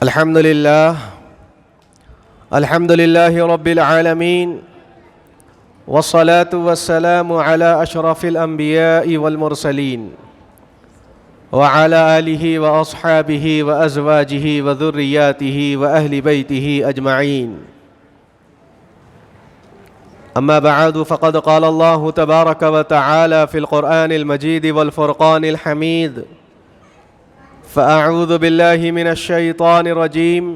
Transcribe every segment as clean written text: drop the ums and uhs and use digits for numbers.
الحمد لله رب العالمين، والصلاة والسلام على أشرف الأنبياء والمرسلين وعلى آله وأصحابه وأزواجه وذرياته وأهل بيته أجمعين. أما بعد، فقد قال الله تبارك وتعالى في القرآن المجيد والفرقان الحميد: فأعوذ بالله من الشيطان الرجيم،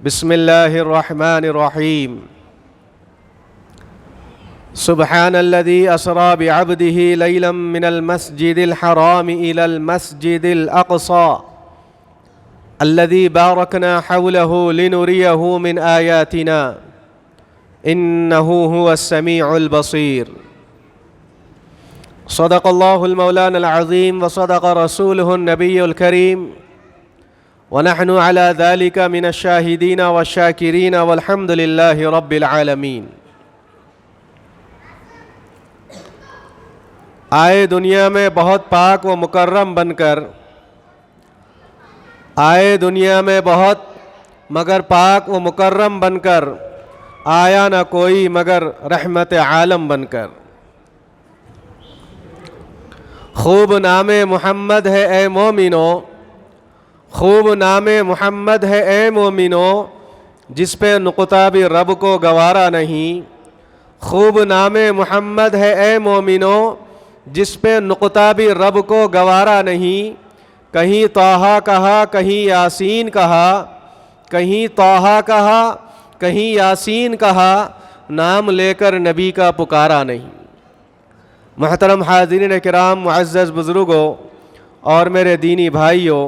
بسم الله الرحمن الرحيم. سبحان الذي أسرى بعبده ليلا من المسجد الحرام إلى المسجد الأقصى الذي باركنا حوله لنريه من آياتنا إنه هو السميع البصير. صدق الله المولانا العظيم وصدق رسوله النبي الكريم، ونحن على ذلك من الشاهدين والشاكرين والحمد لله رب العالمين. آئے دنیا میں بہت پاک و مکرم بن کر، آئے دنیا میں بہت مگر پاک و مکرم بن کر، آیا نہ کوئی مگر رحمت عالم بن کر. خوب نام محمد ہے اے مومنو، خوب نام محمد ہے اے مومنو، جس پہ نقطہ بھی رب کو گوارا نہیں. خوب نام محمد ہے اے مومنو، جس پہ نقطہ بھی رب کو گوارا نہیں. کہیں طٰہٰ کہا، کہیں یاسین کہا، کہیں طٰہٰ کہا، کہیں یاسین کہا، نام لے کر نبی کا پکارا نہیں. محترم حاضرین کرام، معزز بزرگوں اور میرے دینی بھائیوں،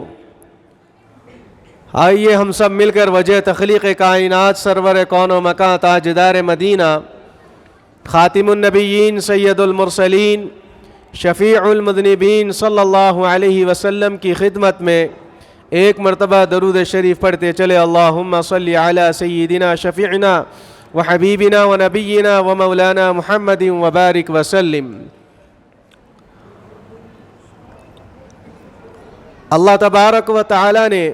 آئیے ہم سب مل کر وجہ تخلیق کائنات، سرور کون و مکان، تاجدار مدینہ، خاتم النبیین، سید المرسلین، شفیع المذنبین صلی اللہ علیہ وسلم کی خدمت میں ایک مرتبہ درود شریف پڑھتے چلے. اللہم صلی علی سیدنا شفیعنا وحبیبنا ونبینا ومولانا محمد وبارک وسلم. اللہ تبارک و تعالی نے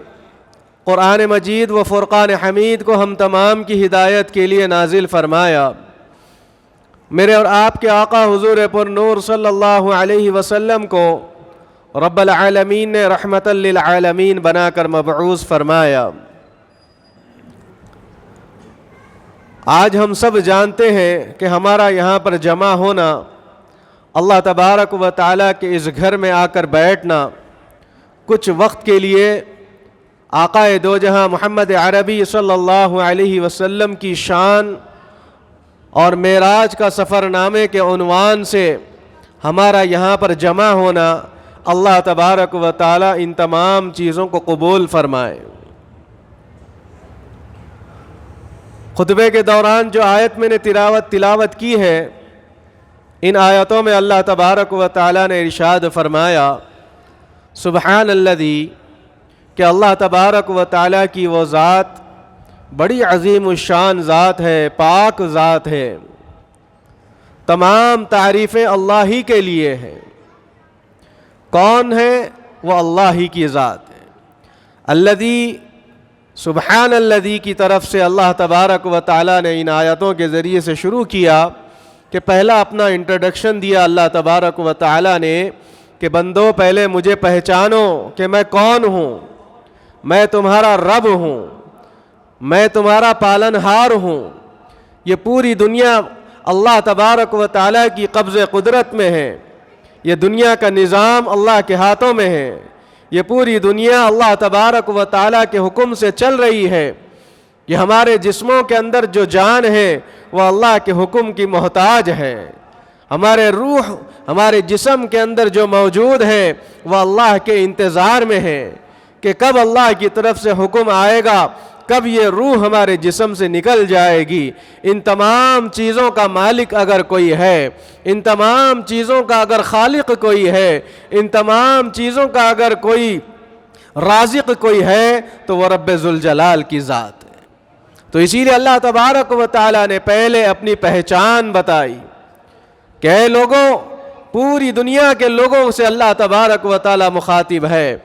قرآن مجید و فرقان حمید کو ہم تمام کی ہدایت کے لیے نازل فرمایا. میرے اور آپ کے آقا حضور پر نور صلی اللہ علیہ وسلم کو رب العالمین نے رحمت للعالمین بنا کر مبعوث فرمایا. آج ہم سب جانتے ہیں کہ ہمارا یہاں پر جمع ہونا، اللہ تبارک و تعالیٰ کے اس گھر میں آ کر بیٹھنا، کچھ وقت کے لیے آقا دو جہاں محمد عربی صلی اللہ علیہ وسلم کی شان اور معراج کا سفر نامے کے عنوان سے ہمارا یہاں پر جمع ہونا، اللہ تبارک و تعالیٰ ان تمام چیزوں کو قبول فرمائے. خطبے کے دوران جو آیت میں نے تلاوت کی ہے، ان آیتوں میں اللہ تبارک و تعالیٰ نے ارشاد فرمایا سبحان الذی، کہ اللہ تبارک و تعالیٰ کی وہ ذات بڑی عظیم الشان ذات ہے، پاک ذات ہے، تمام تعریفیں اللہ ہی کے لیے ہیں. کون ہے وہ؟ اللہ ہی کی ذات ہے. الذی، سبحان الذی کی طرف سے اللہ تبارک و تعالیٰ نے ان آیتوں کے ذریعے سے شروع کیا کہ پہلا اپنا انٹروڈکشن دیا اللہ تبارک و تعالیٰ نے کہ بندو پہلے مجھے پہچانو کہ میں کون ہوں. میں تمہارا رب ہوں، میں تمہارا پالنہار ہوں. یہ پوری دنیا اللہ تبارک و تعالیٰ کی قبض قدرت میں ہے. یہ دنیا کا نظام اللہ کے ہاتھوں میں ہے. یہ پوری دنیا اللہ تبارک و تعالیٰ کے حکم سے چل رہی ہے. یہ ہمارے جسموں کے اندر جو جان ہے وہ اللہ کے حکم کی محتاج ہے. ہمارے روح، ہمارے جسم کے اندر جو موجود ہے وہ اللہ کے انتظار میں ہے کہ کب اللہ کی طرف سے حکم آئے گا، کب یہ روح ہمارے جسم سے نکل جائے گی. ان تمام چیزوں کا مالک اگر کوئی ہے، ان تمام چیزوں کا اگر خالق کوئی ہے، ان تمام چیزوں کا اگر کوئی رازق کوئی ہے تو وہ رب ذوالجلال کی ذات ہے. تو اسی لیے اللہ تبارک و تعالیٰ نے پہلے اپنی پہچان بتائی کہ اے لوگوں، پوری دنیا کے لوگوں سے اللہ تبارک و تعالیٰ مخاطب ہے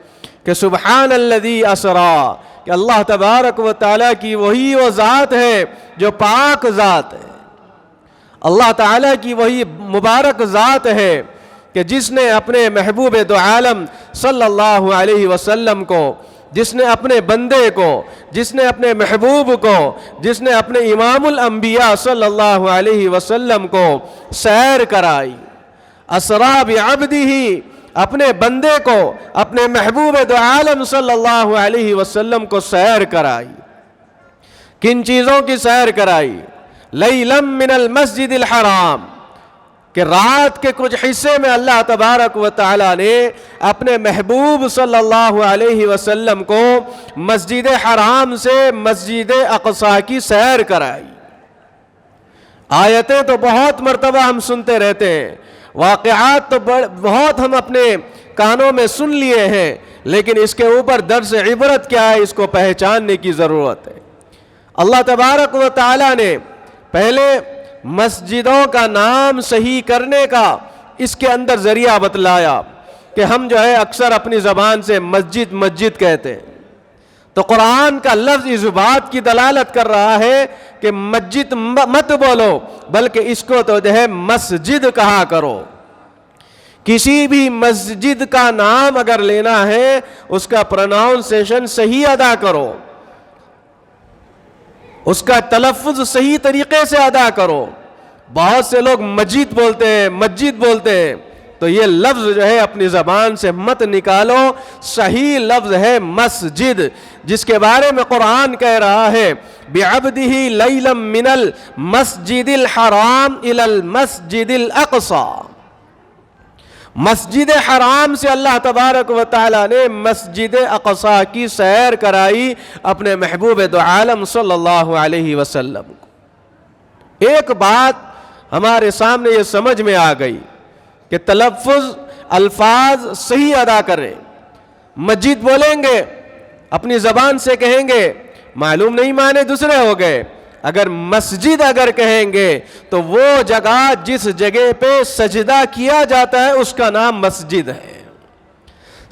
کہ سبحان الذی اسرا، کہ اللہ تبارک و تعالیٰ کی وہی وہ ذات ہے جو پاک ذات ہے، اللہ تعالیٰ کی وہی مبارک ذات ہے کہ جس نے اپنے محبوب دو عالم صلی اللہ علیہ وسلم کو، جس نے اپنے بندے کو، جس نے اپنے محبوب کو، جس نے اپنے امام الانبیاء صلی اللہ علیہ وسلم کو سیر کرائی، اسرا بعبدہ، اپنے بندے کو، اپنے محبوب دو عالم صلی اللہ علیہ وسلم کو سیر کرائی۔ کن چیزوں کی سیر کرائی؟ لیلا من المسجد الحرام، کہ رات کے کچھ حصے میں اللہ تبارک و تعالیٰ نے اپنے محبوب صلی اللہ علیہ وسلم کو مسجد حرام سے مسجد اقصی کی سیر کرائی۔ آیتیں تو بہت مرتبہ ہم سنتے رہتے ہیں، واقعات تو بہت ہم اپنے کانوں میں سن لیے ہیں، لیکن اس کے اوپر درس عبرت کیا ہے، اس کو پہچاننے کی ضرورت ہے۔ اللہ تبارک و تعالیٰ نے پہلے مسجدوں کا نام صحیح کرنے کا اس کے اندر ذریعہ بتلایا کہ ہم جو ہے اکثر اپنی زبان سے مسجد مسجد کہتے ہیں، تو قرآن کا لفظ اس بات کی دلالت کر رہا ہے کہ مسجد مت بولو، بلکہ اس کو تو جو ہے مسجد کہا کرو۔ کسی بھی مسجد کا نام اگر لینا ہے اس کا پروناؤنسیشن صحیح ادا کرو، اس کا تلفظ صحیح طریقے سے ادا کرو۔ بہت سے لوگ مسجد بولتے ہیں، مسجد بولتے ہیں، تو یہ لفظ جو ہے اپنی زبان سے مت نکالو، صحیح لفظ ہے مسجد، جس کے بارے میں قرآن کہہ رہا ہے بعبدہ لیلا من المسجد الحرام الی المسجد الاقصی۔ مسجد حرام سے اللہ تبارک و تعالیٰ نے مسجد اقصی کی سیر کرائی اپنے محبوب دو عالم صلی اللہ علیہ وسلم کو۔ ایک بات ہمارے سامنے یہ سمجھ میں آ گئی کہ تلفظ الفاظ صحیح ادا کریں۔ مسجد بولیں گے، اپنی زبان سے کہیں گے، معلوم نہیں معنی دوسرے ہو گئے۔ اگر مسجد اگر کہیں گے تو وہ جگہ جس جگہ پہ سجدہ کیا جاتا ہے اس کا نام مسجد ہے۔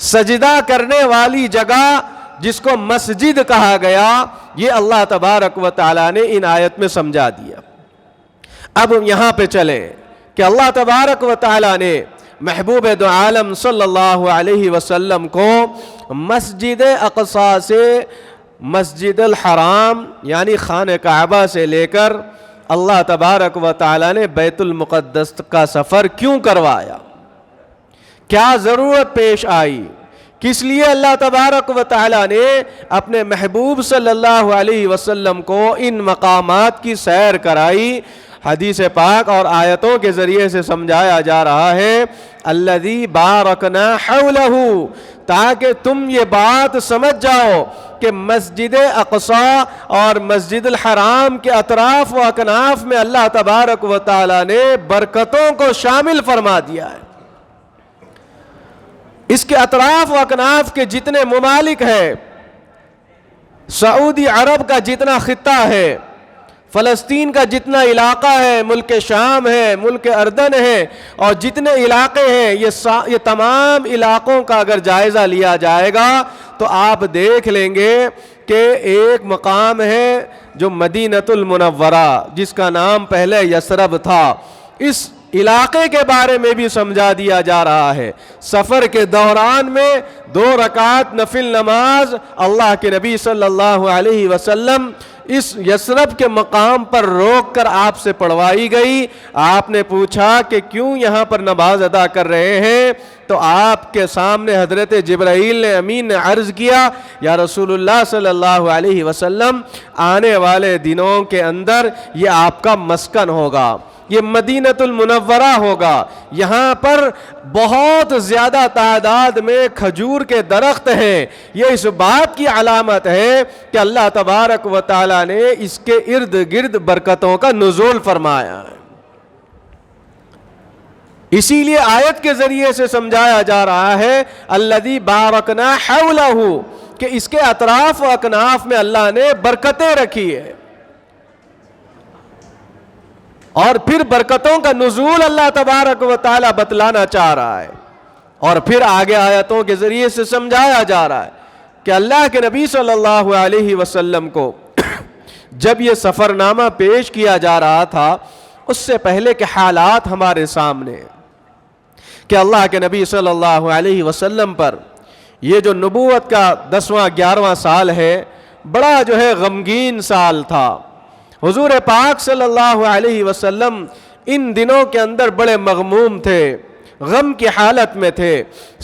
سجدہ کرنے والی جگہ جس کو مسجد کہا گیا، یہ اللہ تبارک و تعالیٰ نے ان آیت میں سمجھا دیا۔ اب یہاں پہ چلیں کہ اللہ تبارک و تعالیٰ نے محبوب دو عالم صلی اللہ علیہ وسلم کو مسجد اقصی سے مسجد الحرام یعنی خانہ کعبہ سے لے کر اللہ تبارک و تعالیٰ نے بیت المقدس کا سفر کیوں کروایا؟ کیا ضرورت پیش آئی؟ کس لیے اللہ تبارک و تعالیٰ نے اپنے محبوب صلی اللہ علیہ وسلم کو ان مقامات کی سیر کرائی؟ حدیث پاک اور آیتوں کے ذریعے سے سمجھایا جا رہا ہے الذی بارکنا حولہ، تاکہ تم یہ بات سمجھ جاؤ کہ مسجد اقصی اور مسجد الحرام کے اطراف و اکناف میں اللہ تبارک و تعالیٰ نے برکتوں کو شامل فرما دیا ہے۔ اس کے اطراف و اکناف کے جتنے ممالک ہیں، سعودی عرب کا جتنا خطہ ہے، فلسطین کا جتنا علاقہ ہے، ملک شام ہے، ملک اردن ہے، اور جتنے علاقے ہیں، یہ تمام علاقوں کا اگر جائزہ لیا جائے گا تو آپ دیکھ لیں گے کہ ایک مقام ہے جو مدینۃ المنورہ، جس کا نام پہلے یثرب تھا، اس علاقے کے بارے میں بھی سمجھا دیا جا رہا ہے۔ سفر کے دوران میں 2 رکعت نفل نماز اللہ کے نبی صلی اللہ علیہ وسلم اس یثرب کے مقام پر روک کر آپ سے پڑھوائی گئی۔ آپ نے پوچھا کہ کیوں یہاں پر نماز ادا کر رہے ہیں؟ تو آپ کے سامنے حضرت جبرائیل امین نے عرض کیا، یا رسول اللہ صلی اللہ علیہ وسلم، آنے والے دنوں کے اندر یہ آپ کا مسکن ہوگا، یہ مدینۃ المنورہ ہوگا، یہاں پر بہت زیادہ تعداد میں کھجور کے درخت ہیں، یہ اس بات کی علامت ہے کہ اللہ تبارک و تعالیٰ نے اس کے ارد گرد برکتوں کا نزول فرمایا ہے۔ اسی لیے آیت کے ذریعے سے سمجھایا جا رہا ہے الذی بارکنا حولہ، کہ اس کے اطراف و اکناف میں اللہ نے برکتیں رکھی ہے، اور پھر برکتوں کا نزول اللہ تبارک و تعالیٰ بتلانا چاہ رہا ہے، اور پھر آگے آیتوں کے ذریعے سے سمجھایا جا رہا ہے کہ اللہ کے نبی صلی اللہ علیہ وسلم کو جب یہ سفر نامہ پیش کیا جا رہا تھا اس سے پہلے کے حالات ہمارے سامنے کہ اللہ کے نبی صلی اللہ علیہ وسلم پر یہ جو نبوت کا 10واں 11واں سال ہے بڑا جو ہے غمگین سال تھا۔ حضور پاک صلی اللہ علیہ وسلم ان دنوں کے اندر بڑے مغموم تھے، غم کی حالت میں تھے۔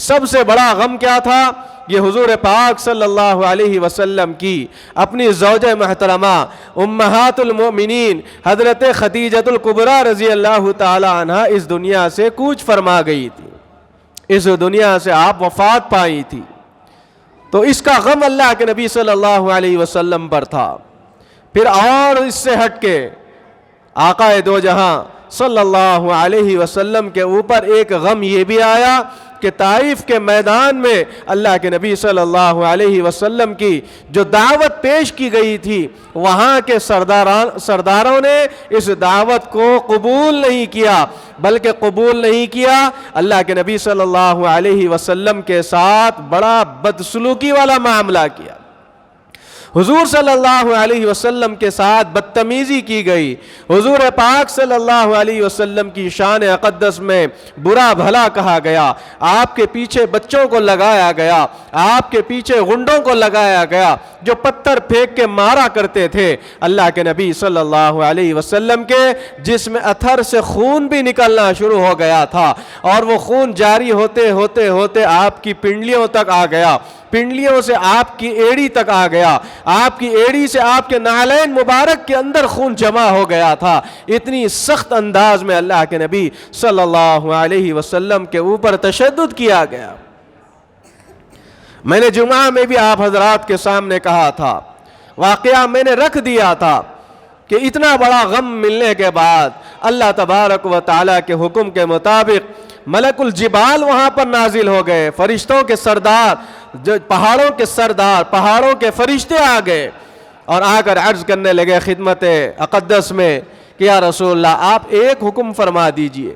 سب سے بڑا غم کیا تھا؟ یہ حضور پاک صلی اللہ علیہ وسلم کی اپنی زوجہ محترمہ امہات المؤمنین حضرت خدیجۃ الکبریٰ رضی اللہ تعالی عنہا اس دنیا سے کوچ فرما گئی تھی، اس دنیا سے آپ وفات پائی تھی۔ تو اس کا غم اللہ کے نبی صلی اللہ علیہ وسلم پر تھا۔ پھر اور اس سے ہٹ کے آقا دو جہاں صلی اللہ علیہ وسلم کے اوپر ایک غم یہ بھی آیا کہ طائف کے میدان میں اللہ کے نبی صلی اللہ علیہ وسلم کی جو دعوت پیش کی گئی تھی وہاں کے سرداروں نے اس دعوت کو قبول نہیں کیا، بلکہ قبول نہیں کیا اللہ کے نبی صلی اللہ علیہ وسلم کے ساتھ بڑا بدسلوکی والا معاملہ کیا۔ حضور صلی اللہ علیہ وسلم کے ساتھ بدتمیزی کی گئی، حضور پاک صلی اللہ علیہ وسلم کی شان اقدس میں برا بھلا کہا گیا، آپ کے پیچھے بچوں کو لگایا گیا، آپ کے پیچھے غنڈوں کو لگایا گیا جو پتھر پھینک کے مارا کرتے تھے اللہ کے نبی صلی اللہ علیہ وسلم کے، جس میں اتھر سے خون بھی نکلنا شروع ہو گیا تھا، اور وہ خون جاری ہوتے ہوتے ہوتے آپ کی پنڈلیوں تک آ گیا، پنڈلیوں سے آپ کی ایڑی تک آ گیا، آپ کی ایڑی سے آپ کے نعلین مبارک کے اندر خون جمع ہو گیا تھا۔ اتنی سخت انداز میں اللہ کے نبی صلی اللہ علیہ وسلم کے اوپر تشدد کیا گیا۔ میں نے جمعہ میں بھی آپ حضرات کے سامنے کہا تھا، واقعہ میں نے رکھ دیا تھا کہ اتنا بڑا غم ملنے کے بعد اللہ تبارک و تعالیٰ کے حکم کے مطابق ملک الجبال وہاں پر نازل ہو گئے، فرشتوں کے سردار، جو پہاڑوں کے سردار، پہاڑوں کے فرشتے آ گئے اور آ کر عرض کرنے لگے خدمت اقدس میں کہ یا رسول اللہ آپ ایک حکم فرما دیجئے،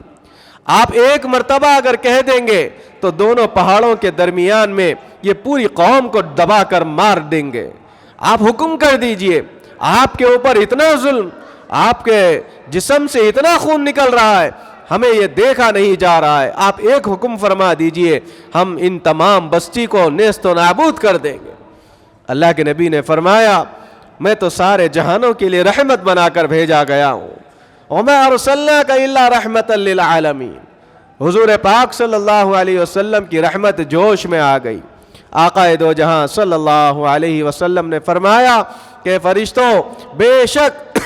آپ ایک مرتبہ اگر کہہ دیں گے تو دونوں پہاڑوں کے درمیان میں یہ پوری قوم کو دبا کر مار دیں گے، آپ حکم کر دیجئے، آپ کے اوپر اتنا ظلم، آپ کے جسم سے اتنا خون نکل رہا ہے، ہمیں یہ دیکھا نہیں جا رہا ہے، آپ ایک حکم فرما دیجئے، ہم ان تمام بستی کو نیست و نابود کر دیں گے۔ اللہ کے نبی نے فرمایا میں تو سارے جہانوں کے لیے رحمت بنا کر بھیجا گیا ہوں، وَمَا أَرْسَلْنَاكَ إِلَّا رَحْمَةً لِّلْعَالَمِينَ۔ حضور پاک صلی اللہ علیہ وسلم کی رحمت جوش میں آ گئی۔ آقا دو جہاں صلی اللہ علیہ وسلم نے فرمایا کہ فرشتوں بے شک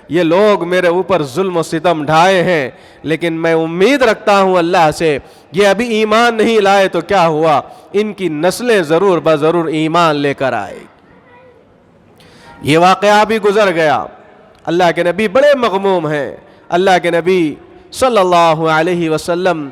یہ لوگ میرے اوپر ظلم و ستم ڈھائے ہیں، لیکن میں امید رکھتا ہوں اللہ سے یہ ابھی ایمان نہیں لائے تو کیا ہوا، ان کی نسلیں ضرور بضرور ایمان لے کر آئے۔ یہ واقعہ بھی گزر گیا۔ اللہ کے نبی بڑے مغموم ہیں، اللہ کے نبی صلی اللہ علیہ وسلم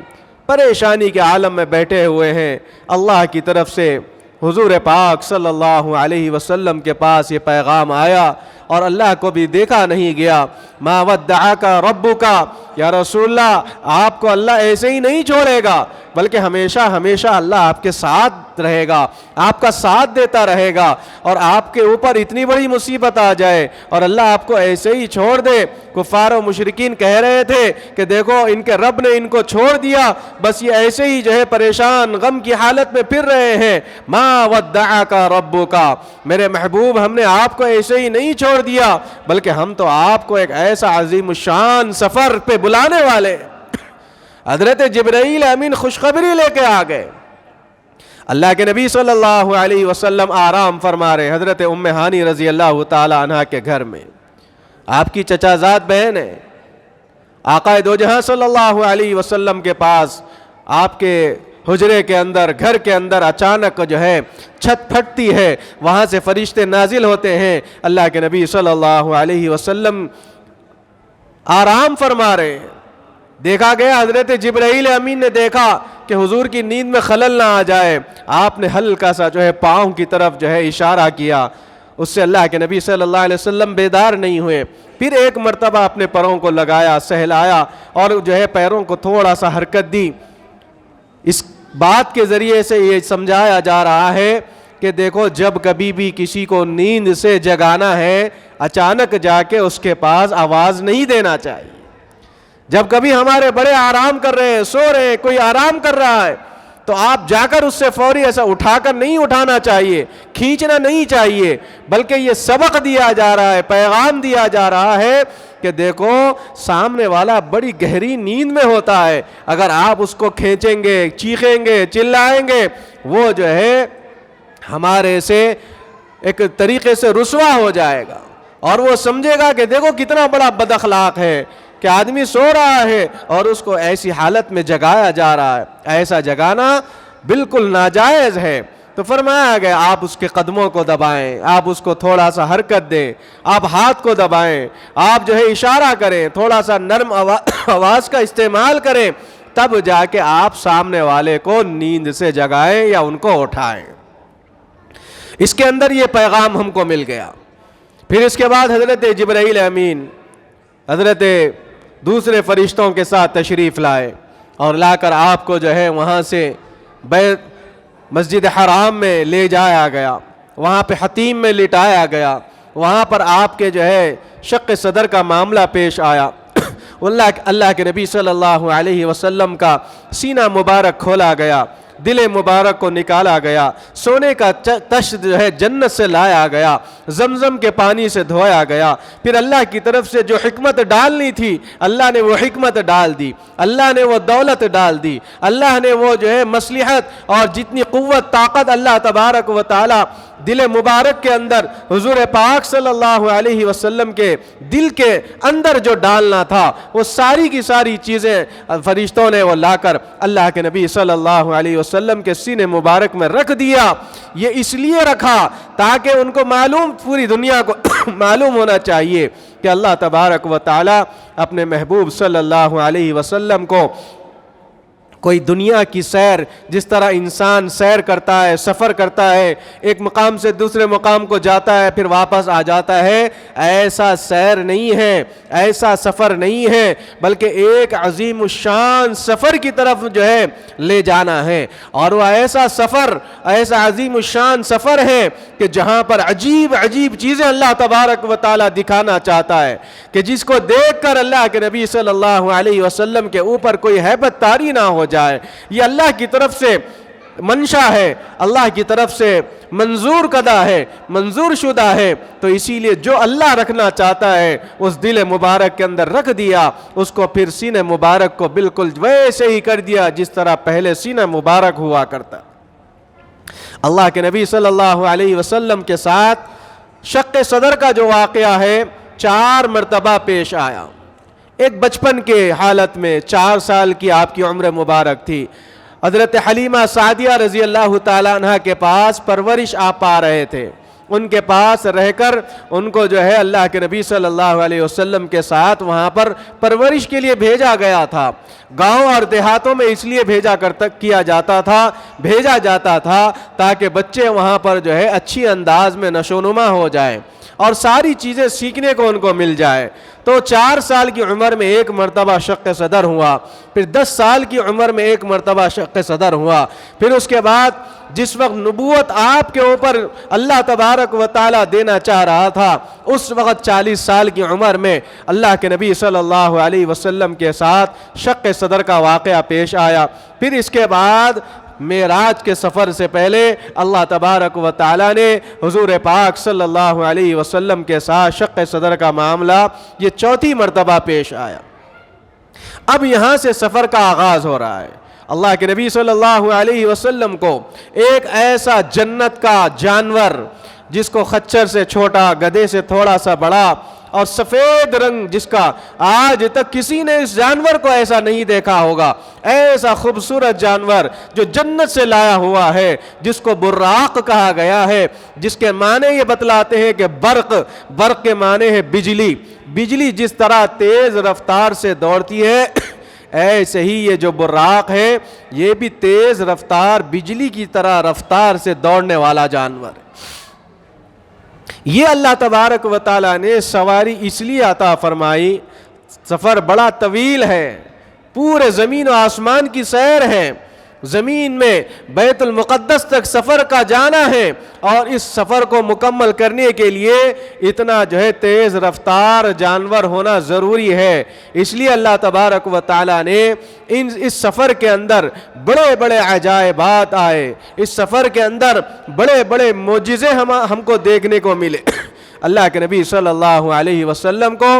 پریشانی کے عالم میں بیٹھے ہوئے ہیں۔ اللہ کی طرف سے حضور پاک صلی اللہ علیہ وسلم کے پاس یہ پیغام آیا اور اللہ کو بھی دیکھا نہیں گیا۔ ما ودعک ربک، یا رسول اللہ آپ کو اللہ ایسے ہی نہیں چھوڑے گا، بلکہ ہمیشہ ہمیشہ اللہ آپ کے ساتھ رہے گا، آپ کا ساتھ دیتا رہے گا، اور آپ کے اوپر اتنی بڑی مصیبت آ جائے اور اللہ آپ کو ایسے ہی چھوڑ دے۔ کفار و مشرکین کہہ رہے تھے کہ دیکھو ان کے رب نے ان کو چھوڑ دیا، بس یہ ایسے ہی جو ہے پریشان غم کی حالت میں پھر رہے ہیں۔ ما ودعک ربک، میرے محبوب ہم نے آپ کو ایسے ہی نہیں چھوڑ دیا، بلکہ ہم تو آپ کو ایک ایسا عظیم الشان سفر پہ بلانے والے۔ حضرت جبرائیل امین خوشخبری لے کے آ گئے۔ اللہ کے نبی صلی اللہ علیہ وسلم آرام فرما رہے حضرت ام ہانی رضی اللہ تعالی عنہ کے گھر میں، آپ کی چچا زاد بہن ہے۔ آقا دو جہاں صلی اللہ علیہ وسلم کے پاس آپ کے حجرے کے اندر، گھر کے اندر اچانک جو ہے چھت پھٹتی ہے، وہاں سے فرشتے نازل ہوتے ہیں۔ اللہ کے نبی صلی اللہ علیہ وسلم آرام فرما رہے ہیں۔ دیکھا گیا حضرت جبرائیل امین نے دیکھا کہ حضور کی نیند میں خلل نہ آ جائے، آپ نے ہلکا سا جو ہے پاؤں کی طرف جو ہے اشارہ کیا، اس سے اللہ کے نبی صلی اللہ علیہ وسلم بیدار نہیں ہوئے۔ پھر ایک مرتبہ اپنے پروں کو لگایا، سہلایا اور جو ہے پیروں کو تھوڑا سا حرکت دی۔ اس بات کے ذریعے سے یہ سمجھایا جا رہا ہے کہ دیکھو جب کبھی بھی کسی کو نیند سے جگانا ہے اچانک جا کے اس کے پاس آواز نہیں دینا چاہیے. جب کبھی ہمارے بڑے آرام کر رہے ہیں, سو رہے ہیں, کوئی آرام کر رہا ہے, تو آپ جا کر اس سے فوری ایسا اٹھا کر نہیں اٹھانا چاہیے, کھینچنا نہیں چاہیے, بلکہ یہ سبق دیا جا رہا ہے, پیغام دیا جا رہا ہے کہ دیکھو سامنے والا بڑی گہری نیند میں ہوتا ہے, اگر آپ اس کو کھینچیں گے, چیخیں گے, چلائیں گے, وہ جو ہے ہمارے سے ایک طریقے سے رسوا ہو جائے گا, اور وہ سمجھے گا کہ دیکھو کتنا بڑا بد اخلاق ہے کہ آدمی سو رہا ہے اور اس کو ایسی حالت میں جگایا جا رہا ہے. ایسا جگانا بالکل ناجائز ہے. تو فرمایا گیا آپ اس کے قدموں کو دبائیں, آپ اس کو تھوڑا سا حرکت دیں, آپ ہاتھ کو دبائیں, آپ جو ہے اشارہ کریں, تھوڑا سا نرم آواز کا استعمال کریں, تب جا کے آپ سامنے والے کو نیند سے جگائیں یا ان کو اٹھائیں. اس کے اندر یہ پیغام ہم کو مل گیا. پھر اس کے بعد حضرت جبرائیل امین حضرت دوسرے فرشتوں کے ساتھ تشریف لائے اور لا کر آپ کو جو ہے وہاں سے بیت مسجد حرام میں لے جایا گیا, وہاں پہ حتیم میں لٹایا گیا, وہاں پر آپ کے جو ہے شق صدر کا معاملہ پیش آیا. اللہ کے نبی صلی اللہ علیہ وسلم کا سینہ مبارک کھولا گیا, دل مبارک کو نکالا گیا, سونے کا تشت جو ہے جنت سے لایا گیا, زمزم کے پانی سے دھویا گیا. پھر اللہ کی طرف سے جو حکمت ڈالنی تھی اللہ نے وہ حکمت ڈال دی, اللہ نے وہ دولت ڈال دی, اللہ نے وہ جو ہے مصلحت اور جتنی قوت طاقت اللہ تبارک و تعالی دل مبارک کے اندر حضور پاک صلی اللہ علیہ وسلم کے دل کے اندر جو ڈالنا تھا وہ ساری کی ساری چیزیں فرشتوں نے وہ لا کر اللہ کے نبی صلی اللہ علیہ وسلم کے سینے مبارک میں رکھ دیا. یہ اس لیے رکھا تاکہ ان کو معلوم, پوری دنیا کو معلوم ہونا چاہیے کہ اللہ تبارک و تعالی اپنے محبوب صلی اللہ علیہ وسلم کو کوئی دنیا کی سیر جس طرح انسان سیر کرتا ہے, سفر کرتا ہے, ایک مقام سے دوسرے مقام کو جاتا ہے پھر واپس آ جاتا ہے, ایسا سیر نہیں ہے, ایسا سفر نہیں ہے, بلکہ ایک عظیم الشان سفر کی طرف جو ہے لے جانا ہے. اور وہ ایسا سفر, ایسا عظیم الشان سفر ہے کہ جہاں پر عجیب عجیب چیزیں اللہ تبارک و تعالی دکھانا چاہتا ہے کہ جس کو دیکھ کر اللہ کے نبی صلی اللہ علیہ وسلم کے اوپر کوئی ہیبت طاری نہ ہو جائے. یہ اللہ کی طرف سے منشا ہے, اللہ کی طرف سے منظور کدہ ہے, منظور شدہ ہے. تو اسی لیے جو اللہ رکھنا چاہتا ہے اس دل مبارک کے اندر رکھ دیا, اس کو پھر سینے مبارک کو بالکل ویسے ہی کر دیا جس طرح پہلے سینہ مبارک ہوا کرتا. اللہ کے نبی صلی اللہ علیہ وسلم کے ساتھ شق صدر کا جو واقعہ ہے 4 مرتبہ پیش آیا. ایک بچپن کے حالت میں 4 سال کی آپ کی عمر مبارک تھی. حضرت حلیمہ سعدیہ رضی اللہ تعالیٰ عنہ کے پاس پرورش آپ پا رہے تھے. ان کے پاس رہ کر ان کو جو ہے اللہ کے نبی صلی اللہ علیہ وسلم کے ساتھ وہاں پر پرورش کے لیے بھیجا گیا تھا. گاؤں اور دیہاتوں میں اس لیے بھیجا جاتا تھا تاکہ بچے وہاں پر جو ہے اچھی انداز میں نشوونما ہو جائیں اور ساری چیزیں سیکھنے کو ان کو مل جائے. تو 4 سال کی عمر میں ایک مرتبہ شق صدر ہوا, پھر 10 سال کی عمر میں ایک مرتبہ شق صدر ہوا, پھر اس کے بعد جس وقت نبوت آپ کے اوپر اللہ تبارک و تعالیٰ دینا چاہ رہا تھا اس وقت 40 سال کی عمر میں اللہ کے نبی صلی اللہ علیہ وسلم کے ساتھ شق صدر کا واقعہ پیش آیا. پھر اس کے بعد معراج کے سفر سے پہلے اللہ تبارک و تعالیٰ نے حضور پاک صلی اللہ علیہ وسلم کے ساتھ شق صدر کا معاملہ یہ 4تھی مرتبہ پیش آیا. اب یہاں سے سفر کا آغاز ہو رہا ہے. اللہ کے نبی صلی اللہ علیہ وسلم کو ایک ایسا جنت کا جانور جس کو خچر سے چھوٹا, گدھے سے تھوڑا سا بڑا اور سفید رنگ, جس کا آج تک کسی نے اس جانور کو ایسا نہیں دیکھا ہوگا, ایسا خوبصورت جانور جو جنت سے لایا ہوا ہے, جس کو براق کہا گیا ہے, جس کے معنی یہ بتلاتے ہیں کہ برق کے معنی ہے بجلی. بجلی جس طرح تیز رفتار سے دوڑتی ہے ایسے ہی یہ جو براق ہے یہ بھی تیز رفتار بجلی کی طرح رفتار سے دوڑنے والا جانور ہے. یہ اللہ تبارک و تعالیٰ نے سواری اس لیے عطا فرمائی, سفر بڑا طویل ہے, پورے زمین و آسمان کی سیر ہے, زمین میں بیت المقدس تک سفر کا جانا ہے، اور اس سفر کو مکمل کرنے کے لیے اتنا جو ہے تیز رفتار جانور ہونا ضروری ہے۔ اس لیے اللہ تبارک و تعالیٰ نے اس سفر کے اندر بڑے بڑے عجائبات آئے، اس سفر کے اندر بڑے بڑے معجزے ہم کو دیکھنے کو ملے۔ اللہ کے نبی صلی اللہ علیہ وسلم کو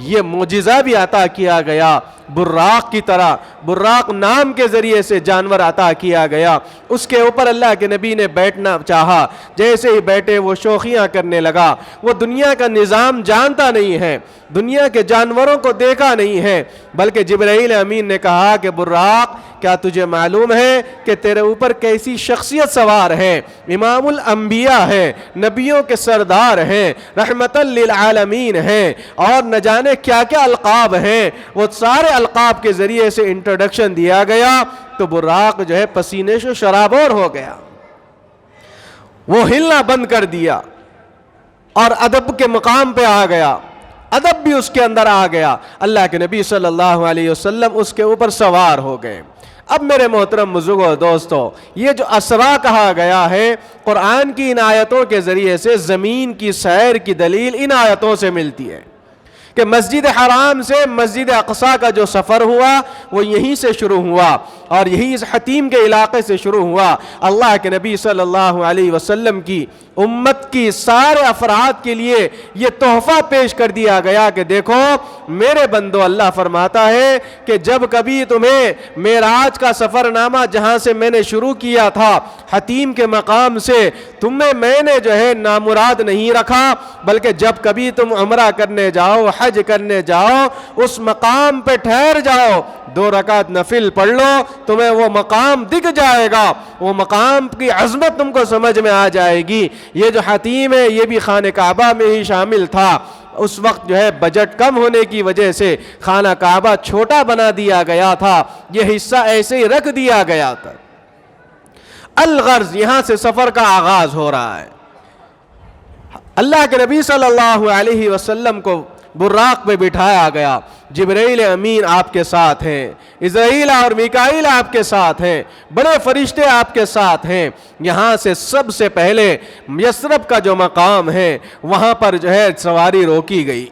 یہ معجزہ بھی عطا کیا گیا، براق کی طرح، براق نام کے ذریعے سے جانور عطا کیا گیا۔ اس کے اوپر اللہ کے نبی نے بیٹھنا چاہا، جیسے ہی بیٹھے وہ شوخیاں کرنے لگا۔ وہ دنیا کا نظام جانتا نہیں ہے، دنیا کے جانوروں کو دیکھا نہیں ہے، بلکہ جبرائیل امین نے کہا کہ براق کیا تجھے معلوم ہے کہ تیرے اوپر کیسی شخصیت سوار ہے؟ امام الانبیاء ہے، نبیوں کے سردار ہیں، رحمت للعالمین ہیں، اور نہ جانے کیا کیا القاب ہیں۔ وہ سارے القاب کے ذریعے سے انٹروڈکشن دیا گیا، تو براق جو ہے پسینے سے شرابور ہو گیا، وہ ہلنا بند کر دیا اور ادب کے مقام پہ آ گیا، ادب بھی اس کے اندر آ گیا۔ اللہ کے نبی صلی اللہ علیہ وسلم اس کے اوپر سوار ہو گئے۔ اب میرے محترم بزرگوں دوستو، یہ جو اسرا کہا گیا ہے، قرآن کی ان آیتوں کے ذریعے سے زمین کی سیر کی دلیل ان آیتوں سے ملتی ہے کہ مسجد حرام سے مسجد اقصیٰ کا جو سفر ہوا وہ یہیں سے شروع ہوا، اور یہی اس حتیم کے علاقے سے شروع ہوا۔ اللہ کے نبی صلی اللہ علیہ وسلم کی امت کی سارے افراد کے لیے یہ تحفہ پیش کر دیا گیا کہ دیکھو میرے بندو، اللہ فرماتا ہے کہ جب کبھی تمہیں معراج کا سفر نامہ جہاں سے میں نے شروع کیا تھا، حتیم کے مقام سے، تمہیں میں نے جو ہے نامراد نہیں رکھا، بلکہ جب کبھی تم عمرہ کرنے جاؤ، حج کرنے جاؤ، اس مقام پہ ٹھہر جاؤ، 2 رکعت نفل پڑھ لو، تمہیں وہ مقام دکھ جائے گا، وہ مقام کی عظمت تم کو سمجھ میں آ جائے گی۔ یہ جو حتیم ہے یہ بھی خانہ کعبہ میں ہی شامل تھا۔ اس وقت جو ہے بجٹ کم ہونے کی وجہ سے خانہ کعبہ چھوٹا بنا دیا گیا تھا، یہ حصہ ایسے ہی رکھ دیا گیا تھا۔ الغرض، یہاں سے سفر کا آغاز ہو رہا ہے۔ اللہ کے نبی صلی اللہ علیہ وسلم کو براق پہ بٹھایا گیا، جبرائیل امین آپ کے ساتھ ہیں، اسرائیل اور میکائیل آپ کے ساتھ ہیں، بڑے فرشتے آپ کے ساتھ ہیں۔ یہاں سے سب سے پہلے یثرب کا جو مقام ہے وہاں پر جو ہے سواری روکی گئی۔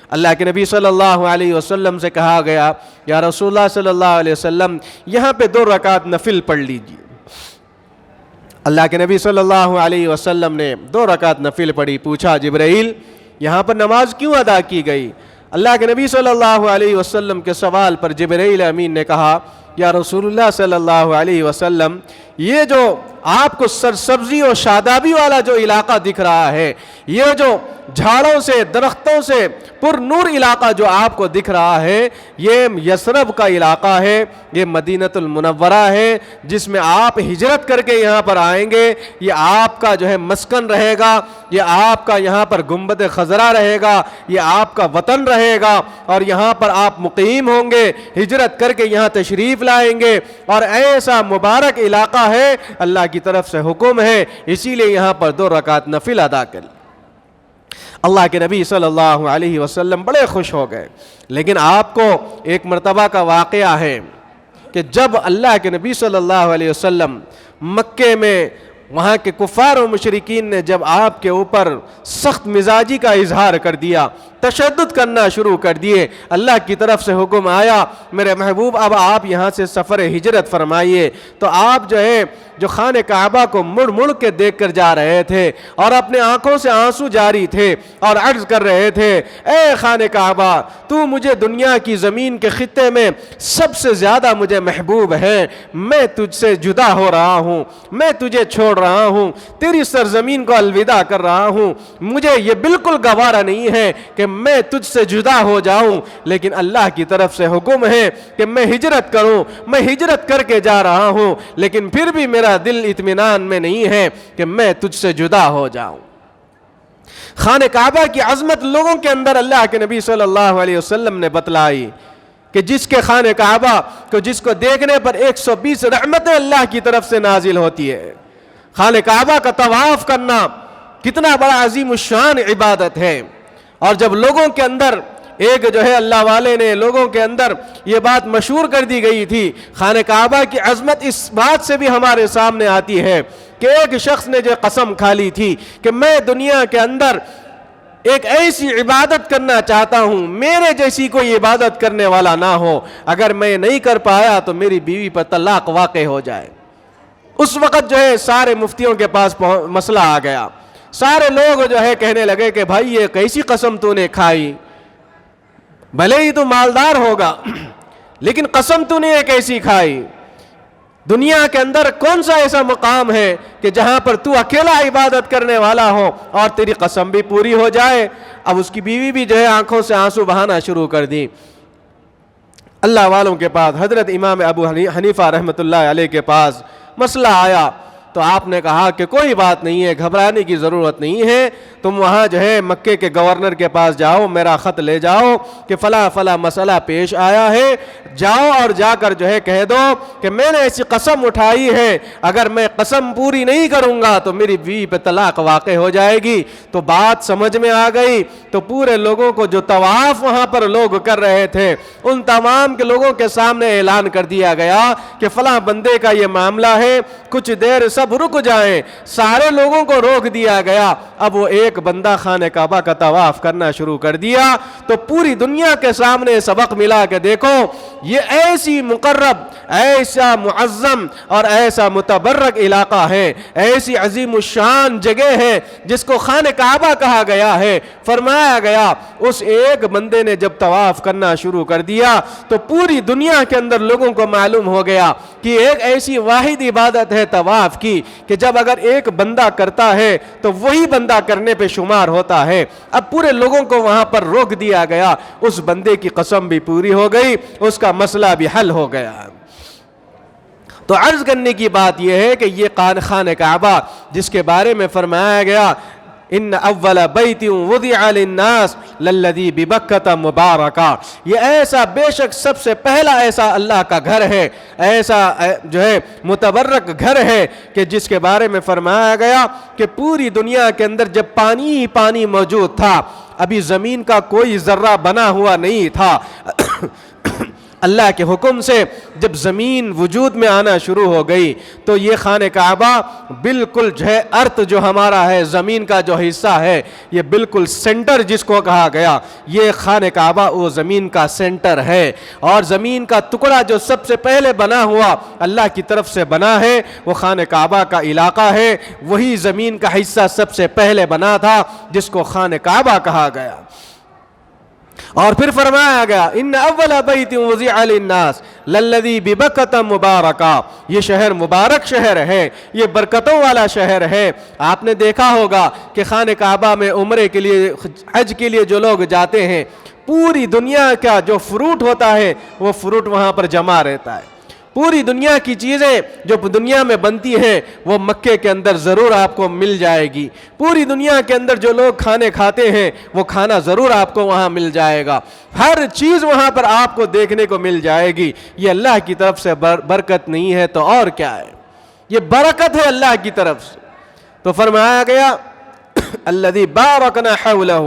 اللہ کے نبی صلی اللہ علیہ وسلم سے کہا گیا، یا رسول اللہ صلی اللہ علیہ وسلم یہاں پہ 2 رکعت نفل پڑھ لیجیے۔ اللہ کے نبی صلی اللہ علیہ وسلم نے 2 رکعت نفل پڑھی۔ پوچھا جبرائیل یہاں پر نماز کیوں ادا کی گئی؟ اللہ کے نبی صلی اللہ علیہ وسلم کے سوال پر جبرائیل امین نے کہا، یا رسول اللہ صلی اللہ علیہ وسلم، یہ جو آپ کو سرسبزی اور شادابی والا جو علاقہ دکھ رہا ہے، یہ جو جھاڑوں سے درختوں سے پر نور علاقہ جو آپ کو دکھ رہا ہے، یہ یثرب کا علاقہ ہے، یہ مدینۃ المنورہ ہے، جس میں آپ ہجرت کر کے یہاں پر آئیں گے۔ یہ آپ کا جو ہے مسکن رہے گا، یہ آپ کا یہاں پر گنبد خضرا رہے گا، یہ آپ کا وطن رہے گا، اور یہاں پر آپ مقیم ہوں گے، ہجرت کر کے یہاں تشریف لائیں گے، اور ایسا مبارک علاقہ ہے، اللہ کی طرف سے حکم ہے، اسی لیے یہاں پر 2 رکعت نفل ادا کر۔ اللہ کے نبی صلی اللہ علیہ وسلم بڑے خوش ہو گئے۔ لیکن آپ کو ایک مرتبہ کا واقعہ ہے کہ جب اللہ کے نبی صلی اللہ علیہ وسلم مکے میں وہاں کے کفار و مشرکین نے جب آپ کے اوپر سخت مزاجی کا اظہار کر دیا، تشدد کرنا شروع کر دیے، اللہ کی طرف سے حکم آیا، میرے محبوب اب آپ یہاں سے سفر ہجرت فرمائیے۔ تو آپ جو ہے جو خانہ کعبہ کو مڑ مڑ کے دیکھ کر جا رہے تھے، اور اپنے آنکھوں سے آنسو جاری تھے، اور عرض کر رہے تھے، اے خانہ کعبہ، تو مجھے دنیا کی زمین کے خطے میں سب سے زیادہ مجھے محبوب ہے، میں تجھ سے جدا ہو رہا ہوں، میں تجھے چھوڑ رہا ہوں، تیری سرزمین کو الوداع کر رہا ہوں، مجھے یہ بالکل گوارا نہیں ہے کہ میں تجھ سے جدا ہو جاؤں، لیکن اللہ کی طرف سے حکم ہے کہ میں ہجرت کروں، میں ہجرت کر کے جا رہا ہوں، لیکن پھر بھی میرا دل اطمینان میں نہیں ہے کہ میں تجھ سے جدا ہو جاؤں۔ خانہ کعبہ کی عظمت لوگوں کے اندر اللہ کے نبی صلی اللہ علیہ وسلم نے بتلائی کہ جس کے خانہ کعبہ کو جس کو دیکھنے پر 120 رحمتیں اللہ کی طرف سے نازل ہوتی ہے۔ خانہ کعبہ کا طواف کرنا کتنا بڑا عظیم الشان عبادت ہے، اور جب لوگوں کے اندر ایک جو ہے اللہ والے نے لوگوں کے اندر یہ بات مشہور کر دی گئی تھی. خانہ کعبہ کی عظمت اس بات سے بھی ہمارے سامنے آتی ہے کہ ایک شخص نے جو قسم کھا لی تھی کہ میں دنیا کے اندر ایک ایسی عبادت کرنا چاہتا ہوں میرے جیسی کوئی عبادت کرنے والا نہ ہو, اگر میں نہیں کر پایا تو میری بیوی پر طلاق واقع ہو جائے. اس وقت جو ہے سارے مفتیوں کے پاس مسئلہ آ گیا. سارے لوگ جو ہے کہنے لگے کہ بھائی یہ کیسی قسم تو نے کھائی, بھلے ہی تو مالدار ہوگا لیکن قسم تو نے کیسی کھائی؟ دنیا کے اندر کون سا ایسا مقام ہے کہ جہاں پر تو اکیلا عبادت کرنے والا ہو اور تیری قسم بھی پوری ہو جائے؟ اب اس کی بیوی بھی جو ہے آنکھوں سے آنسو بہانا شروع کر دی. اللہ والوں کے پاس حضرت امام ابو حنیفہ رحمۃ اللہ علیہ کے پاس مسئلہ آیا تو آپ نے کہا کہ کوئی بات نہیں ہے, گھبرانے کی ضرورت نہیں ہے, تم وہاں جو ہے مکے کے گورنر کے پاس جاؤ, میرا خط لے جاؤ کہ فلاں فلاں مسئلہ پیش آیا ہے, جاؤ اور جا کر جو ہے کہہ دو کہ میں نے ایسی قسم اٹھائی ہے اگر میں قسم پوری نہیں کروں گا تو میری بیوی پہ طلاق واقع ہو جائے گی. تو بات سمجھ میں آ گئی تو پورے لوگوں کو جو طواف وہاں پر لوگ کر رہے تھے ان تمام کے لوگوں کے سامنے اعلان کر دیا گیا کہ فلاں بندے کا یہ معاملہ ہے, کچھ دیر سب رک جائیں. سارے لوگوں کو روک دیا گیا. اب وہ ایک بندہ خانہ کعبہ کا طواف کرنا شروع کر دیا تو پوری دنیا کے سامنے سبق ملا کہ دیکھو یہ ایسی مقرب, ایسا معظم اور ایسا متبرک علاقہ ہے, ایسی عظیم الشان جگہ ہے جس کو خانہ کعبہ کہا گیا ہے. فرمایا گیا اس ایک بندے نے جب طواف کرنا شروع کر دیا تو پوری دنیا کے اندر لوگوں کو معلوم ہو گیا کہ ایک ایسی واحد عبادت ہے طواف کی کہ جب اگر ایک بندہ کرتا ہے تو وہی بندہ کرنے پہ شمار ہوتا ہے. اب پورے لوگوں کو وہاں پر روک دیا گیا, اس بندے کی قسم بھی پوری ہو گئی, اس کا مسئلہ بھی حل ہو گیا. تو عرض کرنے کی بات یہ ہے کہ یہ خانہ کعبہ جس کے بارے میں فرمایا گیا ان اول بیت وضع للناس للذی ببکۃ مبارکہ, یہ ایسا بے شک سب سے پہلا ایسا اللہ کا گھر ہے, ایسا جو ہے متبرک گھر ہے کہ جس کے بارے میں فرمایا گیا کہ پوری دنیا کے اندر جب پانی ہی پانی موجود تھا, ابھی زمین کا کوئی ذرہ بنا ہوا نہیں تھا, اللہ کے حکم سے جب زمین وجود میں آنا شروع ہو گئی تو یہ خانہ کعبہ بالکل جو ہے ارتھ جو ہمارا ہے زمین کا جو حصہ ہے یہ بالکل سینٹر جس کو کہا گیا, یہ خانہ کعبہ وہ زمین کا سینٹر ہے. اور زمین کا ٹکڑا جو سب سے پہلے بنا ہوا اللہ کی طرف سے بنا ہے وہ خانہ کعبہ کا علاقہ ہے, وہی زمین کا حصہ سب سے پہلے بنا تھا جس کو خانہ کعبہ کہا گیا. اور پھر فرمایا گیا ان اول بیت وضع للناس للذی ببکۃ مبارکہ, یہ شہر مبارک شہر ہے, یہ برکتوں والا شہر ہے. آپ نے دیکھا ہوگا کہ خانہ کعبہ میں عمرے کے لیے حج کے لیے جو لوگ جاتے ہیں پوری دنیا کا جو فروٹ ہوتا ہے وہ فروٹ وہاں پر جمع رہتا ہے. پوری دنیا کی چیزیں جو دنیا میں بنتی ہیں وہ مکے کے اندر ضرور آپ کو مل جائے گی. پوری دنیا کے اندر جو لوگ کھانے کھاتے ہیں وہ کھانا ضرور آپ کو وہاں مل جائے گا. ہر چیز وہاں پر آپ کو دیکھنے کو مل جائے گی. یہ اللہ کی طرف سے برکت نہیں ہے تو اور کیا ہے, یہ برکت ہے اللہ کی طرف سے. تو فرمایا گیا الذی بارکنا حولہ,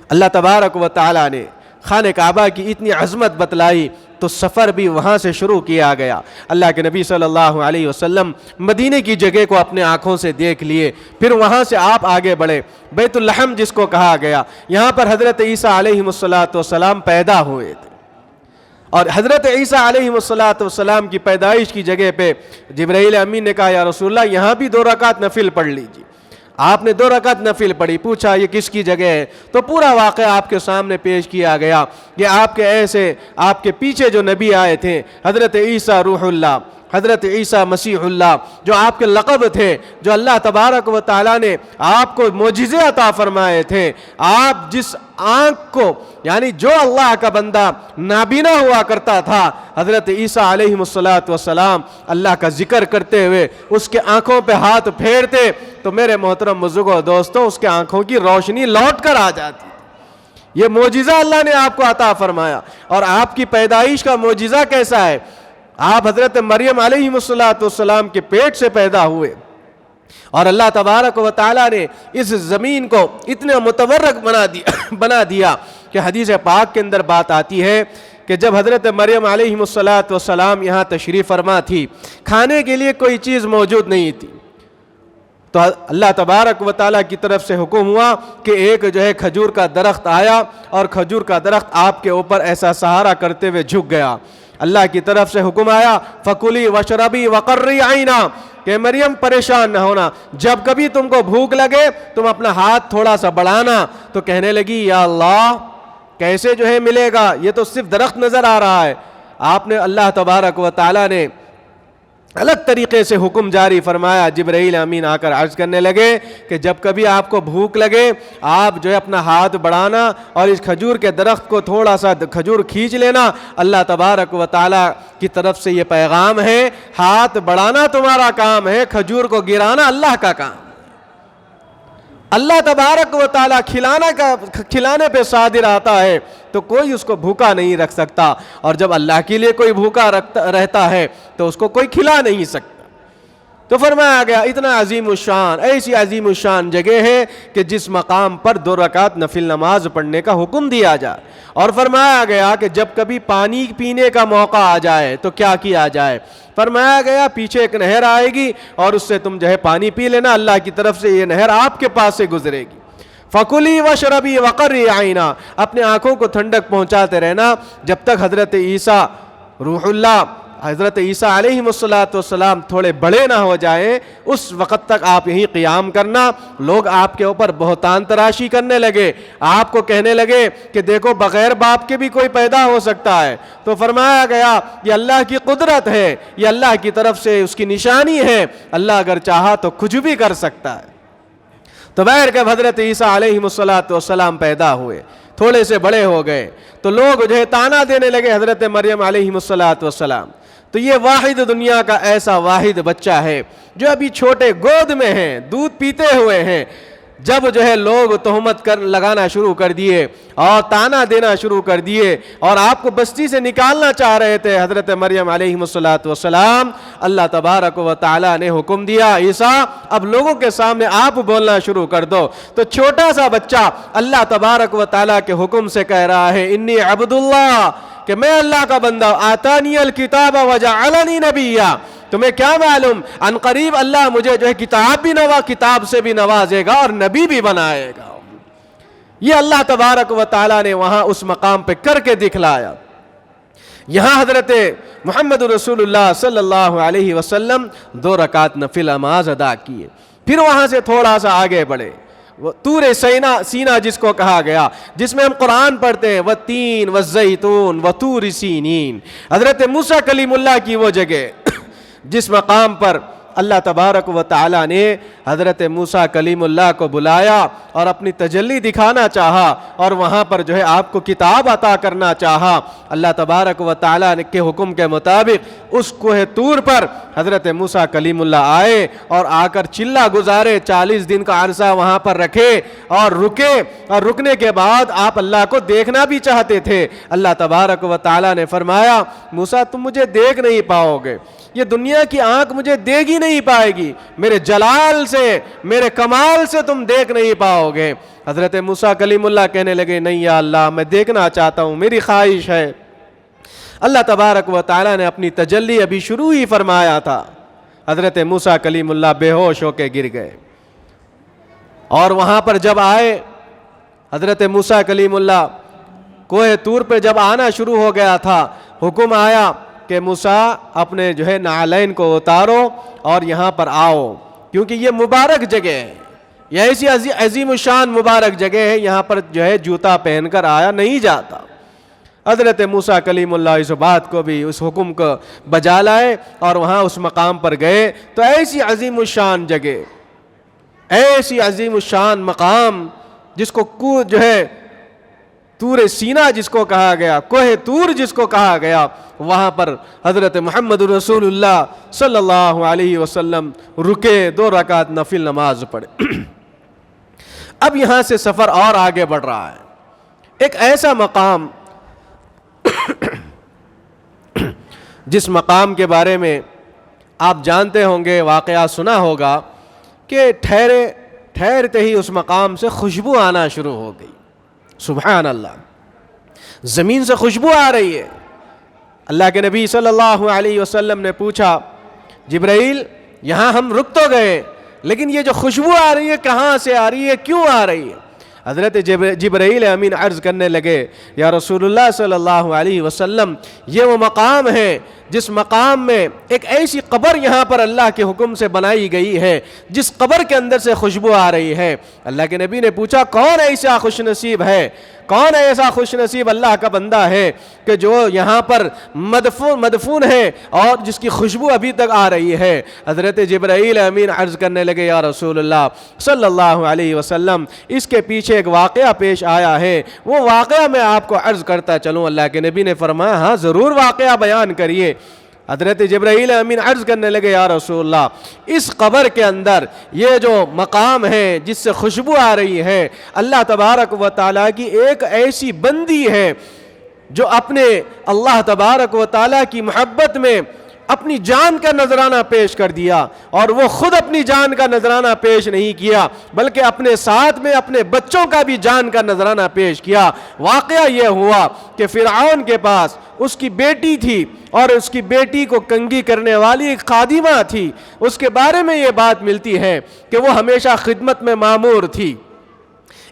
اللہ تبارک و تعالی نے خانہ کعبہ کی اتنی عظمت بتلائی تو سفر بھی وہاں سے شروع کیا گیا. اللہ کے نبی صلی اللہ علیہ وسلم مدینے کی جگہ کو اپنے آنکھوں سے دیکھ لیے, پھر وہاں سے آپ آگے بڑھے بیت اللحم جس کو کہا گیا. یہاں پر حضرت عیسیٰ علیہ السلام پیدا ہوئے تھے اور حضرت عیسیٰ علیہ السلام کی پیدائش کی جگہ پہ جبرائیل امین نے کہا یا رسول اللہ یہاں بھی 2 رکعت نفل پڑھ لیجیے. آپ نے 2 رکعت نفل پڑھی. پوچھا یہ کس کی جگہ ہے تو پورا واقعہ آپ کے سامنے پیش کیا گیا کہ آپ کے پیچھے جو نبی آئے تھے حضرت عیسیٰ روح اللہ, حضرت عیسیٰ مسیح اللہ, جو آپ کے لقب تھے, جو اللہ تبارک و تعالیٰ نے آپ کو معجزے عطا فرمائے تھے. آپ جس آنکھ کو یعنی جو اللہ کا بندہ نابینا ہوا کرتا تھا, حضرت عیسیٰ علیہ السلام اللہ کا ذکر کرتے ہوئے اس کے آنکھوں پہ ہاتھ پھیرتے تو میرے محترم بزرگوں دوستوں اس کے آنکھوں کی روشنی لوٹ کر آ جاتی. یہ معجزہ اللہ نے آپ کو عطا فرمایا. اور آپ کی پیدائش کا معجزہ کیسا ہے, آپ حضرت مریم علیہ السلام کے پیٹ سے پیدا ہوئے اور اللہ تبارک و تعالیٰ نے اس زمین کو اتنا متبرک بنا دیا کہ حدیث پاک کے اندر بات آتی ہے کہ جب حضرت مریم علیہ السلام یہاں تشریف فرما تھی، کھانے کے لیے کوئی چیز موجود نہیں تھی، تو اللہ تبارک و تعالیٰ کی طرف سے حکم ہوا کہ ایک جو ہے کھجور کا درخت آیا، اور کھجور کا درخت آپ کے اوپر ایسا سہارا کرتے ہوئے جھک گیا۔ اللہ کی طرف سے حکم آیا فَكُلِي وَاشْرَبِي وَقَرِّي عَيْنًا، کہ مریم پریشان نہ ہونا، جب کبھی تم کو بھوک لگے تم اپنا ہاتھ تھوڑا سا بڑھانا۔ تو کہنے لگی یا اللہ کیسے جو ہے ملے گا، یہ تو صرف درخت نظر آ رہا ہے۔ آپ نے اللہ تبارک و تعالیٰ نے الگ طریقے سے حکم جاری فرمایا، جبرائیل امین آ کر عرض کرنے لگے کہ جب کبھی آپ کو بھوک لگے آپ جو ہے اپنا ہاتھ بڑھانا اور اس کھجور کے درخت کو تھوڑا سا کھجور کھینچ لینا۔ اللہ تبارک و تعالیٰ کی طرف سے یہ پیغام ہے، ہاتھ بڑھانا تمہارا کام ہے، کھجور کو گرانا اللہ کا کام۔ اللہ تبارک و تعالیٰ کھلانے پہ صادر آتا ہے تو کوئی اس کو بھوکا نہیں رکھ سکتا، اور جب اللہ کے لیے کوئی بھوکا رہتا ہے تو اس کو کوئی کھلا نہیں سکتا۔ تو فرمایا گیا اتنا عظیم الشان، ایسی عظیم الشان جگہ ہے کہ جس مقام پر 2 رکعت نفل نماز پڑھنے کا حکم دیا جائے، اور فرمایا گیا کہ جب کبھی پانی پینے کا موقع آ جائے تو کیا کیا جائے۔ فرمایا گیا پیچھے ایک نہر آئے گی اور اس سے تم جو ہے پانی پی لینا، اللہ کی طرف سے یہ نہر آپ کے پاس سے گزرے گی۔ فَكُلِي وَاشْرَبِي وَقَرِّي عَيْنًا، اپنے آنکھوں کو ٹھنڈک پہنچاتے رہنا جب تک حضرت عیسیٰ روح اللہ، حضرت عیسیٰ علیہ السلام تھوڑے بڑے نہ ہو جائیں، اس وقت تک آپ یہی قیام کرنا۔ لوگ آپ کے اوپر بہتان تراشی کرنے لگے، آپ کو کہنے لگے کہ دیکھو بغیر باپ کے بھی کوئی پیدا ہو سکتا ہے۔ تو فرمایا گیا یہ اللہ کی قدرت ہے، یہ اللہ کی طرف سے اس کی نشانی ہے، اللہ اگر چاہا تو کچھ بھی کر سکتا ہے۔ تو بہر کہ حضرت عیسیٰ علیہ السلام پیدا ہوئے، تھوڑے سے بڑے ہو گئے تو لوگ جو ہے تانا دینے لگے حضرت مریم علیہ السلام۔ تو یہ واحد دنیا کا ایسا واحد بچہ ہے جو ابھی چھوٹے گود میں ہیں، دودھ پیتے ہوئے ہیں، جب جو ہے لوگ تہمت لگانا شروع کر دیے اور تانا دینا شروع کر دیے اور آپ کو بستی سے نکالنا چاہ رہے تھے حضرت مریم علیہ السلام، اللہ تبارک و تعالیٰ نے حکم دیا عیسیٰ اب لوگوں کے سامنے آپ بولنا شروع کر دو۔ تو چھوٹا سا بچہ اللہ تبارک و تعالیٰ کے حکم سے کہہ رہا ہے انی عبد اللہ، کہ میں اللہ کا بندہ، آتانی الکتاب وجعلنی نبیا۔ تمہیں کیا معلوم ان قریب اللہ مجھے جو ہے کتاب سے بھی نوازے گا اور نبی بھی بنائے گا۔ یہ اللہ تبارک و تعالیٰ نے وہاں اس مقام پہ کر کے دکھلایا۔ یہاں حضرت محمد رسول اللہ صلی اللہ علیہ وسلم 2 رکعت نفل نماز ادا کیے، پھر وہاں سے تھوڑا سا آگے بڑھے، طور سینا جس کو کہا گیا، جس میں ہم قرآن پڑھتے ہیں وَالتِّينِ وَالزَّيْتُونِ وَطُورِ سِينِينَ، حضرت موسیٰ کلیم اللہ کی وہ جگہ جس مقام پر اللہ تبارک و تعالیٰ نے حضرت موسیٰ کلیم اللہ کو بلایا اور اپنی تجلی دکھانا چاہا اور وہاں پر جو ہے آپ کو کتاب عطا کرنا چاہا۔ اللہ تبارک و تعالیٰ کے حکم کے مطابق اس کوہ طور پر حضرت موسیٰ کلیم اللہ آئے اور آ کر چلہ گزارے، 40 دن کا عرصہ وہاں پر رکھے اور رکے، اور رکنے کے بعد آپ اللہ کو دیکھنا بھی چاہتے تھے۔ اللہ تبارک و تعالیٰ نے فرمایا موسیٰ تم مجھے دیکھ نہیں پاؤ گے، یہ دنیا کی آنکھ مجھے دیکھ ہی نہیں پائے گی، میرے جلال سے میرے کمال سے تم دیکھ نہیں پاؤ گے۔ حضرت موسیٰ کلیم اللہ کہنے لگے نہیں یا اللہ میں دیکھنا چاہتا ہوں، میری خواہش ہے۔ اللہ تبارک و تعالیٰ نے اپنی تجلی ابھی شروع ہی فرمایا تھا، حضرت موسیٰ کلیم اللہ بے ہوش ہو کے گر گئے، اور وہاں پر جب آئے حضرت موسیٰ کلیم اللہ کوہ طور پہ جب آنا شروع ہو گیا تھا، حکم آیا کہ موسیٰ اپنے جو ہے نعلین کو اتارو اور یہاں پر آؤ، کیونکہ یہ مبارک جگہ ہے، یہ ایسی عظیم الشان مبارک جگہ ہے، یہاں پر جو ہے جوتا پہن کر آیا نہیں جاتا۔ حضرت موسیٰ کلیم اللہ اس بات کو بھی اس حکم کو بجا لائے اور وہاں اس مقام پر گئے، تو ایسی عظیم الشان جگہ، ایسی عظیم الشان مقام جس کو جو ہے طور سینا جس کو کہا گیا، کوہ طور جس کو کہا گیا، وہاں پر حضرت محمد رسول اللہ صلی اللہ علیہ وسلم رکے، 2 رکعت نفل نماز پڑھے۔ اب یہاں سے سفر اور آگے بڑھ رہا ہے، ایک ایسا مقام جس مقام کے بارے میں آپ جانتے ہوں گے، واقعہ سنا ہوگا کہ ٹھہرتے ہی اس مقام سے خوشبو آنا شروع ہو گئی۔ سبحان اللہ، زمین سے خوشبو آ رہی ہے۔ اللہ کے نبی صلی اللہ علیہ وسلم نے پوچھا جبرائیل یہاں ہم رک تو گئے لیکن یہ جو خوشبو آ رہی ہے کہاں سے آ رہی ہے، کیوں آ رہی ہے؟ حضرت جبرائیل امین عرض کرنے لگے یا رسول اللہ صلی اللہ علیہ وسلم یہ وہ مقام ہے جس مقام میں ایک ایسی قبر یہاں پر اللہ کے حکم سے بنائی گئی ہے جس قبر کے اندر سے خوشبو آ رہی ہے۔ اللہ کے نبی نے پوچھا کون ایسا خوش نصیب ہے، کون ایسا خوش نصیب اللہ کا بندہ ہے کہ جو یہاں پر مدفون ہے اور جس کی خوشبو ابھی تک آ رہی ہے؟ حضرت جبرائیل امین عرض کرنے لگے یا رسول اللہ صلی اللہ علیہ وسلم اس کے پیچھے ایک واقعہ پیش آیا ہے، وہ واقعہ میں آپ کو عرض کرتا چلوں۔ اللہ کے نبی نے فرمایا ہاں ضرور واقعہ بیان کریے۔ حضرت جبرائیل امین عرض کرنے لگے یا رسول اللہ اس قبر کے اندر یہ جو مقام ہے جس سے خوشبو آ رہی ہے، اللہ تبارک و تعالیٰ کی ایک ایسی بندی ہے جو اپنے اللہ تبارک و تعالیٰ کی محبت میں اپنی جان کا نذرانہ پیش کر دیا، اور وہ خود اپنی جان کا نذرانہ پیش نہیں کیا بلکہ اپنے ساتھ میں اپنے بچوں کا بھی جان کا نذرانہ پیش کیا۔ واقعہ یہ ہوا کہ فرعون کے پاس اس کی بیٹی تھی اور اس کی بیٹی کو کنگھی کرنے والی ایک خادمہ تھی، اس کے بارے میں یہ بات ملتی ہے کہ وہ ہمیشہ خدمت میں مامور تھی۔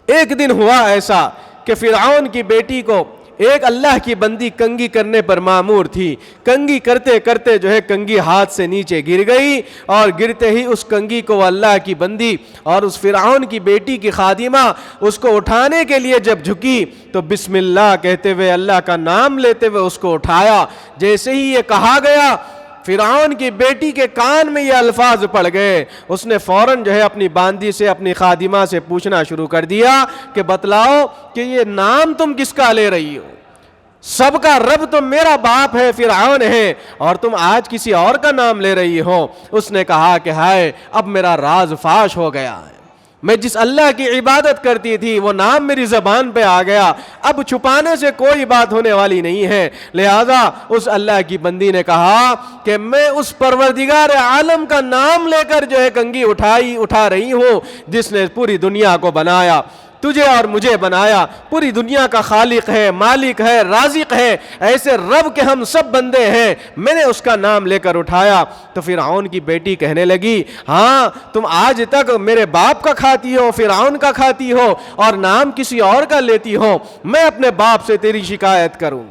ایک دن ہوا ایسا کہ فرعون کی بیٹی کو ایک اللہ کی بندی کنگھی کرنے پر مامور تھی، کنگھی کرتے کرتے جو ہے کنگھی ہاتھ سے نیچے گر گئی، اور گرتے ہی اس کنگھی کو اللہ کی بندی اور اس فرعون کی بیٹی کی خادمہ اس کو اٹھانے کے لیے جب جھکی تو بسم اللہ کہتے ہوئے اللہ کا نام لیتے ہوئے اس کو اٹھایا۔ جیسے ہی یہ کہا گیا فرعون کی بیٹی کے کان میں یہ الفاظ پڑ گئے، اس نے فوراً جو ہے اپنی باندی سے اپنی خادمہ سے پوچھنا شروع کر دیا کہ بتلاؤ کہ یہ نام تم کس کا لے رہی ہو؟ سب کا رب تو میرا باپ ہے فرعون ہے اور تم آج کسی اور کا نام لے رہی ہو۔ اس نے کہا کہ ہائے اب میرا راز فاش ہو گیا ہے، میں جس اللہ کی عبادت کرتی تھی وہ نام میری زبان پہ آ گیا، اب چھپانے سے کوئی بات ہونے والی نہیں ہے۔ لہذا اس اللہ کی بندی نے کہا کہ میں اس پروردگار عالم کا نام لے کر جو ہے کنگھی اٹھا رہی ہوں جس نے پوری دنیا کو بنایا، تجھے اور مجھے بنایا، پوری دنیا کا خالق ہے، مالک ہے، رازق ہے، ایسے رب کے ہم سب بندے ہیں، میں نے اس کا نام لے کر اٹھایا۔ تو فرعون کی بیٹی کہنے لگی ہاں تم آج تک میرے باپ کا کھاتی ہو، فرعون کا کھاتی ہو اور نام کسی اور کا لیتی ہو، میں اپنے باپ سے تیری شکایت کروں۔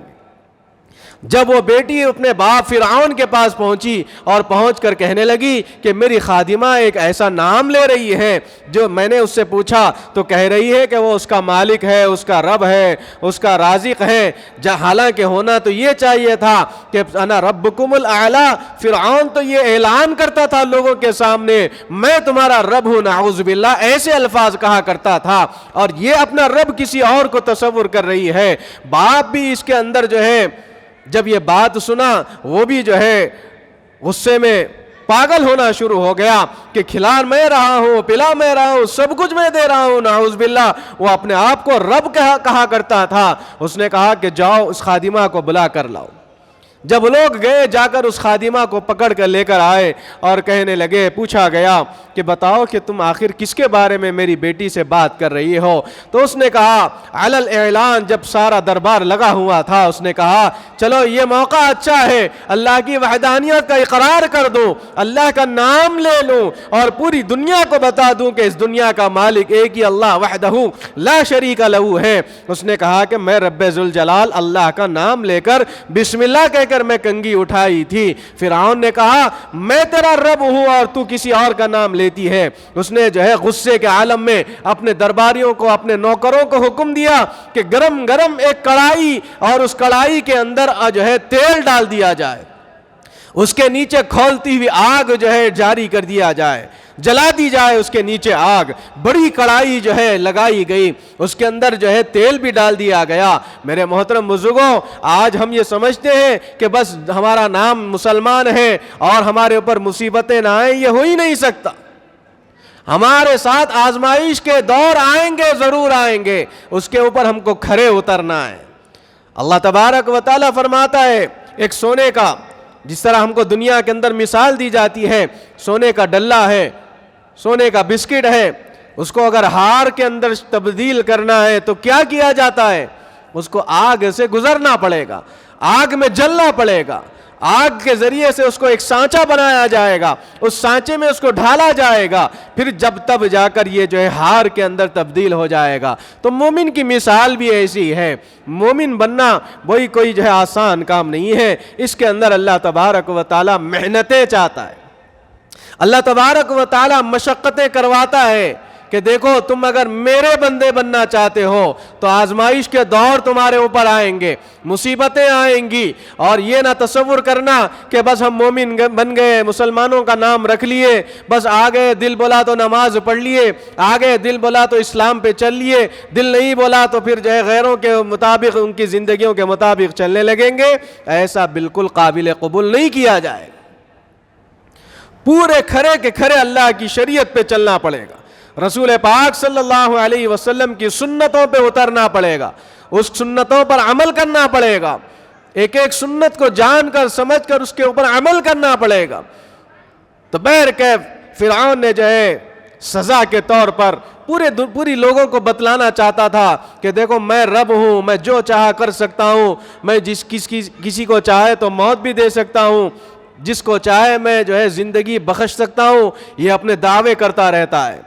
جب وہ بیٹی اپنے باپ فرعون کے پاس پہنچی اور پہنچ کر کہنے لگی کہ میری خادمہ ایک ایسا نام لے رہی ہے جو میں نے اس سے پوچھا تو کہہ رہی ہے کہ وہ اس کا مالک ہے، اس کا رب ہے، اس کا رازق ہے، حالانکہ ہونا تو یہ چاہیے تھا کہ انا ربکم الاعلی، فرعون تو یہ اعلان کرتا تھا لوگوں کے سامنے میں تمہارا رب ہوں، نعوذ باللہ ایسے الفاظ کہا کرتا تھا، اور یہ اپنا رب کسی اور کو تصور کر رہی ہے۔ باپ بھی اس کے اندر جو ہے جب یہ بات سنا وہ بھی جو ہے غصے میں پاگل ہونا شروع ہو گیا کہ کھلا میں رہا ہوں، پلا میں رہا ہوں، سب کچھ میں دے رہا ہوں، نعوذ باللہ وہ اپنے آپ کو رب کہا کرتا تھا۔ اس نے کہا کہ جاؤ اس خادمہ کو بلا کر لاؤ۔ جب لوگ گئے جا کر اس خادمہ کو پکڑ کر لے کر آئے اور کہنے لگے، پوچھا گیا کہ بتاؤ کہ تم آخر کس کے بارے میں میری بیٹی سے بات کر رہی ہو؟ تو اس نے کہا علی الاعلان، جب سارا دربار لگا ہوا تھا اس نے کہا چلو یہ موقع اچھا ہے، اللہ کی وحدانیت کا اقرار کر دوں، اللہ کا نام لے لوں اور پوری دنیا کو بتا دوں کہ اس دنیا کا مالک ایک ہی اللہ وحدہ لا شریک لہ ہے۔ اس نے کہا کہ میں رب ذوالجلال اللہ کا نام لے کر بسم اللہ کہہ کر میں کنگھی اٹھائی تھی۔ فرعون نے کہا میں تیرا رب ہوں اور تو کسی اور کا نام لیتی ہے۔ اس نے جو ہے غصے کے عالم میں اپنے درباریوں کو، اپنے نوکروں کو حکم دیا کہ گرم گرم ایک کڑائی اور اس کڑائی کے اندر جو ہے تیل ڈال دیا جائے، اس کے نیچے کھولتی ہوئی آگ جو ہے جاری کر دیا جائے، جلا دی جائے اس کے نیچے آگ۔ بڑی کڑائی جو ہے لگائی گئی، اس کے اندر جو ہے تیل بھی ڈال دیا گیا۔ میرے محترم بزرگوں، آج ہم یہ سمجھتے ہیں کہ بس ہمارا نام مسلمان ہے اور ہمارے اوپر مصیبتیں نہ آئیں، یہ ہو ہی نہیں سکتا۔ ہمارے ساتھ آزمائش کے دور آئیں گے، ضرور آئیں گے، اس کے اوپر ہم کو کھرے اترنا ہے۔ اللہ تبارک و تعالیٰ فرماتا ہے ایک سونے کا، جس طرح ہم کو دنیا کے اندر مثال دی جاتی ہے، سونے کا ڈلہ ہے، سونے کا بسکٹ ہے، اس کو اگر ہار کے اندر تبدیل کرنا ہے تو کیا کیا جاتا ہے؟ اس کو آگ سے گزرنا پڑے گا، آگ میں جلنا پڑے گا، آگ کے ذریعے سے اس کو ایک سانچہ بنایا جائے گا، اس سانچے میں اس کو ڈھالا جائے گا، پھر جب تب جا کر یہ جو ہے ہار کے اندر تبدیل ہو جائے گا۔ تو مومن کی مثال بھی ایسی ہے، مومن بننا وہی کوئی جو ہے آسان کام نہیں ہے، اس کے اندر اللہ تبارک و تعالی محنتیں چاہتا ہے، اللہ تبارک و تعالی مشقتیں کرواتا ہے کہ دیکھو تم اگر میرے بندے بننا چاہتے ہو تو آزمائش کے دور تمہارے اوپر آئیں گے، مصیبتیں آئیں گی، اور یہ نہ تصور کرنا کہ بس ہم مومن بن گئے، مسلمانوں کا نام رکھ لیے، بس آگے دل بولا تو نماز پڑھ لیے، آگے دل بولا تو اسلام پہ چل لیے، دل نہیں بولا تو پھر جو ہے غیروں کے مطابق ان کی زندگیوں کے مطابق چلنے لگیں گے۔ ایسا بالکل قابل قبول نہیں کیا جائے، پورے کھرے کے کھرے اللہ کی شریعت پہ چلنا پڑے گا، رسول پاک صلی اللہ علیہ وسلم کی سنتوں پہ اترنا پڑے گا، اس سنتوں پر عمل کرنا پڑے گا، ایک ایک سنت کو جان کر سمجھ کر اس کے اوپر عمل کرنا پڑے گا۔ تو بہرکیف فرعون نے جو ہے سزا کے طور پر پوری لوگوں کو بتلانا چاہتا تھا کہ دیکھو میں رب ہوں، میں جو چاہا کر سکتا ہوں، میں کسی کو چاہے تو موت بھی دے سکتا ہوں، جس کو چاہے میں جو ہے زندگی بخش سکتا ہوں، یہ اپنے دعوے کرتا رہتا ہے۔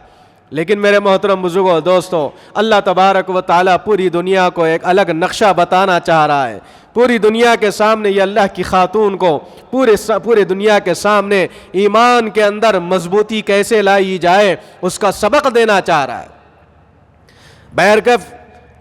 لیکن میرے محترم بزرگوں دوستوں، اللہ تبارک و تعالیٰ پوری دنیا کو ایک الگ نقشہ بتانا چاہ رہا ہے، پوری دنیا کے سامنے یہ اللہ کی خاتون کو پورے دنیا کے سامنے ایمان کے اندر مضبوطی کیسے لائی جائے اس کا سبق دینا چاہ رہا ہے۔ بہرکیف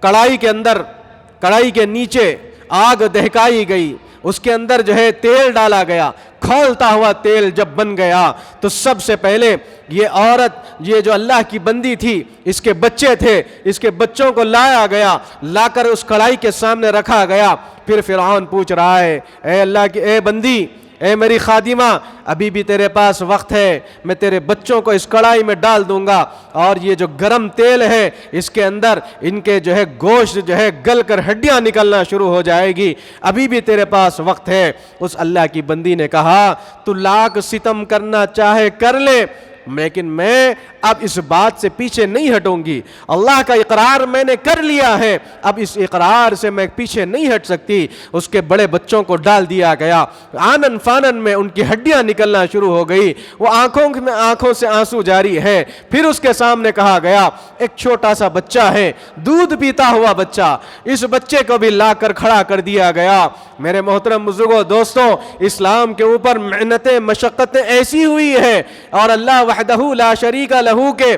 کڑائی کے نیچے آگ دہکائی گئی، اس کے اندر جو ہے تیل ڈالا گیا، کھولتا ہوا تیل جب بن گیا تو سب سے پہلے یہ عورت، یہ جو اللہ کی بندی تھی، اس کے بچے تھے، اس کے بچوں کو لایا گیا، لا کر اس کڑائی کے سامنے رکھا گیا۔ پھر فرعون پوچھ رہا ہے، اے اللہ کی اے بندی، اے میری خادمہ، ابھی بھی تیرے پاس وقت ہے، میں تیرے بچوں کو اس کڑائی میں ڈال دوں گا، اور یہ جو گرم تیل ہے اس کے اندر ان کے جو ہے گوشت جو ہے گل کر ہڈیاں نکلنا شروع ہو جائے گی، ابھی بھی تیرے پاس وقت ہے۔ اس اللہ کی بندی نے کہا تو لاکھ ستم کرنا چاہے کر لے، لیکن میں اب اس بات سے پیچھے نہیں ہٹوں گی، اللہ کا اقرار میں نے کر لیا ہے، اب اس اقرار سے میں پیچھے نہیں ہٹ سکتی۔ اس کے بڑے بچوں کو ڈال دیا گیا، آنن فانن میں ان کی ہڈیاں نکلنا شروع ہو گئی، وہ آنکھوں سے آنسو جاری ہے۔ پھر اس کے سامنے کہا گیا ایک چھوٹا سا بچہ ہے، دودھ پیتا ہوا بچہ، اس بچے کو بھی لا کر کھڑا کر دیا گیا۔ میرے محترم بزرگوں دوستوں، اسلام کے اوپر محنتیں مشقتیں ایسی ہوئی ہے، اور اللہ وحدہ لا شریک لہو کے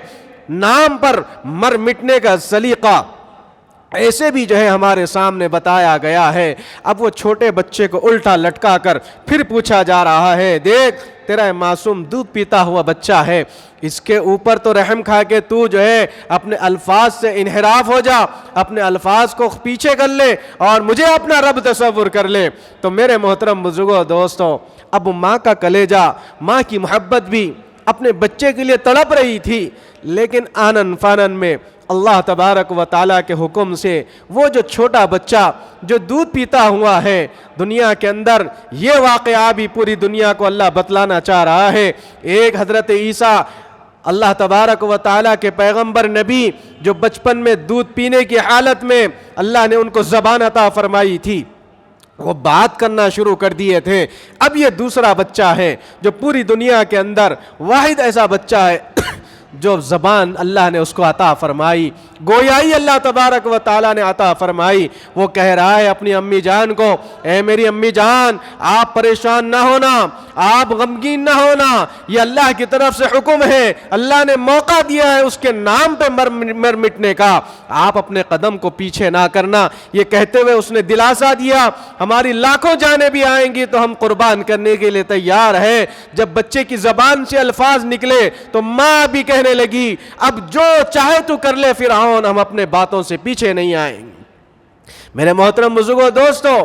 نام پر مر مٹنے کا سلیقہ ایسے بھی جو ہے ہمارے سامنے بتایا گیا ہے۔ اب وہ چھوٹے بچے کو الٹا لٹکا کر پھر پوچھا جا رہا ہے، دیکھ تیرا معصوم دودھ پیتا ہوا بچہ ہے، اس کے اوپر تو رحم کھا کے تو جو ہے اپنے الفاظ سے انحراف ہو جا، اپنے الفاظ کو پیچھے کر لے اور مجھے اپنا رب تصور کر لے۔ تو میرے محترم بزرگوں دوستوں، اب ماں کا کلیجہ، ماں کی محبت بھی اپنے بچے کے لیے تڑپ رہی تھی، لیکن آنن فانن میں اللہ تبارک و تعالیٰ کے حکم سے وہ جو چھوٹا بچہ جو دودھ پیتا ہوا ہے، دنیا کے اندر یہ واقعہ بھی پوری دنیا کو اللہ بتلانا چاہ رہا ہے۔ ایک حضرت عیسیٰ اللہ تبارک و تعالیٰ کے پیغمبر نبی جو بچپن میں دودھ پینے کی حالت میں اللہ نے ان کو زبان عطا فرمائی تھی، وہ بات کرنا شروع کر دیے تھے۔ اب یہ دوسرا بچہ ہے جو پوری دنیا کے اندر واحد ایسا بچہ ہے جو زبان اللہ نے اس کو عطا فرمائی، گویائی اللہ تبارک و تعالیٰ نے عطا فرمائی۔ وہ کہہ رہا ہے اپنی امی جان کو، اے میری امی جان، آپ پریشان نہ ہونا، آپ غمگین نہ ہونا، یہ اللہ کی طرف سے حکم ہے، اللہ نے موقع دیا ہے اس کے نام پہ مر مٹنے کا، آپ اپنے قدم کو پیچھے نہ کرنا۔ یہ کہتے ہوئے اس نے دلاسا دیا، ہماری لاکھوں جانیں بھی آئیں گی تو ہم قربان کرنے کے لیے تیار ہیں۔ جب بچے کی زبان سے الفاظ نکلے تو ماں بھی کہنے لگی اب جو چاہے تو کر لے فرعون، ہم اپنے باتوں سے پیچھے نہیں آئیں گے۔ میرے محترم بزرگوں دوستوں،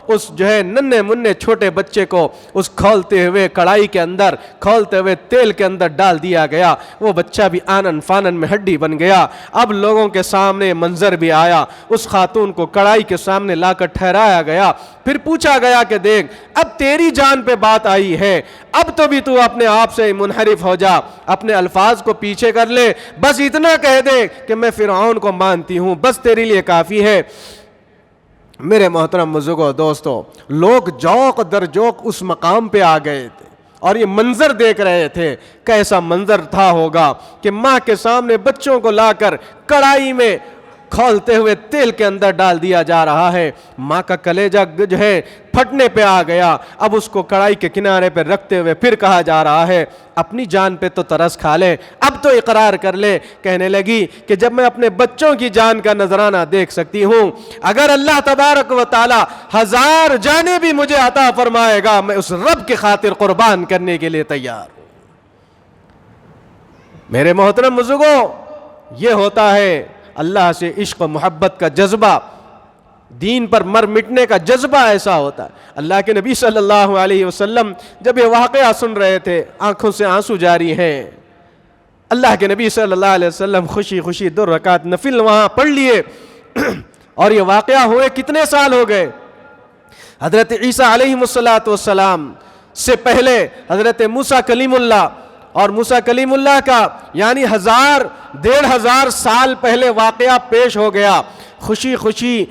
اس جو ہے ننھے منھے چھوٹے بچے کو اس کھولتے ہوئے کڑائی کے اندر، کھولتے ہوئے تیل کے اندر ڈال دیا گیا۔ وہ بچہ بھی آنن فانن میں ہڈی بن گیا۔ اب لوگوں کے سامنے منظر بھی آیا، اس خاتون کو کڑائی کے سامنے لا کر ٹھہرایا گیا۔ پھر پوچھا گیا کہ دیکھ اب تیری جان پہ بات آئی ہے، اب تو بھی تو اپنے آپ سے منحرف ہو جا، اپنے الفاظ کو پیچھے کر لے، بس اتنا کہہ دے کہ میں فرعون کو مانتی ہوں، بس تیرے لیے کافی ہے۔ میرے محترم بزرگوں دوستوں، لوگ جوق در جوق اس مقام پہ آ گئے تھے اور یہ منظر دیکھ رہے تھے۔ کیسا منظر تھا ہوگا کہ ماں کے سامنے بچوں کو لا کر کڑائی میں کھولتے ہوئے تیل کے اندر ڈال دیا جا رہا ہے۔ ماں کا کلیجہ جو ہے پھٹنے پہ آ گیا۔ اب اس کو کڑائی کے کنارے پہ رکھتے ہوئے پھر کہا جا رہا ہے اپنی جان پہ تو ترس کھا لے، اب تو اقرار کر لے۔ کہنے لگی کہ جب میں اپنے بچوں کی جان کا نذرانہ دیکھ سکتی ہوں، اگر اللہ تبارک و تعالی 1000 جانیں بھی مجھے عطا فرمائے گا، میں اس رب کی خاطر قربان کرنے کے لیے تیار ہوں۔ میرے محترم بزرگوں، یہ ہوتا ہے اللہ سے عشق و محبت کا جذبہ، دین پر مر مٹنے کا جذبہ ایسا ہوتا ہے۔ اللہ کے نبی صلی اللہ علیہ وسلم جب یہ واقعہ سن رہے تھے، آنکھوں سے آنسو جاری ہیں۔ اللہ کے نبی صلی اللہ علیہ وسلم خوشی خوشی 2 رکعت نفل وہاں پڑھ لیے، اور یہ واقعہ ہوئے کتنے سال ہو گئے؟ حضرت عیسیٰ علیہ السلام سے پہلے حضرت موسیٰ کلیم اللہ، اور موسیٰ کلیم اللہ کا یعنی 1500 سال پہلے واقعہ پیش ہو گیا۔ خوشی خوشی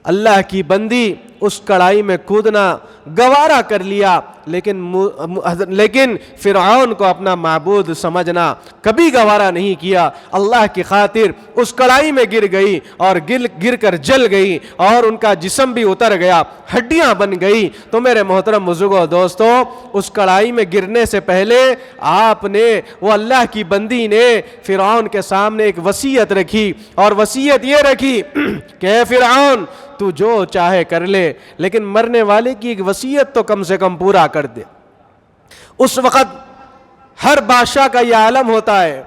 اللہ کی بندی اس کڑائی میں کودنا گوارا کر لیا، لیکن فرعون کو اپنا معبود سمجھنا کبھی گوارا نہیں کیا۔ اللہ کی خاطر اس کڑائی میں گر گئی اور گر کر جل گئی، اور ان کا جسم بھی اتر گیا، ہڈیاں بن گئی۔ تو میرے محترم بزرگوں دوستوں، اس کڑائی میں گرنے سے پہلے آپ نے، وہ اللہ کی بندی نے فرعون کے سامنے ایک وصیت رکھی، اور وصیت یہ رکھی کہ اے فرعون تو جو چاہے کر لے، لیکن مرنے والے کی ایک وصیت تو کم سے کم پورا کر دے۔ اس وقت ہر بادشاہ کا یہ عالم ہوتا ہے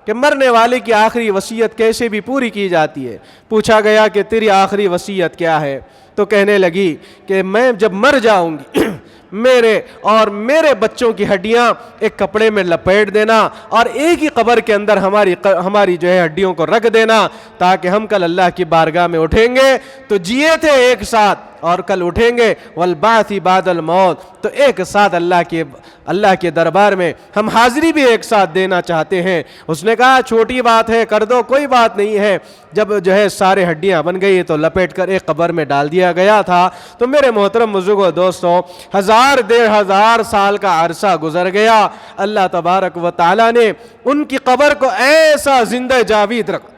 کہ مرنے والے کی آخری وصیت کیسے بھی پوری کی جاتی ہے۔ پوچھا گیا کہ تیری آخری وصیت کیا ہے؟ تو کہنے لگی کہ میں جب مر جاؤں گی میرے اور میرے بچوں کی ہڈیاں ایک کپڑے میں لپیٹ دینا، اور ایک ہی قبر کے اندر ہماری جو ہے ہڈیوں کو رکھ دینا، تاکہ ہم کل اللہ کی بارگاہ میں اٹھیں گے تو جیے تھے ایک ساتھ، اور کل اٹھیں گے والبعث بعد الموت، تو ایک ساتھ اللہ کے دربار میں ہم حاضری بھی ایک ساتھ دینا چاہتے ہیں۔ اس نے کہا چھوٹی بات ہے، کر دو، کوئی بات نہیں ہے۔ جب جو ہے سارے ہڈیاں بن گئی تو لپیٹ کر ایک قبر میں ڈال دیا گیا تھا۔ تو میرے محترم بزرگوں دوستوں، 1000 سال کا عرصہ گزر گیا، اللہ تبارک و تعالی نے ان کی قبر کو ایسا زندہ جاوید رکھا،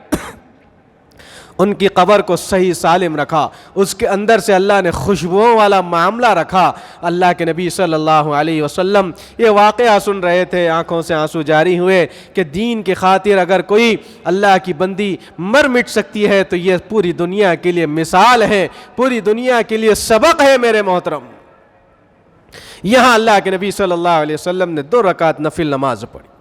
ان کی قبر کو صحیح سالم رکھا، اس کے اندر سے اللہ نے خوشبوؤں والا معاملہ رکھا۔ اللہ کے نبی صلی اللہ علیہ وسلم یہ واقعہ سن رہے تھے، آنکھوں سے آنسو جاری ہوئے کہ دین کی خاطر اگر کوئی اللہ کی بندی مر مٹ سکتی ہے تو یہ پوری دنیا کے لیے مثال ہے، پوری دنیا کے لیے سبق ہے۔ میرے محترم، یہاں اللہ کے نبی صلی اللہ علیہ وسلم نے 2 رکعت نفل نماز پڑھی۔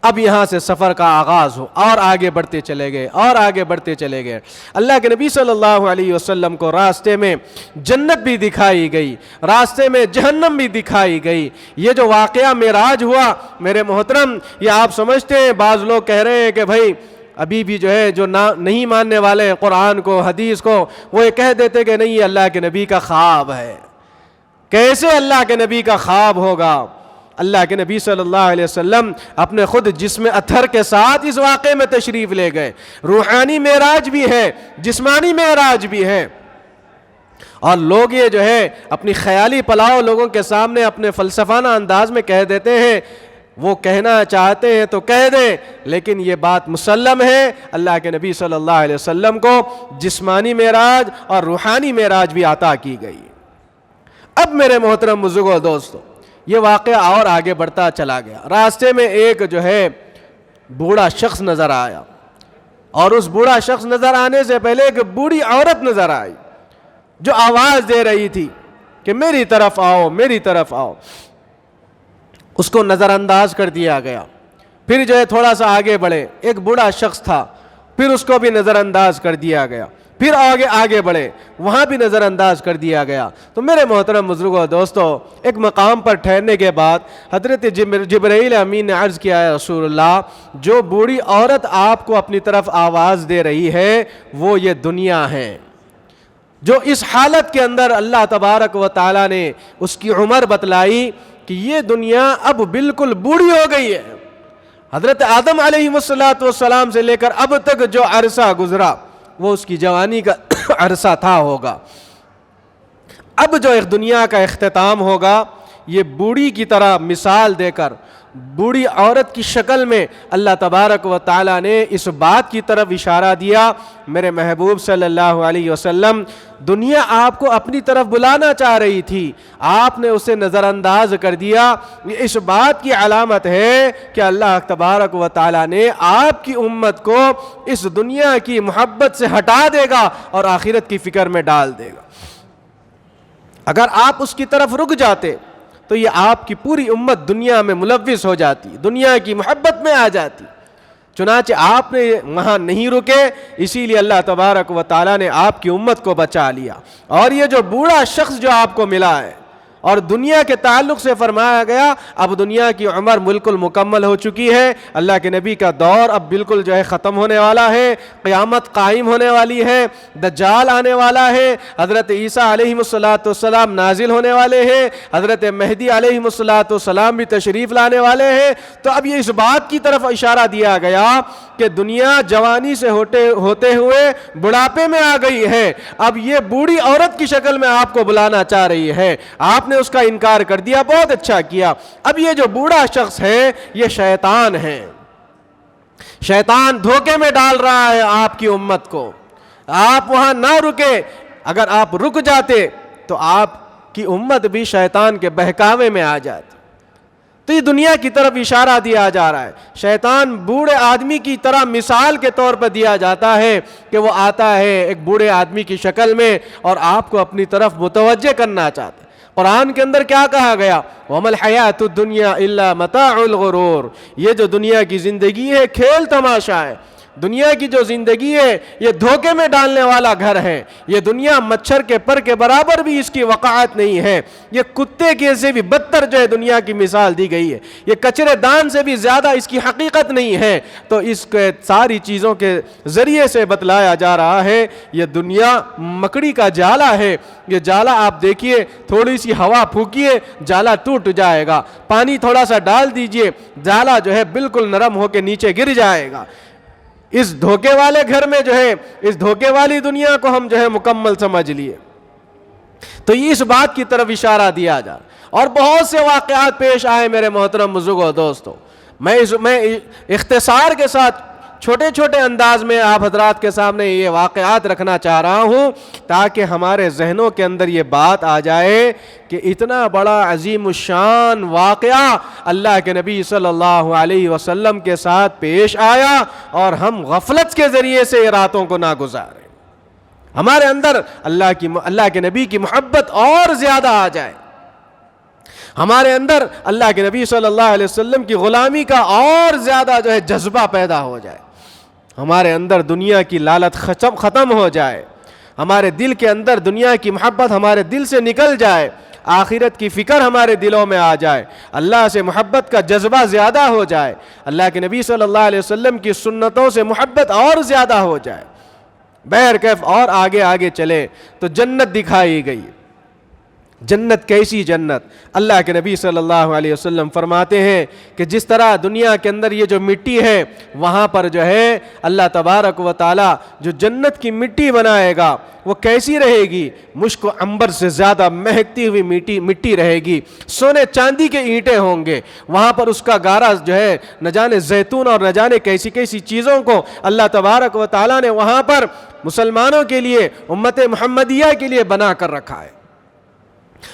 اب یہاں سے سفر کا آغاز ہو، اور آگے بڑھتے چلے گئے اور آگے بڑھتے چلے گئے۔ اللہ کے نبی صلی اللہ علیہ وسلم کو راستے میں جنت بھی دکھائی گئی، راستے میں جہنم بھی دکھائی گئی۔ یہ جو واقعہ معراج ہوا میرے محترم، یہ آپ سمجھتے ہیں، بعض لوگ کہہ رہے ہیں کہ بھائی ابھی بھی جو ہے جو نہیں ماننے والے ہیں قرآن کو، حدیث کو، وہ یہ کہہ دیتے کہ نہیں یہ اللہ کے نبی کا خواب ہے۔ کیسے اللہ کے نبی کا خواب ہوگا؟ اللہ کے نبی صلی اللہ علیہ وسلم اپنے خود جسم اطہر کے ساتھ اس واقعے میں تشریف لے گئے۔ روحانی معراج بھی ہے، جسمانی معراج بھی ہے، اور لوگ یہ جو ہے اپنی خیالی پلاؤ لوگوں کے سامنے اپنے فلسفانہ انداز میں کہہ دیتے ہیں، وہ کہنا چاہتے ہیں تو کہہ دیں، لیکن یہ بات مسلم ہے اللہ کے نبی صلی اللہ علیہ وسلم کو جسمانی معراج اور روحانی معراج بھی عطا کی گئی۔ اب میرے محترم بزرگوں دوستو، یہ واقعہ اور آگے بڑھتا چلا گیا۔ راستے میں ایک جو ہے بوڑھا شخص نظر آیا، اور اس بوڑھا شخص نظر آنے سے پہلے ایک بوڑھی عورت نظر آئی جو آواز دے رہی تھی کہ میری طرف آؤ، میری طرف آؤ۔ اس کو نظر انداز کر دیا گیا۔ پھر جو ہے تھوڑا سا آگے بڑھے، ایک بوڑھا شخص تھا، پھر اس کو بھی نظر انداز کر دیا گیا۔ پھر آگے بڑھے، وہاں بھی نظر انداز کر دیا گیا۔ تو میرے محترم بزرگوں دوستو، ایک مقام پر ٹھہرنے کے بعد حضرت جبرائیل امین نے عرض کیا ہے رسول اللہ، جو بوڑھی عورت آپ کو اپنی طرف آواز دے رہی ہے وہ یہ دنیا ہے، جو اس حالت کے اندر اللہ تبارک و تعالی نے اس کی عمر بتلائی کہ یہ دنیا اب بالکل بوڑھی ہو گئی ہے۔ حضرت آدم علیہ السلام سے لے کر اب تک جو عرصہ گزرا وہ اس کی جوانی کا عرصہ تھا ہوگا. اب جو ایک دنیا کا اختتام ہوگا یہ بوڑھی کی طرح مثال دے کر بوڑھی عورت کی شکل میں اللہ تبارک و تعالیٰ نے اس بات کی طرف اشارہ دیا. میرے محبوب صلی اللہ علیہ وسلم دنیا آپ کو اپنی طرف بلانا چاہ رہی تھی, آپ نے اسے نظر انداز کر دیا. یہ اس بات کی علامت ہے کہ اللہ تبارک و تعالیٰ نے آپ کی امت کو اس دنیا کی محبت سے ہٹا دے گا اور آخرت کی فکر میں ڈال دے گا. اگر آپ اس کی طرف رک جاتے تو یہ آپ کی پوری امت دنیا میں ملوث ہو جاتی, دنیا کی محبت میں آ جاتی. چنانچہ آپ نے وہاں نہیں رکے, اسی لیے اللہ تبارک و تعالیٰ نے آپ کی امت کو بچا لیا. اور یہ جو بوڑھا شخص جو آپ کو ملا ہے اور دنیا کے تعلق سے فرمایا گیا, اب دنیا کی عمر بالکل مکمل ہو چکی ہے, اللہ کے نبی کا دور اب بالکل جو ہے ختم ہونے والا ہے, قیامت قائم ہونے والی ہے, دجال آنے والا ہے, حضرت عیسیٰ علیہ السلام نازل ہونے والے ہیں, حضرت مہدی علیہ السلام بھی تشریف لانے والے ہیں. تو اب یہ اس بات کی طرف اشارہ دیا گیا کہ دنیا جوانی سے ہوتے ہوئے بڑھاپے میں آ گئی ہے. اب یہ بوڑھی عورت کی شکل میں آپ کو بلانا چاہ رہی ہے, آپ نے اس کا انکار کر دیا, بہت اچھا کیا. اب یہ جو بوڑھا شخص ہے یہ شیطان ہے, شیطان دھوکے میں ڈال رہا ہے آپ کی امت کو. آپ وہاں نہ رکے, اگر آپ رک جاتے تو آپ کی امت بھی شیطان کے بہکاوے میں آ جاتی. تو یہ دنیا کی طرف اشارہ دیا جا رہا ہے. شیطان بوڑھے آدمی کی طرح مثال کے طور پر دیا جاتا ہے کہ وہ آتا ہے ایک بوڑھے آدمی کی شکل میں اور آپ کو اپنی طرف متوجہ کرنا چاہتا ہے. قرآن کے اندر کیا کہا گیا؟ وَمَا الْحَيَاةُ الدُّنْيَا إِلَّا مَتَاعُ الْغُرُورِ. یہ جو دنیا کی زندگی ہے کھیل تماشا ہے. دنیا کی جو زندگی ہے یہ دھوکے میں ڈالنے والا گھر ہے. یہ دنیا مچھر کے پر کے برابر بھی اس کی وقاعت نہیں ہے. یہ کتے کے سے بھی بدتر جو ہے دنیا کی مثال دی گئی ہے. یہ کچرے دان سے بھی زیادہ اس کی حقیقت نہیں ہے. تو اس کے ساری چیزوں کے ذریعے سے بتلایا جا رہا ہے یہ دنیا مکڑی کا جالا ہے. یہ جالا آپ دیکھیے, تھوڑی سی ہوا پھونکیے جالا ٹوٹ جائے گا, پانی تھوڑا سا ڈال دیجئے جالا جو ہے بالکل نرم ہو کے نیچے گر جائے گا. اس دھوکے والے گھر میں جو ہے, اس دھوکے والی دنیا کو ہم جو ہے مکمل سمجھ لیے. تو یہ اس بات کی طرف اشارہ دیا جا. اور بہت سے واقعات پیش آئے میرے محترم بزرگوں دوستوں. میں اختصار کے ساتھ چھوٹے چھوٹے انداز میں آپ حضرات کے سامنے یہ واقعات رکھنا چاہ رہا ہوں تاکہ ہمارے ذہنوں کے اندر یہ بات آ جائے کہ اتنا بڑا عظیم الشان واقعہ اللہ کے نبی صلی اللہ علیہ وسلم کے ساتھ پیش آیا اور ہم غفلت کے ذریعے سے راتوں کو نہ گزاریں. ہمارے اندر اللہ کے نبی کی محبت اور زیادہ آ جائے, ہمارے اندر اللہ کے نبی صلی اللہ علیہ وسلم کی غلامی کا اور زیادہ جو ہے جذبہ پیدا ہو جائے, ہمارے اندر دنیا کی لالچ ختم ہو جائے, ہمارے دل کے اندر دنیا کی محبت ہمارے دل سے نکل جائے, آخرت کی فکر ہمارے دلوں میں آ جائے, اللہ سے محبت کا جذبہ زیادہ ہو جائے, اللہ کے نبی صلی اللہ علیہ وسلم کی سنتوں سے محبت اور زیادہ ہو جائے. بہرکیف اور آگے آگے چلے تو جنت دکھائی گئی. جنت کیسی جنت؟ اللہ کے نبی صلی اللہ علیہ وسلم فرماتے ہیں کہ جس طرح دنیا کے اندر یہ جو مٹی ہے وہاں پر جو ہے اللہ تبارک و تعالی جو جنت کی مٹی بنائے گا وہ کیسی رہے گی؟ مشک و عنبر سے زیادہ مہکتی ہوئی مٹی رہے گی. سونے چاندی کے اینٹیں ہوں گے وہاں پر, اس کا گارا جو ہے نہ جانے زیتون اور نہ جانے کیسی کیسی چیزوں کو اللہ تبارک و تعالی نے وہاں پر مسلمانوں کے لیے, امت محمدیہ کے لیے بنا کر رکھا ہے.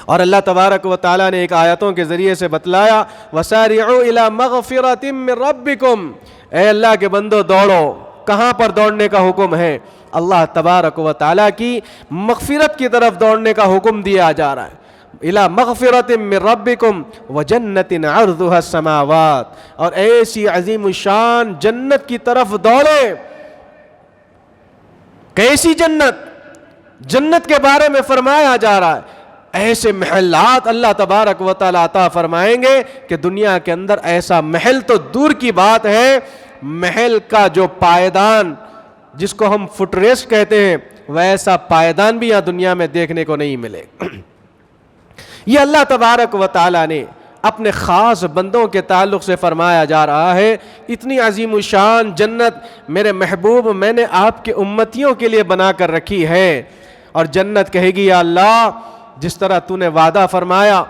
اور اللہ تبارک و تعالیٰ نے ایک آیتوں کے ذریعے سے بتلایا وَسَارِعُوا إِلَى مَغْفِرَةٍ مِّن رَبِّكُمْ. اے اللہ کے بندو دوڑو. کہاں پر دوڑنے کا حکم ہے؟ اللہ تبارک و تعالیٰ کی مغفرت کی طرف دوڑنے کا حکم دیا جا رہا ہے. إِلَى مَغْفِرَةٍ مِّن رَبِّكُمْ وَجَنَّةٍ عَرْضُهَا السَّمَاوَاتُ. اور ایسی عظیم الشان جنت کی طرف دوڑے. کیسی جنت؟ جنت کے بارے میں فرمایا جا رہا ہے ایسے محلات اللہ تبارک و تعالیٰ عطا فرمائیں گے کہ دنیا کے اندر ایسا محل تو دور کی بات ہے, محل کا جو پائیدان جس کو ہم فٹ ریسٹ کہتے ہیں ویسا پائیدان بھی یہاں دنیا میں دیکھنے کو نہیں ملے. یہ اللہ تبارک و تعالیٰ نے اپنے خاص بندوں کے تعلق سے فرمایا جا رہا ہے۔ اتنی عظیم الشان جنت میرے محبوب میں نے آپ کے امتیوں کے لیے بنا کر رکھی ہے، اور جنت کہے گی یا اللہ جس طرح تو نے وعدہ فرمایا،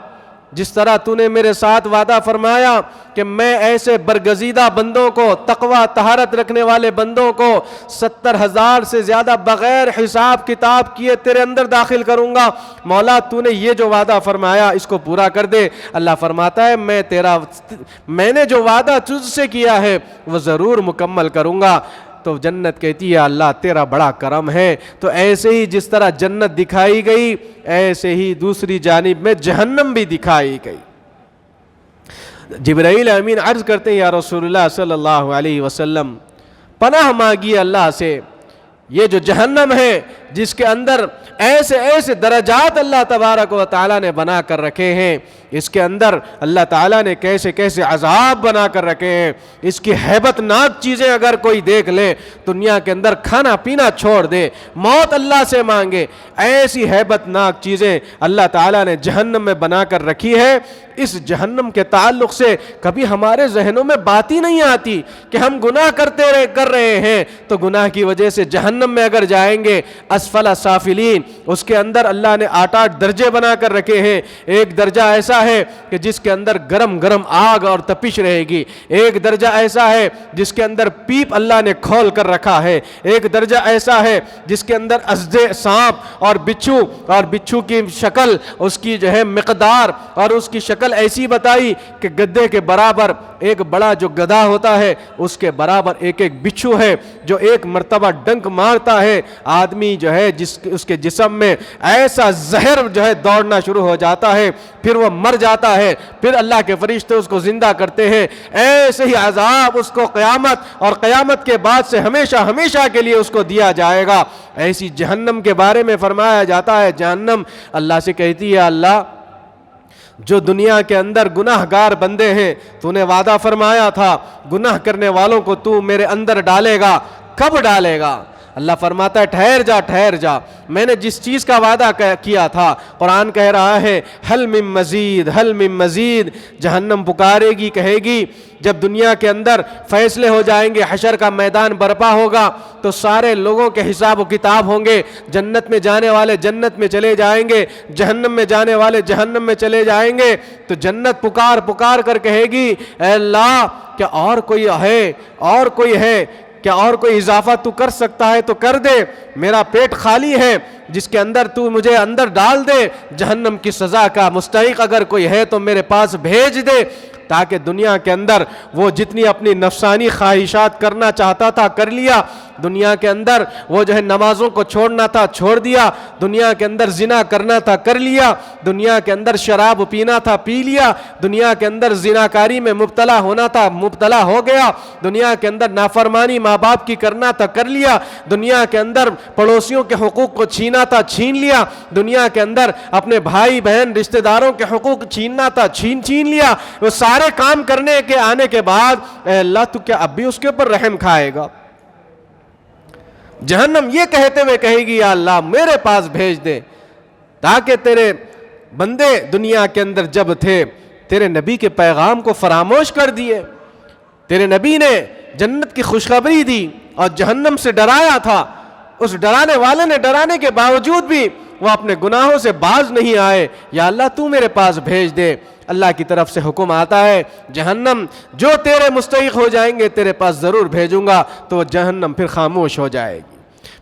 جس طرح تو نے میرے ساتھ وعدہ فرمایا کہ میں ایسے برگزیدہ بندوں کو، تقوی طہارت رکھنے والے بندوں کو 70,000 سے زیادہ بغیر حساب کتاب کیے تیرے اندر داخل کروں گا، مولا تو نے یہ جو وعدہ فرمایا اس کو پورا کر دے۔ اللہ فرماتا ہے میں نے جو وعدہ تجھ سے کیا ہے وہ ضرور مکمل کروں گا۔ تو جنت کہتی ہے اللہ تیرا بڑا کرم ہے۔ تو ایسے ہی جس طرح جنت دکھائی گئی، ایسے ہی دوسری جانب میں جہنم بھی دکھائی گئی۔ جبرائیل امین عرض کرتے ہیں یا رسول اللہ صلی اللہ علیہ وسلم پناہ مانگی اللہ سے، یہ جو جہنم ہے جس کے اندر ایسے ایسے درجات اللہ تبارک و تعالیٰ نے بنا کر رکھے ہیں، اس کے اندر اللہ تعالیٰ نے کیسے کیسے عذاب بنا کر رکھے ہیں، اس کی ہیبت ناک چیزیں اگر کوئی دیکھ لے، دنیا کے اندر کھانا پینا چھوڑ دے، موت اللہ سے مانگے، ایسی ہیبت ناک چیزیں اللہ تعالیٰ نے جہنم میں بنا کر رکھی ہے۔ اس جہنم کے تعلق سے کبھی ہمارے ذہنوں میں بات ہی نہیں آتی کہ ہم گناہ کر رہے ہیں تو گناہ کی وجہ سے جہنم میں اگر جائیں گے اسفل سافلین، اس کے اندر اللہ نے 8 درجے بنا کر رکھے ہیں۔ ایک درجہ ایسا ہے کہ جس کے اندر گرم گرم آگ اور تپش رہے گی، ایک درجہ ایسا ہے جس کے اندر پیپ اللہ نے کھول کر رکھا ہے، ایک درجہ ایسا ہے جس کے اندر ازدے سانپ اور بچھو کی شکل، اس کی جو ہے مقدار اور اس کی شکل ایسی بتائی کہ گدھے کے برابر ایک بڑا جو گدھا ہوتا ہے اس کے برابر ایک بچھو ہے جو ایک مرتبہ ڈنک مارتا ہے، آدمی جو ہے اس کے جسم میں ایسا زہر جو ہے دوڑنا شروع ہو جاتا ہے، پھر وہ مر جاتا ہے، پھر اللہ کے فرشتے اس کو زندہ کرتے ہیں۔ ایسے ہی عذاب اس کو قیامت اور قیامت کے بعد سے ہمیشہ ہمیشہ کے لیے اس کو دیا جائے گا۔ ایسی جہنم کے بارے میں فرمایا جاتا ہے، جہنم اللہ سے کہتی ہے اللہ جو دنیا کے اندر گناہ گار بندے ہیں، تو نے وعدہ فرمایا تھا گناہ کرنے والوں کو تو میرے اندر ڈالے گا، کب ڈالے گا؟ اللہ فرماتا ہے ٹھہر جا، میں نے جس چیز کا وعدہ کیا تھا، قرآن کہہ رہا ہے حل من مزید، جہنم پکارے گی، کہے گی جب دنیا کے اندر فیصلے ہو جائیں گے، حشر کا میدان برپا ہوگا تو سارے لوگوں کے حساب و کتاب ہوں گے، جنت میں جانے والے جنت میں چلے جائیں گے، جہنم میں جانے والے جہنم میں چلے جائیں گے، تو جنت پکار کر کہے گی اے اللہ کیا اور کوئی ہے کیا اور کوئی اضافہ تو کر سکتا ہے تو کر دے، میرا پیٹ خالی ہے، جس کے اندر تو مجھے اندر ڈال دے، جہنم کی سزا کا مستحق اگر کوئی ہے تو میرے پاس بھیج دے، تاکہ دنیا کے اندر وہ جتنی اپنی نفسانی خواہشات کرنا چاہتا تھا کر لیا، دنیا کے اندر وہ جو ہے نمازوں کو چھوڑنا تھا چھوڑ دیا، دنیا کے اندر زنا کرنا تھا کر لیا، دنیا کے اندر شراب پینا تھا پی لیا، دنیا کے اندر زناکاری میں مبتلا ہونا تھا مبتلا ہو گیا، دنیا کے اندر نافرمانی ماں باپ کی کرنا تھا کر لیا، دنیا کے اندر پڑوسیوں کے حقوق کو چھینا تھا چھین لیا، دنیا کے اندر اپنے بھائی بہن رشتہ داروں کے حقوق چھیننا تھا چھین لیا، وہ سارے کام کرنے کے آنے کے بعد اے اللہ تو کیا اب بھی اس کے اوپر رحم کھائے گا؟ جہنم یہ کہتے ہوئے کہے گی یا اللہ میرے پاس بھیج دے، تاکہ تیرے بندے دنیا کے اندر جب تھے تیرے نبی کے پیغام کو فراموش کر دیے، تیرے نبی نے جنت کی خوشخبری دی اور جہنم سے ڈرایا تھا، اس ڈرانے والے نے ڈرانے کے باوجود بھی وہ اپنے گناہوں سے باز نہیں آئے، یا اللہ تو میرے پاس بھیج دے۔ اللہ کی طرف سے حکم آتا ہے جہنم جو تیرے مستحق ہو جائیں گے تیرے پاس ضرور بھیجوں گا، تو جہنم پھر خاموش ہو جائے گی۔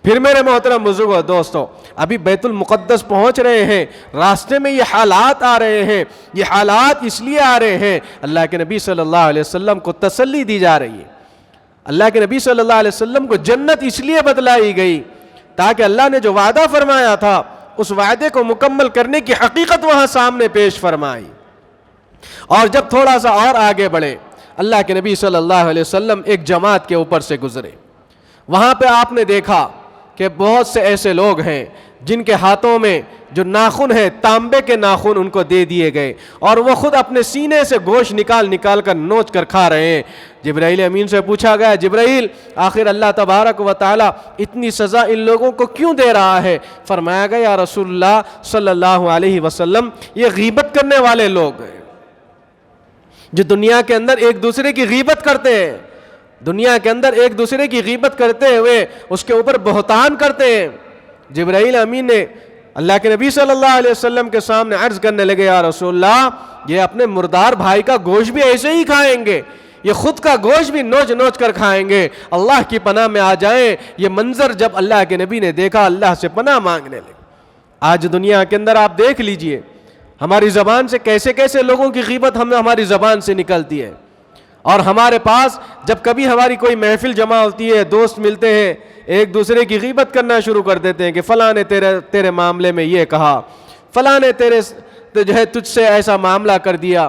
پھر میرے محترم بزرگوں دوستو، ابھی بیت المقدس پہنچ رہے ہیں، راستے میں یہ حالات آ رہے ہیں، یہ حالات اس لیے آ رہے ہیں اللہ کے نبی صلی اللہ علیہ وسلم کو تسلی دی جا رہی ہے، اللہ کے نبی صلی اللہ علیہ وسلم کو جنت اس لیے بتلائی گئی تاکہ اللہ نے جو وعدہ فرمایا تھا اس وعدے کو مکمل کرنے کی حقیقت وہاں سامنے پیش فرمائی۔ اور جب تھوڑا سا اور آگے بڑھے، اللہ کے نبی صلی اللہ علیہ وسلم ایک جماعت کے اوپر سے گزرے، وہاں پہ آپ نے دیکھا کہ بہت سے ایسے لوگ ہیں جن کے ہاتھوں میں جو ناخن ہے تانبے کے ناخن ان کو دے دیے گئے، اور وہ خود اپنے سینے سے گوشت نکال کر نوچ کر کھا رہے ہیں۔ جبرائیل امین سے پوچھا گیا جبرائیل آخر اللہ تبارک و تعالی اتنی سزا ان لوگوں کو کیوں دے رہا ہے؟ فرمایا گیا یا رسول اللہ صلی اللہ علیہ وسلم یہ غیبت کرنے والے لوگ ہیں، جو دنیا کے اندر ایک دوسرے کی غیبت کرتے ہیں، دنیا کے اندر ایک دوسرے کی غیبت کرتے ہوئے اس کے اوپر بہتان کرتے ہیں۔ جبرائیل امین نے اللہ کے نبی صلی اللہ علیہ وسلم کے سامنے عرض کرنے لگے، یا رسول اللہ، یہ اپنے مردار بھائی کا گوشت بھی ایسے ہی کھائیں گے، یہ خود کا گوشت بھی نوچ نوچ کر کھائیں گے، اللہ کی پناہ میں آ جائیں۔ یہ منظر جب اللہ کے نبی نے دیکھا، اللہ سے پناہ مانگنے لگے۔ آج دنیا کے اندر آپ دیکھ لیجئے ہماری زبان سے کیسے کیسے لوگوں کی غیبت ہماری زبان سے نکلتی ہے، اور ہمارے پاس جب کبھی ہماری کوئی محفل جمع ہوتی ہے، دوست ملتے ہیں، ایک دوسرے کی غیبت کرنا شروع کر دیتے ہیں کہ فلاں نے تیرے معاملے میں یہ کہا، فلاں نے جو ہے تجھ سے ایسا معاملہ کر دیا،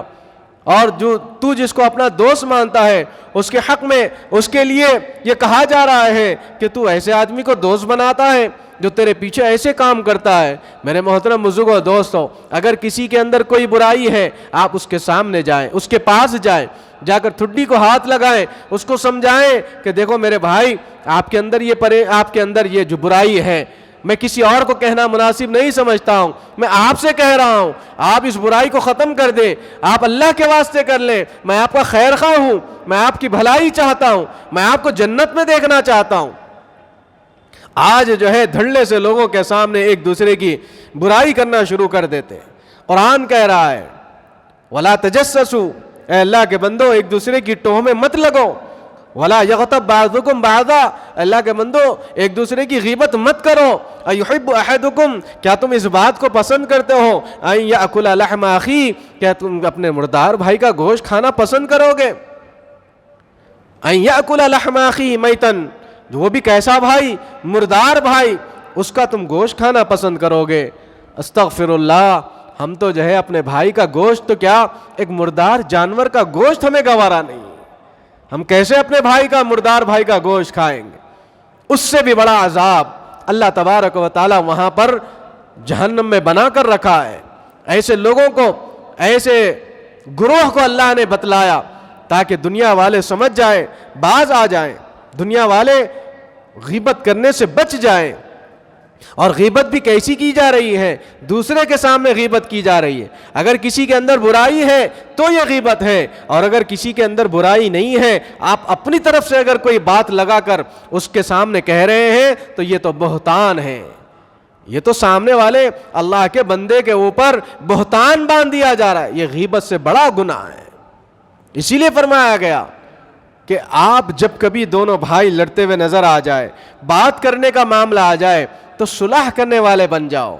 اور جو تو جس کو اپنا دوست مانتا ہے اس کے حق میں اس کے لیے یہ کہا جا رہا ہے کہ تو ایسے آدمی کو دوست بناتا ہے جو تیرے پیچھے ایسے کام کرتا ہے۔ میرے محترم بزرگوں، دوستوں، اگر کسی کے اندر کوئی برائی ہے، آپ اس کے سامنے جائیں، اس کے پاس جائیں، جا کر ٹھڈی کو ہاتھ لگائیں، اس کو سمجھائیں کہ دیکھو میرے بھائی، آپ کے اندر یہ جو برائی ہے، میں کسی اور کو کہنا مناسب نہیں سمجھتا ہوں، میں آپ سے کہہ رہا ہوں، آپ اس برائی کو ختم کر دیں، آپ اللہ کے واسطے کر لیں، میں آپ کا خیر خواہ ہوں، میں آپ کی بھلائی چاہتا ہوں، میں آپ کو جنت میں دیکھنا چاہتا ہوں۔ آج جو ہے دھڑلے سے لوگوں کے سامنے ایک دوسرے کی برائی کرنا شروع کر دیتے ہیں۔ قرآن کہہ رہا ہے وَلَا تَجَسَّسُوا، اے اللہ کے بندو ایک دوسرے کی ٹوہ میں مت لگو، وَلَا يَغْتَبْ بَعْضُكُمْ بَعْضًا، اللہ کے بندو ایک دوسرے کی غیبت مت کرو۔ أَيُحِبُّ أَحَدُكُمْ، کیا تم اس بات کو پسند کرتے ہو أَن يَأْكُلَ لَحْمَ أَخِيهِ، کیا تم اپنے مردار بھائی کا گوشت کھانا پسند کرو گے؟ أَن يَأْكُلَ لَحْمَ أَخِيهِ مَيْتًا، وہ بھی کیسا بھائی؟ مردار بھائی، اس کا تم گوشت کھانا پسند کرو گے۔ استغفر اللہ، ہم تو جو ہے اپنے بھائی کا گوشت تو کیا، ایک مردار جانور کا گوشت ہمیں گوارا نہیں، ہم کیسے اپنے بھائی کا، مردار بھائی کا گوشت کھائیں گے؟ اس سے بھی بڑا عذاب اللہ تبارک و تعالی وہاں پر جہنم میں بنا کر رکھا ہے۔ ایسے لوگوں کو، ایسے گروہ کو اللہ نے بتلایا تاکہ دنیا والے سمجھ جائیں، باز آ جائیں، دنیا والے غیبت کرنے سے بچ جائیں۔ اور غیبت بھی کیسی کی جا رہی ہے؟ دوسرے کے سامنے غیبت کی جا رہی ہے۔ اگر کسی کے اندر برائی ہے تو یہ غیبت ہے، اور اگر کسی کے اندر برائی نہیں ہے، آپ اپنی طرف سے اگر کوئی بات لگا کر اس کے سامنے کہہ رہے ہیں تو یہ تو بہتان ہے، یہ تو سامنے والے اللہ کے بندے کے اوپر بہتان باندھ دیا جا رہا ہے، یہ غیبت سے بڑا گناہ ہے۔ اسی لیے فرمایا گیا کہ آپ جب کبھی دونوں بھائی لڑتے ہوئے نظر آ جائے، بات کرنے کا معاملہ آ جائے تو صلح کرنے والے بن جاؤ،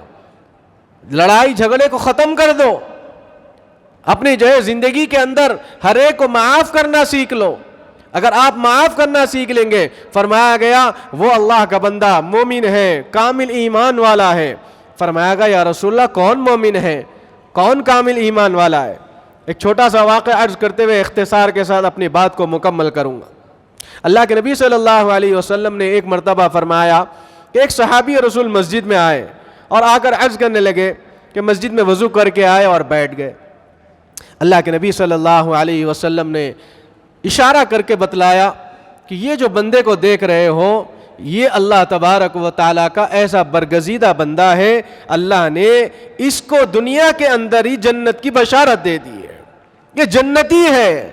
لڑائی جھگڑے کو ختم کر دو، اپنی جو ہے زندگی کے اندر ہر ایک کو معاف کرنا سیکھ لو۔ اگر آپ معاف کرنا سیکھ لیں گے، فرمایا گیا وہ اللہ کا بندہ مومن ہے، کامل ایمان والا ہے۔ فرمایا گیا یا رسول اللہ کون مومن ہے، کون کامل ایمان والا ہے؟ ایک چھوٹا سا واقعہ عرض کرتے ہوئے اختصار کے ساتھ اپنی بات کو مکمل کروں گا۔ اللہ کے نبی صلی اللہ علیہ وسلم نے ایک مرتبہ فرمایا کہ ایک صحابی رسول مسجد میں آئے اور آ کر عرض کرنے لگے کہ مسجد میں وضو کر کے آئے اور بیٹھ گئے۔ اللہ کے نبی صلی اللہ علیہ وسلم نے اشارہ کر کے بتلایا کہ یہ جو بندے کو دیکھ رہے ہو، یہ اللہ تبارک و تعالیٰ کا ایسا برگزیدہ بندہ ہے، اللہ نے اس کو دنیا کے اندر ہی جنت کی بشارت دے دی ہے، یہ جنتی ہے۔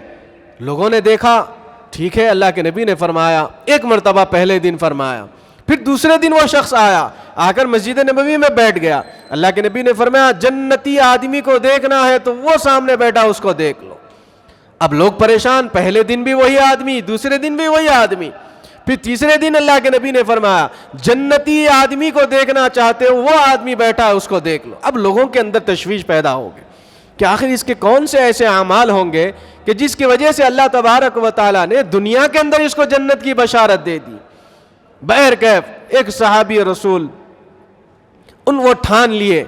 لوگوں نے دیکھا، ٹھیک ہے، اللہ کے نبی نے فرمایا، ایک مرتبہ پہلے دن فرمایا، پھر دوسرے دن وہ شخص آیا، آ کر مسجد نبوی میں بیٹھ گیا۔ اللہ کے نبی نے فرمایا جنتی آدمی کو دیکھنا ہے تو وہ سامنے بیٹھا، اس کو دیکھ لو۔ اب لوگ پریشان، پہلے دن بھی وہی آدمی، دوسرے دن بھی وہی آدمی، پھر تیسرے دن اللہ کے نبی نے فرمایا جنتی آدمی کو دیکھنا چاہتے ہو، وہ آدمی بیٹھا ہے، اس کو دیکھ لو۔ اب لوگوں کے اندر تشویش پیدا ہو گئی کہ آخر اس کے کون سے ایسے اعمال ہوں گے کہ جس کی وجہ سے اللہ تبارک و تعالیٰ نے دنیا کے اندر اس کو جنت کی بشارت دے دی۔ بہرکیف ایک صحابی رسول وہ ٹھان لیے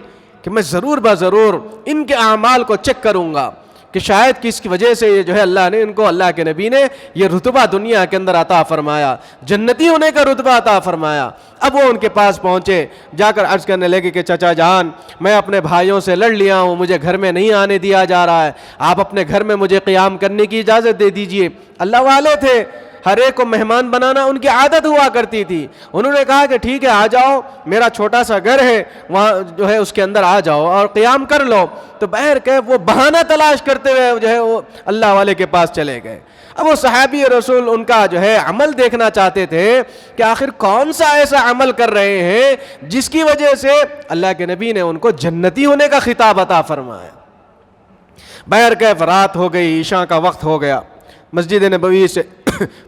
کہ میں ضرور ضرور ان کے اعمال کو چیک کروں گا کہ شاید کس کی وجہ سے یہ جو ہے اللہ نے ان کو، اللہ کے نبی نے یہ رتبہ دنیا کے اندر عطا فرمایا، جنتی ہونے کا رتبہ عطا فرمایا۔ اب وہ ان کے پاس پہنچے، جا کر عرض کرنے لگے کہ چچا جان، میں اپنے بھائیوں سے لڑ لیا ہوں، مجھے گھر میں نہیں آنے دیا جا رہا ہے، آپ اپنے گھر میں مجھے قیام کرنے کی اجازت دے دیجئے۔ اللہ والے تھے، ہر ایک کو مہمان بنانا ان کی عادت ہوا کرتی تھی. انہوں نے کہا کہ ٹھیک ہے آ جاؤ, میرا چھوٹا سا گھر ہے, وہاں جو ہے اس کے اندر آ جاؤ اور قیام کر لو. تو بہرکیف وہ بہانہ تلاش کرتے ہوئے جو ہے وہ اللہ والے کے پاس چلے گئے. اب وہ صحابی رسول ان کا جو ہے عمل دیکھنا چاہتے تھے کہ آخر کون سا ایسا عمل کر رہے ہیں جس کی وجہ سے اللہ کے نبی نے ان کو جنتی ہونے کا خطاب عطا فرمایا. بہرکیف رات ہو گئی, عشاء کا وقت ہو گیا, مسجد نبوی سے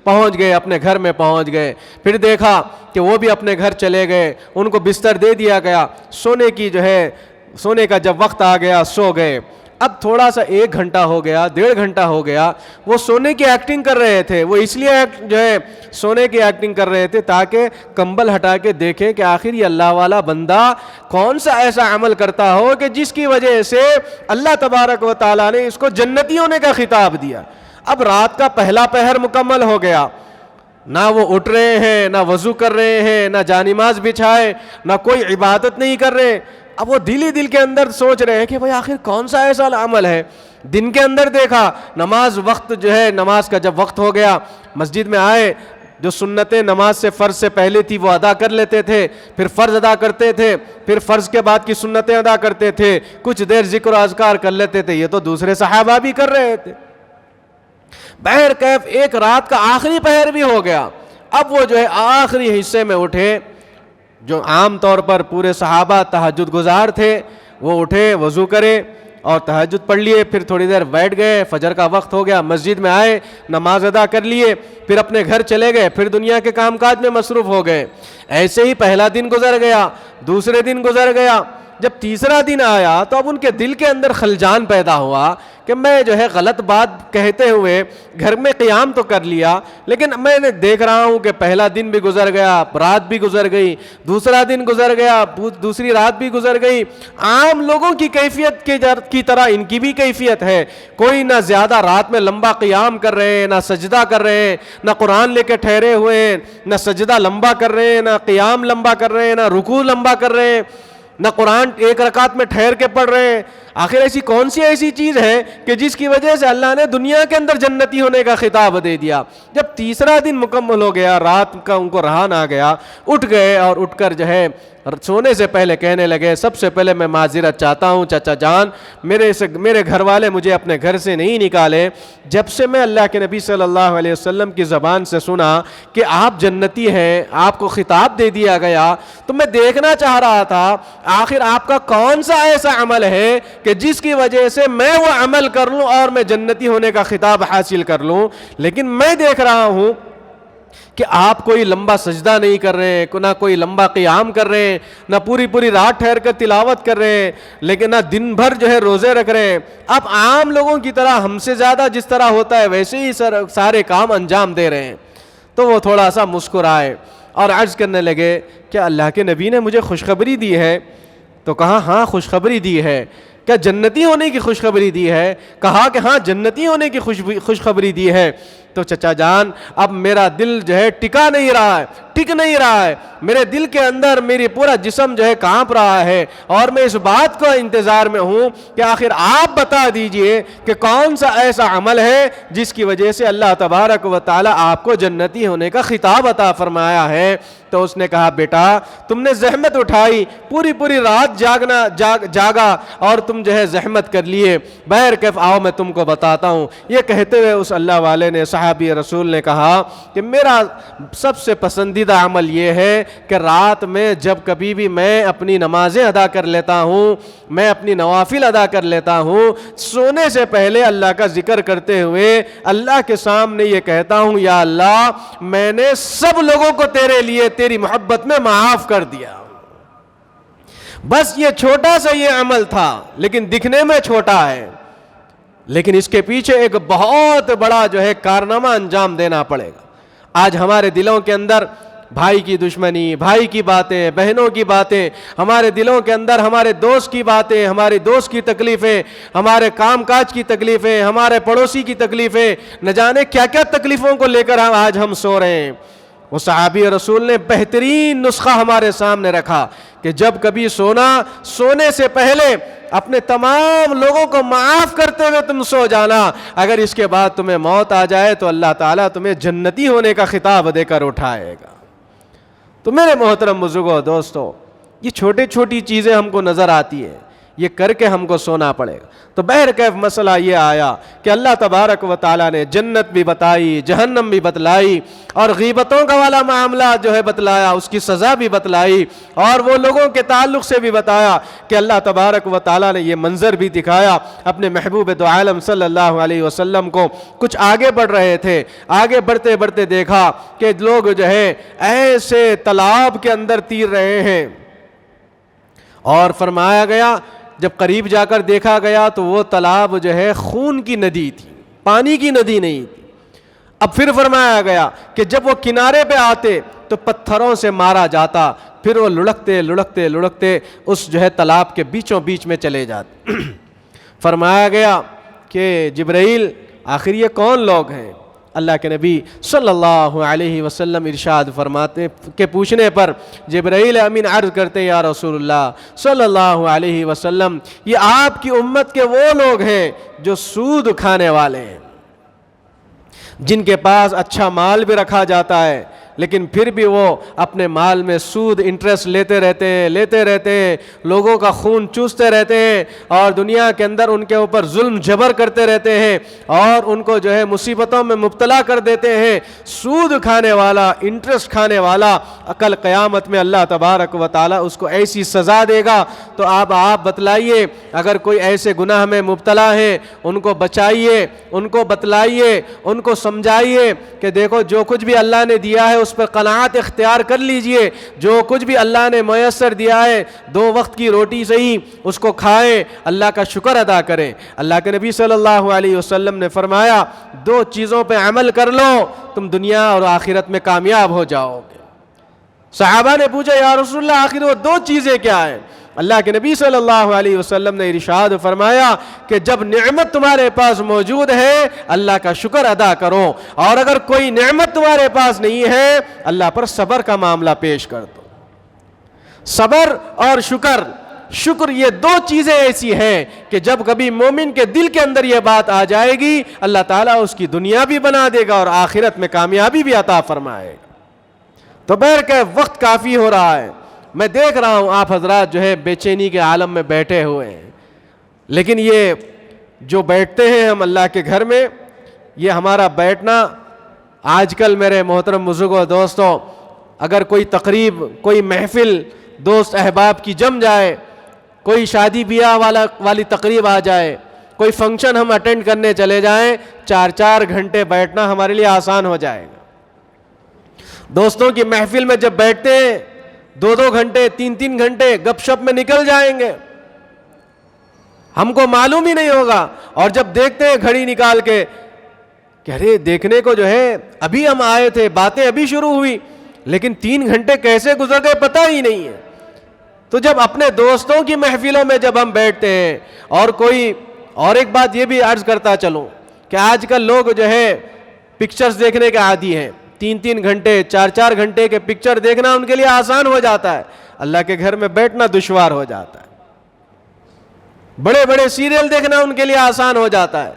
پہنچ گئے, اپنے گھر میں پہنچ گئے. پھر دیکھا کہ وہ بھی اپنے گھر چلے گئے, ان کو بستر دے دیا گیا, سونے کا جب وقت آ گیا سو گئے. اب تھوڑا سا 1 گھنٹہ ہو گیا, 1.5 گھنٹہ ہو گیا, وہ سونے کی ایکٹنگ کر رہے تھے. وہ اس لیے جو ہے سونے کی ایکٹنگ کر رہے تھے تاکہ کمبل ہٹا کے دیکھیں کہ آخر یہ اللہ والا بندہ کون سا ایسا عمل کرتا ہو کہ جس کی وجہ سے اللہ تبارک و تعالیٰ نے اس کو جنتی ہونے کا خطاب دیا. اب رات کا پہلا پہر مکمل ہو گیا, نہ وہ اٹھ رہے ہیں, نہ وضو کر رہے ہیں, نہ جانماز بچھائے, نہ کوئی عبادت نہیں کر رہے. اب وہ دل کے اندر سوچ رہے ہیں کہ بھئی آخر کون سا ایسا عمل ہے. دن کے اندر دیکھا نماز وقت جو ہے نماز کا جب وقت ہو گیا, مسجد میں آئے, جو سنتیں نماز سے فرض سے پہلے تھی وہ ادا کر لیتے تھے, پھر فرض ادا کرتے تھے, پھر فرض کے بعد کی سنتیں ادا کرتے تھے, کچھ دیر ذکر و اذکار کر لیتے تھے. یہ تو دوسرے صحابہ بھی کر رہے تھے. بہرکیف ایک رات کا آخری پہر بھی ہو گیا. اب وہ جو ہے آخری حصے میں اٹھے. جو عام طور پر پورے صحابہ تہجد گزار تھے وہ اٹھے, وضو کرے اور تہجد پڑھ لیے, پھر تھوڑی دیر بیٹھ گئے, فجر کا وقت ہو گیا, مسجد میں آئے, نماز ادا کر لیے, پھر اپنے گھر چلے گئے, پھر دنیا کے کام کاج میں مصروف ہو گئے. ایسے ہی پہلا دن گزر گیا, دوسرے دن گزر گیا. جب تیسرا دن آیا تو اب ان کے دل کے اندر خلجان پیدا ہوا کہ میں جو ہے غلط بات کہتے ہوئے گھر میں قیام تو کر لیا, لیکن میں نے دیکھ رہا ہوں کہ پہلا دن بھی گزر گیا, رات بھی گزر گئی, دوسرا دن گزر گیا, دوسری رات بھی گزر گئی. عام لوگوں کی کیفیت کی طرح ان کی بھی کیفیت ہے. کوئی نہ زیادہ رات میں لمبا قیام کر رہے ہیں, نہ سجدہ کر رہے ہیں, نہ قرآن لے کے ٹھہرے ہوئے ہیں, نہ سجدہ لمبا کر رہے ہیں, نہ قیام لمبا کر رہے ہیں, نہ رکوع لمبا کر رہے ہیں, نہ قرآن ایک رکعت میں ٹھہر کے پڑھ رہے ہیں. آخر ایسی کون سی ایسی چیز ہے کہ جس کی وجہ سے اللہ نے دنیا کے اندر جنتی ہونے کا خطاب دے دیا. جب تیسرا دن مکمل ہو گیا, رات کا ان کو رہا نہ گیا, اٹھ گئے اور اٹھ کر جو ہے سونے سے پہلے کہنے لگے سب سے پہلے میں معذرت چاہتا ہوں چچا جان, میرے گھر والے مجھے اپنے گھر سے نہیں نکالے. جب سے میں اللہ کے نبی صلی اللہ علیہ وسلم کی زبان سے سنا کہ آپ جنتی ہیں, آپ کو خطاب دے دیا گیا, تو میں دیکھنا چاہ رہا تھا آخر آپ کا کون سا ایسا عمل ہے کہ جس کی وجہ سے میں وہ عمل کر لوں اور میں جنتی ہونے کا خطاب حاصل کر لوں. لیکن میں دیکھ رہا ہوں کہ آپ کوئی لمبا سجدہ نہیں کر رہے ہیں, نہ کوئی لمبا قیام کر رہے ہیں, نہ پوری رات ٹھہر کر تلاوت کر رہے ہیں, لیکن نہ دن بھر جو ہے روزے رکھ رہے ہیں. آپ عام لوگوں کی طرح ہم سے زیادہ جس طرح ہوتا ہے ویسے ہی سارے کام انجام دے رہے ہیں. تو وہ تھوڑا سا مسکرائے اور عرض کرنے لگے کہ اللہ کے نبی نے مجھے خوشخبری دی ہے. تو کہا ہاں خوشخبری دی ہے. کیا جنتی ہونے کی خوشخبری دی ہے؟ کہا کہ ہاں جنتی ہونے کی خوشخبری دی ہے. تو چچا جان اب میرا دل جو ہے ٹک نہیں رہا ہے, میرے دل کے اندر میری پورا جسم جو ہے کانپ رہا ہے, اور میں اس بات کو انتظار میں ہوں کہ آخر آپ بتا دیجئے کہ کون سا ایسا عمل ہے جس کی وجہ سے اللہ تبارک و تعالی آپ کو جنتی ہونے کا خطاب عطا فرمایا ہے. تو اس نے کہا بیٹا تم نے زحمت اٹھائی, پوری رات جاگا اور تم جو ہے زحمت کر لیے, بہرکیف آؤ میں تم کو بتاتا ہوں. یہ کہتے ہوئے اس اللہ والے نے صحابی رسول نے کہا کہ میرا سب سے پسندیدہ عمل یہ ہے کہ رات میں جب کبھی بھی میں اپنی نمازیں ادا کر لیتا ہوں, میں اپنی نوافل ادا کر لیتا ہوں, سونے سے پہلے اللہ کا ذکر کرتے ہوئے اللہ کے سامنے یہ کہتا ہوں یا اللہ میں نے سب لوگوں کو تیرے لیے تیری محبت میں معاف کر دیا. بس یہ چھوٹا سا یہ عمل تھا, لیکن دکھنے میں چھوٹا ہے, لیکن اس کے پیچھے ایک بہت بڑا جو ہے کارنامہ انجام دینا پڑے گا. آج ہمارے دلوں کے اندر بھائی کی دشمنی, بھائی کی باتیں, بہنوں کی باتیں, ہمارے دلوں کے اندر ہمارے دوست کی باتیں, ہمارے دوست کی تکلیفیں, ہمارے کام کاج کی تکلیفیں, ہمارے پڑوسی کی تکلیفیں, نہ جانے کیا کیا تکلیفوں کو لے کر آج ہم سو رہے ہیں. وہ صحابی رسول نے بہترین نسخہ ہمارے سامنے رکھا کہ جب کبھی سونے سے پہلے اپنے تمام لوگوں کو معاف کرتے ہوئے تم سو جانا، اگر اس کے بعد تمہیں موت آ جائے تو اللہ تعالیٰ تمہیں جنتی ہونے کا خطاب دے کر اٹھائے گا۔ تو میرے محترم بزرگوں دوستو، یہ چھوٹی چھوٹی چیزیں ہم کو نظر آتی ہیں، یہ کر کے ہم کو سونا پڑے گا۔ تو بہرکیف مسئلہ یہ آیا کہ اللہ تبارک و تعالیٰ نے جنت بھی بتائی، جہنم بھی بتلائی، اور غیبتوں کا والا معاملہ جو ہے بتلایا، اس کی سزا بھی بتلائی، اور وہ لوگوں کے تعلق سے بھی بتایا کہ اللہ تبارک و تعالیٰ نے یہ منظر بھی دکھایا اپنے محبوب دو عالم صلی اللہ علیہ وسلم کو۔ کچھ آگے بڑھ رہے تھے، آگے بڑھتے بڑھتے دیکھا کہ لوگ جو ہے ایسے تالاب کے اندر تیر رہے ہیں، اور فرمایا گیا جب قریب جا کر دیکھا گیا تو وہ تالاب جو ہے خون کی ندی تھی، پانی کی ندی نہیں تھی۔ اب پھر فرمایا گیا کہ جب وہ کنارے پہ آتے تو پتھروں سے مارا جاتا، پھر وہ لڑکتے لڑکتے لڑکتے اس جو ہے تالاب کے بیچوں بیچ میں چلے جاتے۔ فرمایا گیا کہ جبرائیل آخر یہ کون لوگ ہیں؟ اللہ کے نبی صلی اللہ علیہ وسلم ارشاد فرماتے کہ پوچھنے پر جبرائیل امین عرض کرتے یا رسول اللہ صلی اللہ علیہ وسلم، یہ آپ کی امت کے وہ لوگ ہیں جو سود کھانے والے ہیں، جن کے پاس اچھا مال بھی رکھا جاتا ہے لیکن پھر بھی وہ اپنے مال میں سود انٹرسٹ لیتے رہتے ہیں، لوگوں کا خون چوستے رہتے ہیں، اور دنیا کے اندر ان کے اوپر ظلم جبر کرتے رہتے ہیں، اور ان کو جو ہے مصیبتوں میں مبتلا کر دیتے ہیں۔ سود کھانے والا، انٹرسٹ کھانے والا، کل قیامت میں اللہ تبارک و تعالیٰ اس کو ایسی سزا دے گا۔ تو آپ بتلائیے، اگر کوئی ایسے گناہ میں مبتلا ہے ان کو بچائیے، ان کو بتلائیے، ان کو سمجھائیے کہ دیکھو جو کچھ بھی اللہ نے دیا ہے اس پر قناعت اختیار کر لیجئے، جو کچھ بھی اللہ نے میسر دیا ہے 2 وقت کی روٹی صحیح اس کو کھائیں، اللہ کا شکر ادا کریں۔ اللہ کے نبی صلی اللہ علیہ وسلم نے فرمایا 2 چیزوں پہ عمل کر لو، تم دنیا اور آخرت میں کامیاب ہو جاؤ گے۔ صحابہ نے پوچھا یا رسول اللہ آخر وہ 2 چیزیں کیا ہیں؟ اللہ کے نبی صلی اللہ علیہ وسلم نے ارشاد فرمایا کہ جب نعمت تمہارے پاس موجود ہے اللہ کا شکر ادا کرو، اور اگر کوئی نعمت تمہارے پاس نہیں ہے اللہ پر صبر کا معاملہ پیش کر دو۔ صبر اور شکر یہ 2 چیزیں ایسی ہیں کہ جب کبھی مومن کے دل کے اندر یہ بات آ جائے گی اللہ تعالیٰ اس کی دنیا بھی بنا دے گا اور آخرت میں کامیابی بھی عطا فرمائے گا۔ تو بہرکیف وقت کافی ہو رہا ہے، میں دیکھ رہا ہوں آپ حضرات جو ہے بے چینی کے عالم میں بیٹھے ہوئے ہیں، لیکن یہ جو بیٹھتے ہیں ہم اللہ کے گھر میں، یہ ہمارا بیٹھنا آج کل میرے محترم بزرگوں دوستوں، اگر کوئی تقریب، کوئی محفل دوست احباب کی جم جائے، کوئی شادی بیاہ والی تقریب آ جائے، کوئی فنکشن ہم اٹینڈ کرنے چلے جائیں، 4 گھنٹے بیٹھنا ہمارے لیے آسان ہو جائے گا۔ دوستوں کی محفل میں جب بیٹھتے ہیں 2 گھنٹے 3 گھنٹے گپ شپ میں نکل جائیں گے، ہم کو معلوم ہی نہیں ہوگا، اور جب دیکھتے ہیں گھڑی نکال کے کہ ارے دیکھنے کو جو ہے ابھی ہم آئے تھے، باتیں ابھی شروع ہوئی، لیکن 3 گھنٹے کیسے گزر گئے پتہ ہی نہیں ہے۔ تو جب اپنے دوستوں کی محفلوں میں جب ہم بیٹھتے ہیں، اور ایک بات یہ بھی عرض کرتا چلوں کہ آج کل لوگ جو ہے پکچرز دیکھنے کے عادی ہیں، 3 گھنٹے 4 گھنٹے کے پکچر دیکھنا ان کے لیے آسان ہو جاتا ہے، اللہ کے گھر میں بیٹھنا دشوار ہو جاتا ہے۔ بڑے سیریل دیکھنا ان کے لیے آسان ہو جاتا ہے،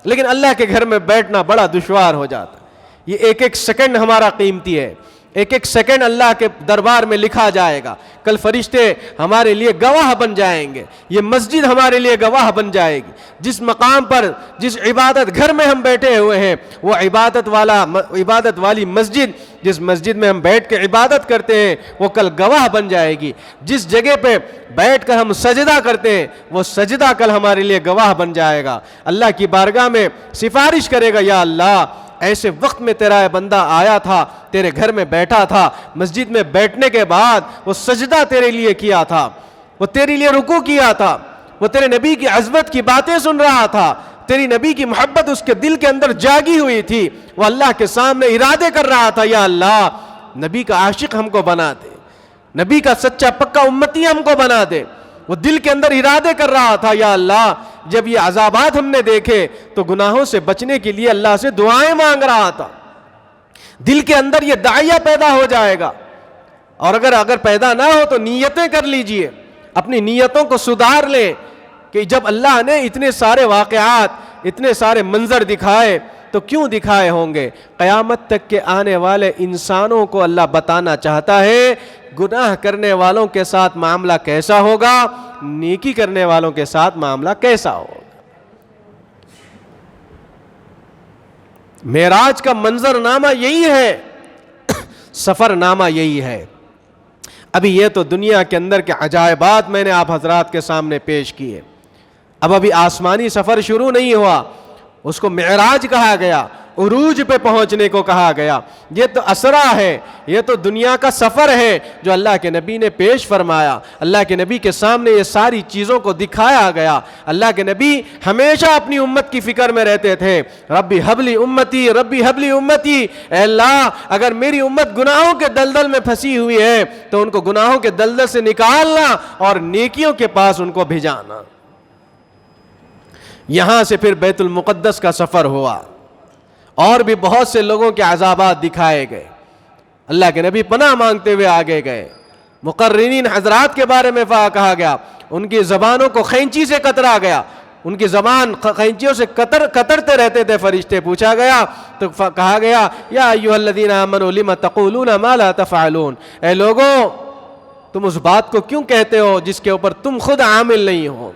لیکن اللہ کے گھر میں بیٹھنا بڑا دشوار ہو جاتا ہے۔ یہ ایک سیکنڈ ہمارا قیمتی ہے، ایک سیکنڈ اللہ کے دربار میں لکھا جائے گا، کل فرشتے ہمارے لیے گواہ بن جائیں گے، یہ مسجد ہمارے لیے گواہ بن جائے گی۔ جس مقام پر، جس عبادت گھر میں ہم بیٹھے ہوئے ہیں، وہ عبادت والی مسجد، جس مسجد میں ہم بیٹھ کے عبادت کرتے ہیں وہ کل گواہ بن جائے گی۔ جس جگہ پہ بیٹھ کر ہم سجدہ کرتے ہیں وہ سجدہ کل ہمارے لیے گواہ بن جائے گا، اللہ کی بارگاہ میں سفارش کرے گا یا اللہ ایسے وقت میں تیرا بندہ آیا تھا، تیرے گھر میں بیٹھا تھا، مسجد میں بیٹھنے کے بعد وہ سجدہ تیرے لیے کیا تھا، وہ تیرے لیے رکوع کیا تھا، وہ تیرے نبی کی عظمت کی باتیں سن رہا تھا، تیری نبی کی محبت اس کے دل کے اندر جاگی ہوئی تھی، وہ اللہ کے سامنے ارادے کر رہا تھا یا اللہ نبی کا عاشق ہم کو بنا دے، نبی کا سچا پکا امتی ہم کو بنا دے۔ وہ دل کے اندر ارادے کر رہا تھا یا اللہ جب یہ عذابات ہم نے دیکھے تو گناہوں سے بچنے کے لیے اللہ سے دعائیں مانگ رہا تھا، دل کے اندر یہ داعیہ پیدا ہو جائے گا. اور اگر پیدا نہ ہو تو نیتیں کر لیجئے, اپنی نیتوں کو سدھار لیں کہ جب اللہ نے اتنے سارے واقعات, اتنے سارے منظر دکھائے تو کیوں دکھائے ہوں گے؟ قیامت تک کے آنے والے انسانوں کو اللہ بتانا چاہتا ہے گناہ کرنے والوں کے ساتھ معاملہ کیسا ہوگا, نیکی کرنے والوں کے ساتھ معاملہ کیسا ہوگا. معراج کا منظر نامہ یہی ہے, سفر نامہ یہی ہے. ابھی یہ تو دنیا کے اندر کے عجائبات میں نے آپ حضرات کے سامنے پیش کیے. ابھی آسمانی سفر شروع نہیں ہوا, اس کو معراج کہا گیا, عروج پہ پہنچنے کو کہا گیا. یہ تو اسرا ہے, یہ تو دنیا کا سفر ہے جو اللہ کے نبی نے پیش فرمایا. اللہ کے نبی کے سامنے یہ ساری چیزوں کو دکھایا گیا. اللہ کے نبی ہمیشہ اپنی امت کی فکر میں رہتے تھے, ربی حبلی امتی, ربی حبلی امتی. اے اللہ, اگر میری امت گناہوں کے دلدل میں پھنسی ہوئی ہے تو ان کو گناہوں کے دلدل سے نکالنا اور نیکیوں کے پاس ان کو بھیجانا. یہاں سے پھر بیت المقدس کا سفر ہوا, اور بھی بہت سے لوگوں کے عذابات دکھائے گئے. اللہ کے نبی پناہ مانگتے ہوئے آگے گئے. مقررین حضرات کے بارے میں کہا گیا, ان کی زبانوں کو خینچی سے کترا گیا, ان کی زبان خینچیوں سے کترتے رہتے تھے فرشتے. پوچھا گیا تو کہا گیا یا ایھا الذین آمنوا لم تقولون ما لا تفعلون, اے لوگوں تم اس بات کو کیوں کہتے ہو جس کے اوپر تم خود عامل نہیں ہو,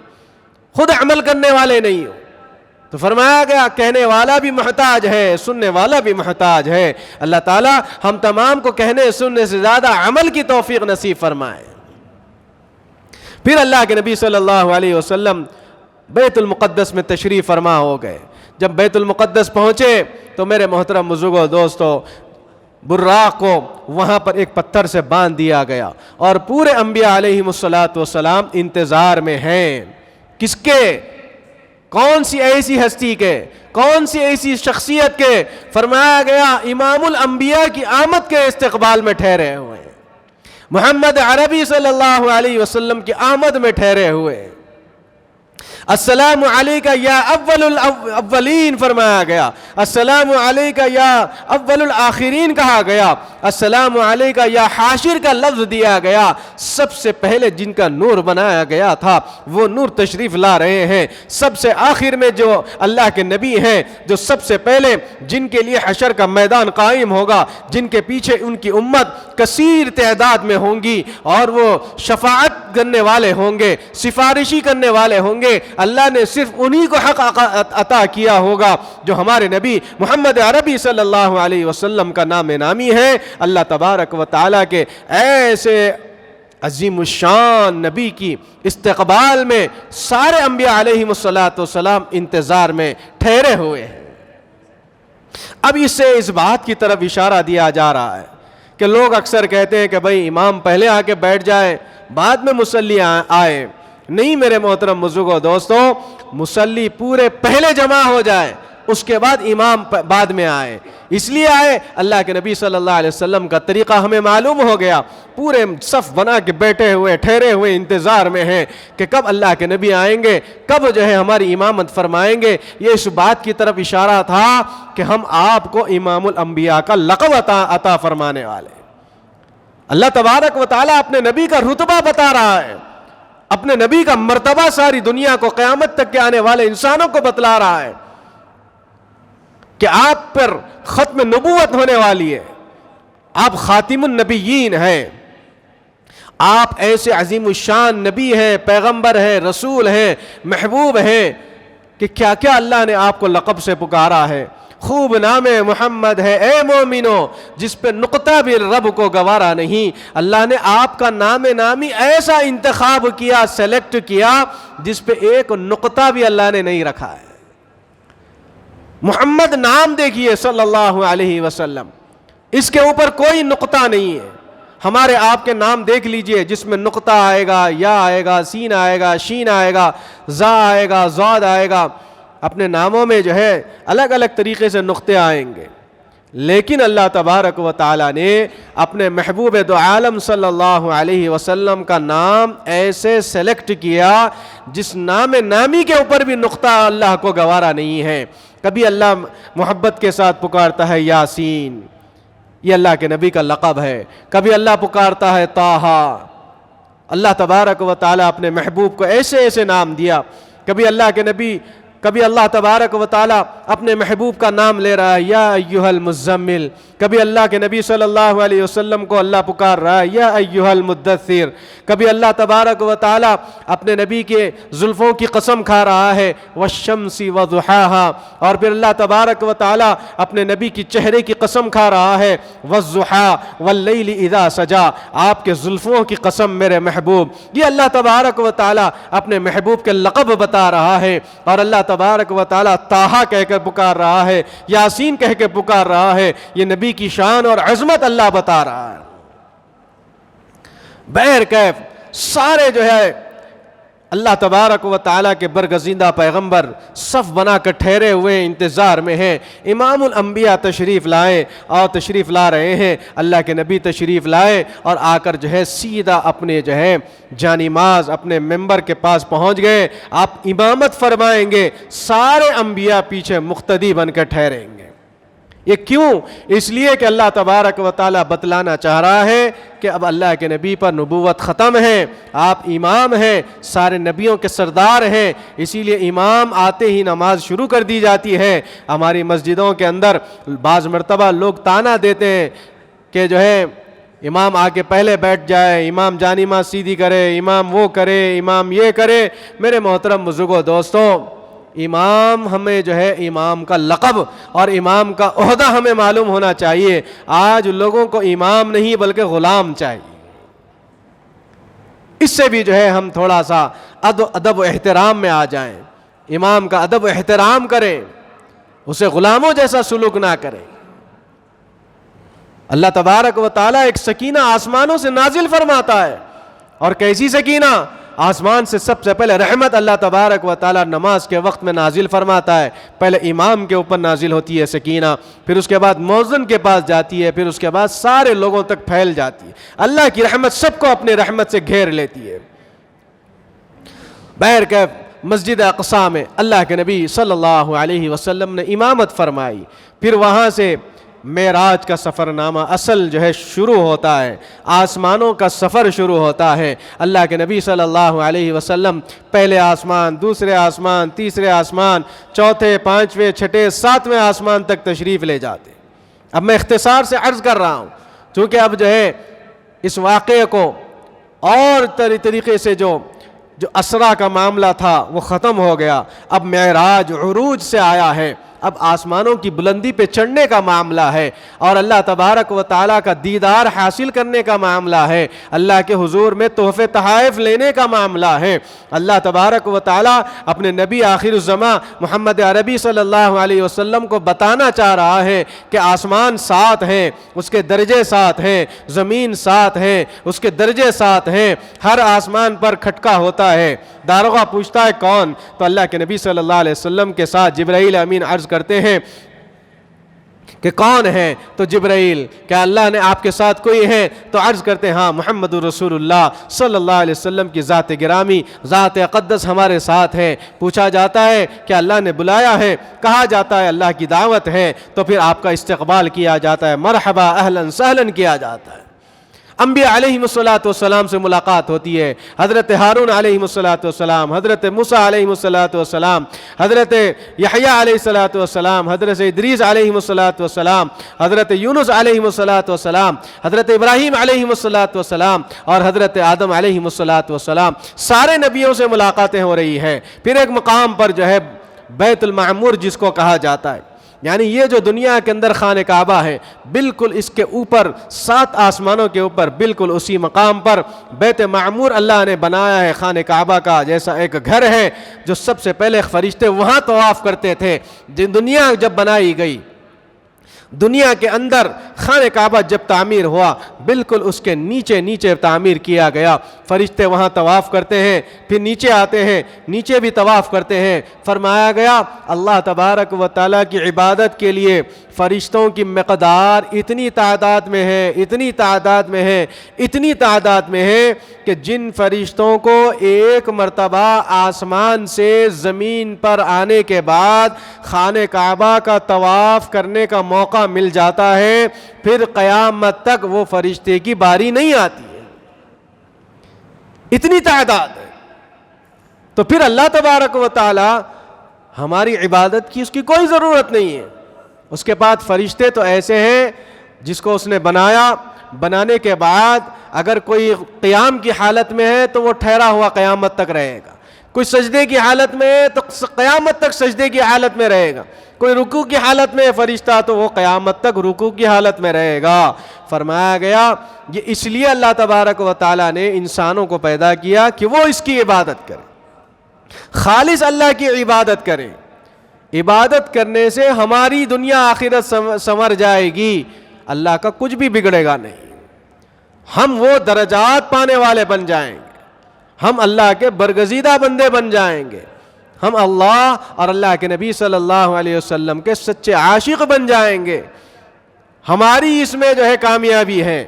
خود عمل کرنے والے نہیں ہو. تو فرمایا گیا کہنے والا بھی محتاج ہے, سننے والا بھی محتاج ہے. اللہ تعالیٰ ہم تمام کو کہنے سننے سے زیادہ عمل کی توفیق نصیب فرمائے. پھر اللہ کے نبی صلی اللہ علیہ وسلم بیت المقدس میں تشریف فرما ہو گئے. جب بیت المقدس پہنچے تو میرے محترم بزرگوں دوستو, براق کو وہاں پر ایک پتھر سے باندھ دیا گیا, اور پورے انبیاء علیہم الصلاۃ والسلام انتظار میں ہیں. کس کے؟ کون سی ایسی ہستی کے, کون سی ایسی شخصیت کے؟ فرمایا گیا امام الانبیاء کی آمد کے استقبال میں ٹھہرے ہوئے ہیں, محمد عربی صلی اللہ علیہ وسلم کی آمد میں ٹھہرے ہوئے ہیں. السلام علیکہ یا اول الاولین فرمایا گیا, السلام علیکہ یا اول الآخرین کہا گیا, السلام علیکہ یا حاشر کا لفظ دیا گیا. سب سے پہلے جن کا نور بنایا گیا تھا وہ نور تشریف لا رہے ہیں. سب سے آخر میں جو اللہ کے نبی ہیں, جو سب سے پہلے جن کے لیے حشر کا میدان قائم ہوگا, جن کے پیچھے ان کی امت کثیر تعداد میں ہوں گی, اور وہ شفاعت کرنے والے ہوں گے, سفارشی کرنے والے ہوں گے. اللہ نے صرف انہی کو حق عطا کیا ہوگا جو ہمارے نبی محمد عربی صلی اللہ علیہ وسلم کا نام نامی ہے. اللہ تبارک و تعالیٰ کے ایسے عظیم الشان نبی کی استقبال میں سارے انبیاء علیہم الصلاۃ والسلام انتظار میں ٹھہرے ہوئے ہیں. اب اس سے اس بات کی طرف اشارہ دیا جا رہا ہے کہ لوگ اکثر کہتے ہیں کہ بھائی امام پہلے آ کے بیٹھ جائے بعد میں مصلی آئے. نہیں میرے محترم بزرگوں دوستوں, مصلی پورے پہلے جمع ہو جائے, اس کے بعد امام بعد میں آئے. اس لیے آئے, اللہ کے نبی صلی اللہ علیہ وسلم کا طریقہ ہمیں معلوم ہو گیا. پورے صف بنا کے بیٹھے ہوئے ٹھہرے ہوئے انتظار میں ہیں کہ کب اللہ کے نبی آئیں گے, کب جو ہے ہماری امامت فرمائیں گے. یہ اس بات کی طرف اشارہ تھا کہ ہم آپ کو امام الانبیاء کا لقب عطا فرمانے والے. اللہ تبارک و تعالیٰ اپنے نبی کا رتبہ بتا رہا ہے, اپنے نبی کا مرتبہ ساری دنیا کو قیامت تک کے آنے والے انسانوں کو بتلا رہا ہے کہ آپ پر ختم نبوت ہونے والی ہے, آپ خاتم النبیین ہیں, آپ ایسے عظیم الشان نبی ہیں, پیغمبر ہیں, رسول ہیں, محبوب ہیں کہ کیا کیا اللہ نے آپ کو لقب سے پکارا ہے. خوب نام محمد ہے اے مومنو جس پہ نقطہ بھی رب کو گوارا نہیں. اللہ نے آپ کا نام نامی ایسا انتخاب کیا, سلیکٹ کیا جس پہ ایک نقطہ بھی اللہ نے نہیں رکھا ہے. محمد نام دیکھیے صلی اللہ علیہ وسلم, اس کے اوپر کوئی نقطہ نہیں ہے. ہمارے آپ کے نام دیکھ لیجئے جس میں نقطہ آئے گا, یا آئے گا, سین آئے گا, شین آئے گا, زا آئے گا, زاد آئے گا. اپنے ناموں میں جو ہے الگ الگ طریقے سے نقطے آئیں گے, لیکن اللہ تبارک و تعالیٰ نے اپنے محبوب دو عالم صلی اللہ علیہ وسلم کا نام ایسے سلیکٹ کیا جس نام نامی کے اوپر بھی نقطہ اللہ کو گوارا نہیں ہے. کبھی اللہ محبت کے ساتھ پکارتا ہے یاسین, یہ اللہ کے نبی کا لقب ہے۔ کبھی اللہ پکارتا ہے طٰہٰ، اللہ تبارک و تعالیٰ اپنے محبوب کو ایسے ایسے نام دیا۔ کبھی اللہ تبارک و تعالیٰ اپنے محبوب کا نام لے رہا ہے یا ایھا المزمل، کبھی اللہ کے نبی صلی اللہ علیہ وسلم کو اللہ پکار رہا ہے یا ایھا المدثر، کبھی اللہ تبارک و تعالیٰ اپنے نبی کے زلفوں کی قسم کھا رہا ہے والشمس وضحاہا، اور پھر اللہ تبارک و تعالیٰ اپنے نبی کی چہرے کی قسم کھا رہا ہے والضحیٰ واللیل اذا سجا، آپ کے زلفوں کی قسم میرے محبوب۔ یہ اللہ تبارک و تعالیٰ اپنے محبوب کے لقب بتا رہا ہے، اور اللہ تبارک و تعالیٰ طٰہٰ کہہ کر پکار رہا ہے، یاسین کہہ کے پکار رہا ہے۔ یہ نبی کی شان اور عظمت اللہ بتا رہا ہے۔ بہرکیف سارے جو ہے اللہ تبارک و تعالیٰ کے برگزیدہ پیغمبر صف بنا کر ٹھہرے ہوئے انتظار میں ہیں۔ امام الانبیاء تشریف لائے اور تشریف لا رہے ہیں، اللہ کے نبی تشریف لائے اور آ کر جو ہے سیدھا اپنے جو ہے جانماز اپنے ممبر کے پاس پہنچ گئے۔ آپ امامت فرمائیں گے، سارے انبیاء پیچھے مقتدی بن کر ٹھہریں گے۔ یہ کیوں؟ اس لیے کہ اللہ تبارک و تعالیٰ بتلانا چاہ رہا ہے کہ اب اللہ کے نبی پر نبوت ختم ہے، آپ امام ہیں، سارے نبیوں کے سردار ہیں، اسی لیے امام آتے ہی نماز شروع کر دی جاتی ہے۔ ہماری مسجدوں کے اندر بعض مرتبہ لوگ تانا دیتے ہیں کہ جو ہے امام آ کے پہلے بیٹھ جائے، امام جانماز سیدھی کرے، امام وہ کرے، امام یہ کرے۔ میرے محترم بزرگوں، دوستوں، امام ہمیں جو ہے امام کا لقب اور امام کا عہدہ ہمیں معلوم ہونا چاہیے۔ آج لوگوں کو امام نہیں بلکہ غلام چاہیے۔ اس سے بھی جو ہے ہم تھوڑا سا ادب و احترام میں آ جائیں، امام کا ادب و احترام کریں، اسے غلاموں جیسا سلوک نہ کریں۔ اللہ تبارک و تعالیٰ ایک سکینہ آسمانوں سے نازل فرماتا ہے، اور کیسی سکینہ؟ آسمان سے سب سے پہلے رحمت اللہ تبارک و تعالیٰ نماز کے وقت میں نازل فرماتا ہے۔ پہلے امام کے اوپر نازل ہوتی ہے سکینہ، پھر اس کے بعد مؤذن کے پاس جاتی ہے، پھر اس کے بعد سارے لوگوں تک پھیل جاتی ہے۔ اللہ کی رحمت سب کو اپنی رحمت سے گھیر لیتی ہے۔ بہرکیف مسجد اقصیٰ میں اللہ کے نبی صلی اللہ علیہ وسلم نے امامت فرمائی، پھر وہاں سے معراج کا سفر نامہ اصل جو ہے شروع ہوتا ہے، آسمانوں کا سفر شروع ہوتا ہے۔ اللہ کے نبی صلی اللہ علیہ وسلم پہلے آسمان، دوسرے آسمان، تیسرے آسمان، چوتھے، پانچویں، چھٹے، ساتویں آسمان تک تشریف لے جاتے۔ اب میں اختصار سے عرض کر رہا ہوں، چونکہ اب جو ہے اس واقعے کو اور طریقے سے جو اسرا کا معاملہ تھا وہ ختم ہو گیا۔ اب معراج عروج سے آیا ہے، اب آسمانوں کی بلندی پہ چڑھنے کا معاملہ ہے، اور اللہ تبارک و تعالیٰ کا دیدار حاصل کرنے کا معاملہ ہے، اللہ کے حضور میں تحفے تحائف لینے کا معاملہ ہے۔ اللہ تبارک و تعالیٰ اپنے نبی آخر الزماں محمد عربی صلی اللہ علیہ وسلم کو بتانا چاہ رہا ہے کہ آسمان 7 ہیں، اس کے درجے 7 ہیں، زمین 7 ہیں، اس کے درجے 7 ہیں، ہر آسمان پر کھٹکا ہوتا ہے۔ داروغہ پوچھتا ہے کون؟ تو اللہ کے نبی صلی اللہ علیہ وسلم کے ساتھ جبرائیل امین عرض کرتے ہیں کہ کون ہے؟ تو جبرائیل، کیا اللہ نے آپ کے ساتھ کوئی ہے؟ تو عرض کرتے ہیں ہاں، محمد رسول اللہ صلی اللہ علیہ وسلم کی ذات گرامی، ذات اقدس ہمارے ساتھ ہے۔ پوچھا جاتا ہے کہ اللہ نے بلایا ہے؟ کہا جاتا ہے اللہ کی دعوت ہے، تو پھر آپ کا استقبال کیا جاتا ہے، مرحبا اہلا سہلا کیا جاتا ہے۔ انبیاء علیہ الصلوۃ سے ملاقات ہوتی ہے، حضرت ہارون علیہ السلام، حضرت موسیٰ علیہ السلام، حضرت یحییٰ علیہ السلام، حضرت ادریس علیہ السلام، حضرت یونس علیہ السلام، حضرت ابراہیم علیہ السلام اور حضرت آدم علیہ السلام، سارے نبیوں سے ملاقاتیں ہو رہی ہے۔ پھر ایک مقام پر جو ہے بیت المعمور جس کو کہا جاتا ہے، یعنی یہ جو دنیا کے اندر خانہ کعبہ ہے، بالکل اس کے اوپر 7 آسمانوں کے اوپر بالکل اسی مقام پر بیت معمور اللہ نے بنایا ہے، خانہ کعبہ کا جیسا ایک گھر ہے جو سب سے پہلے فرشتے وہاں طواف کرتے تھے۔ دنیا جب بنائی گئی، دنیا کے اندر خانہ کعبہ جب تعمیر ہوا، بالکل اس کے نیچے تعمیر کیا گیا، فرشتے وہاں طواف کرتے ہیں، پھر نیچے آتے ہیں، نیچے بھی طواف کرتے ہیں۔ فرمایا گیا اللہ تبارک و تعالیٰ کی عبادت کے لیے فرشتوں کی مقدار اتنی تعداد میں ہے، اتنی تعداد میں ہے کہ جن فرشتوں کو ایک مرتبہ آسمان سے زمین پر آنے کے بعد خانہ کعبہ کا طواف کرنے کا موقع موقع مل جاتا ہے پھر قیامت تک وہ فرشتے کی باری نہیں آتی ہے، اتنی تعداد ہے۔ تو پھر اللہ تبارک و تعالی ہماری عبادت کی اس کی کوئی ضرورت نہیں ہے۔ اس کے بعد فرشتے تو ایسے ہیں جس کو اس نے بنایا، بنانے کے بعد اگر کوئی قیام کی حالت میں ہے تو وہ ٹھہرا ہوا قیامت تک رہے گا، کوئی سجدے کی حالت میں ہے تو قیامت تک سجدے کی حالت میں رہے گا، کوئی رکوع کی حالت میں ہے فرشتہ تو وہ قیامت تک رکوع کی حالت میں رہے گا۔ فرمایا گیا یہ اس لیے اللہ تبارک و تعالیٰ نے انسانوں کو پیدا کیا کہ وہ اس کی عبادت کریں، خالص اللہ کی عبادت کریں۔ عبادت کرنے سے ہماری دنیا آخرت سنور جائے گی، اللہ کا کچھ بھی بگڑے گا نہیں، ہم وہ درجات پانے والے بن جائیں گے، ہم اللہ کے برگزیدہ بندے بن جائیں گے، ہم اللہ اور اللہ کے نبی صلی اللہ علیہ وسلم کے سچے عاشق بن جائیں گے۔ ہماری اس میں جو ہے کامیابی ہے،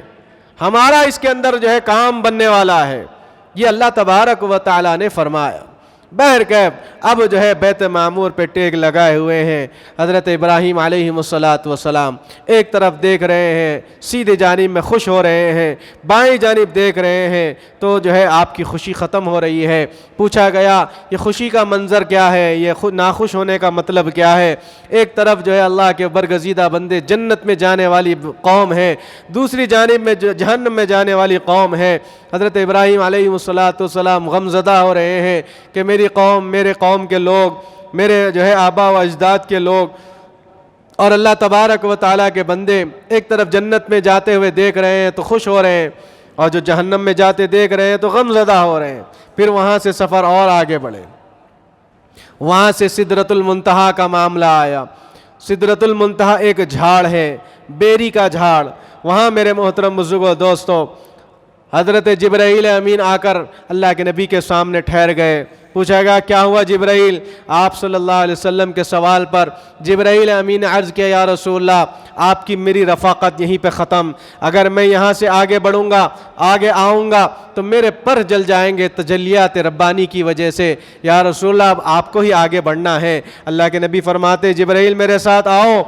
ہمارا اس کے اندر جو ہے کام بننے والا ہے، یہ اللہ تبارک و تعالیٰ نے فرمایا۔ بہرکیف اب جو ہے بیت معمور پہ ٹیک لگائے ہوئے ہیں، حضرت ابراہیم علیہ السلام ایک طرف دیکھ رہے ہیں، سیدھے جانب میں خوش ہو رہے ہیں، بائیں جانب دیکھ رہے ہیں تو جو ہے آپ کی خوشی ختم ہو رہی ہے۔ پوچھا گیا یہ خوشی کا منظر کیا ہے، یہ ناخوش ہونے کا مطلب کیا ہے؟ ایک طرف جو ہے اللہ کے برگزیدہ بندے جنت میں جانے والی قوم ہے، دوسری جانب میں جہنم میں جانے والی قوم ہے۔ حضرت ابراہیم علیہ السلام غمزدہ ہو رہے ہیں کہ میری قوم، میرے قوم کے لوگ، میرے جو ہے آبا و اجداد کے لوگ اور اللہ تبارک و تعالیٰ کے بندے ایک طرف جنت میں جاتے ہوئے دیکھ رہے ہیں تو خوش ہو رہے ہیں، اور جو جہنم میں جاتے دیکھ رہے ہیں تو غمزدہ ہو رہے ہیں۔ پھر وہاں سے سفر اور آگے بڑھے، وہاں سے سدرۃ المنتہا کا معاملہ آیا۔ سدرۃ المنتہا ایک جھاڑ ہے، بیری کا جھاڑ، وہاں میرے محترم بزرگوں دوستو حضرت جبرائیل امین آ کر اللہ کے نبی کے سامنے ٹھہر گئے۔ پوچھا گیا کیا ہوا جبرائیل؟ آپ صلی اللہ علیہ وسلم کے سوال پر جبرائیل امین نے عرض کیا یا رسول اللہ آپ کی میری رفاقت یہیں پہ ختم، اگر میں یہاں سے آگے بڑھوں گا، آگے آؤں گا تو میرے پر جل جائیں گے تجلیات ربانی کی وجہ سے، یا رسول اللہ اب آپ کو ہی آگے بڑھنا ہے۔ اللہ کے نبی فرماتے جبرائیل میرے ساتھ آؤ،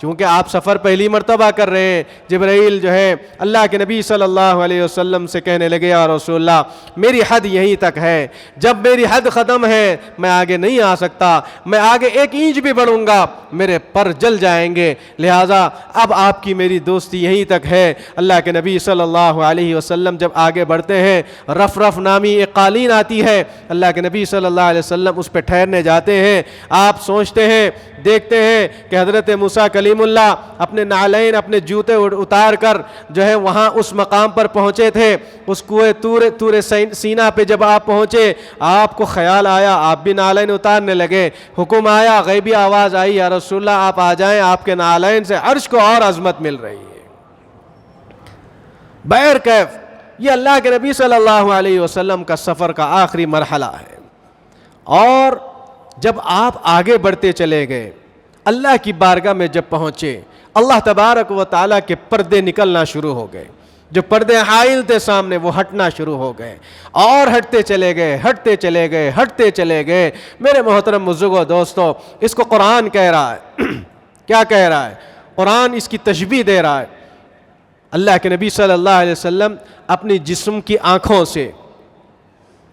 چونکہ آپ سفر پہلی مرتبہ کر رہے ہیں۔ جبرائیل جو ہے اللہ کے نبی صلی اللہ علیہ وسلم سے کہنے لگے یا رسول اللہ میری حد یہیں تک ہے، جب میری حد ختم ہے میں آگے نہیں آ سکتا، میں آگے ایک اینچ بھی بڑھوں گا میرے پر جل جائیں گے، لہٰذا اب آپ کی میری دوستی یہیں تک ہے۔ اللہ کے نبی صلی اللہ علیہ وسلم جب آگے بڑھتے ہیں، رف رف نامی ایک قالین آتی ہے، اللہ کے نبی صلی اللہ علیہ وسلم اس پہ ٹھہرنے جاتے ہیں۔ آپ سوچتے ہیں، دیکھتے ہیں کہ حضرت موسیٰ کلیم اللہ اپنے نعلین، اپنے جوتے اتار کر جو ہے وہاں اس مقام پر پہنچے تھے، اس کوہ طور سینا پہ جب آپ پہنچے آپ کو خیال آیا، آپ بھی نعلین اتارنے لگے، حکم آیا، غیبی آواز آئی یا رسول اللہ آپ آ جائیں، آپ کے نعلین سے عرش کو اور عظمت مل رہی ہے۔ بہرکیف یہ اللہ کے نبی صلی اللہ علیہ وسلم کا سفر کا آخری مرحلہ ہے، اور جب آپ آگے بڑھتے چلے گئے اللہ کی بارگاہ میں جب پہنچے، اللہ تبارک و تعالیٰ کے پردے نکلنا شروع ہو گئے، جو پردے حائل تھے سامنے وہ ہٹنا شروع ہو گئے، اور ہٹتے چلے گئے، ہٹتے چلے گئے، ہٹتے چلے گئے۔ میرے محترم بزرگوں دوستو اس کو قرآن کہہ رہا ہے کیا کہہ رہا ہے؟ قرآن اس کی تشبیہ دے رہا ہے۔ اللہ کے نبی صلی اللہ علیہ وسلم اپنی جسم کی آنکھوں سے،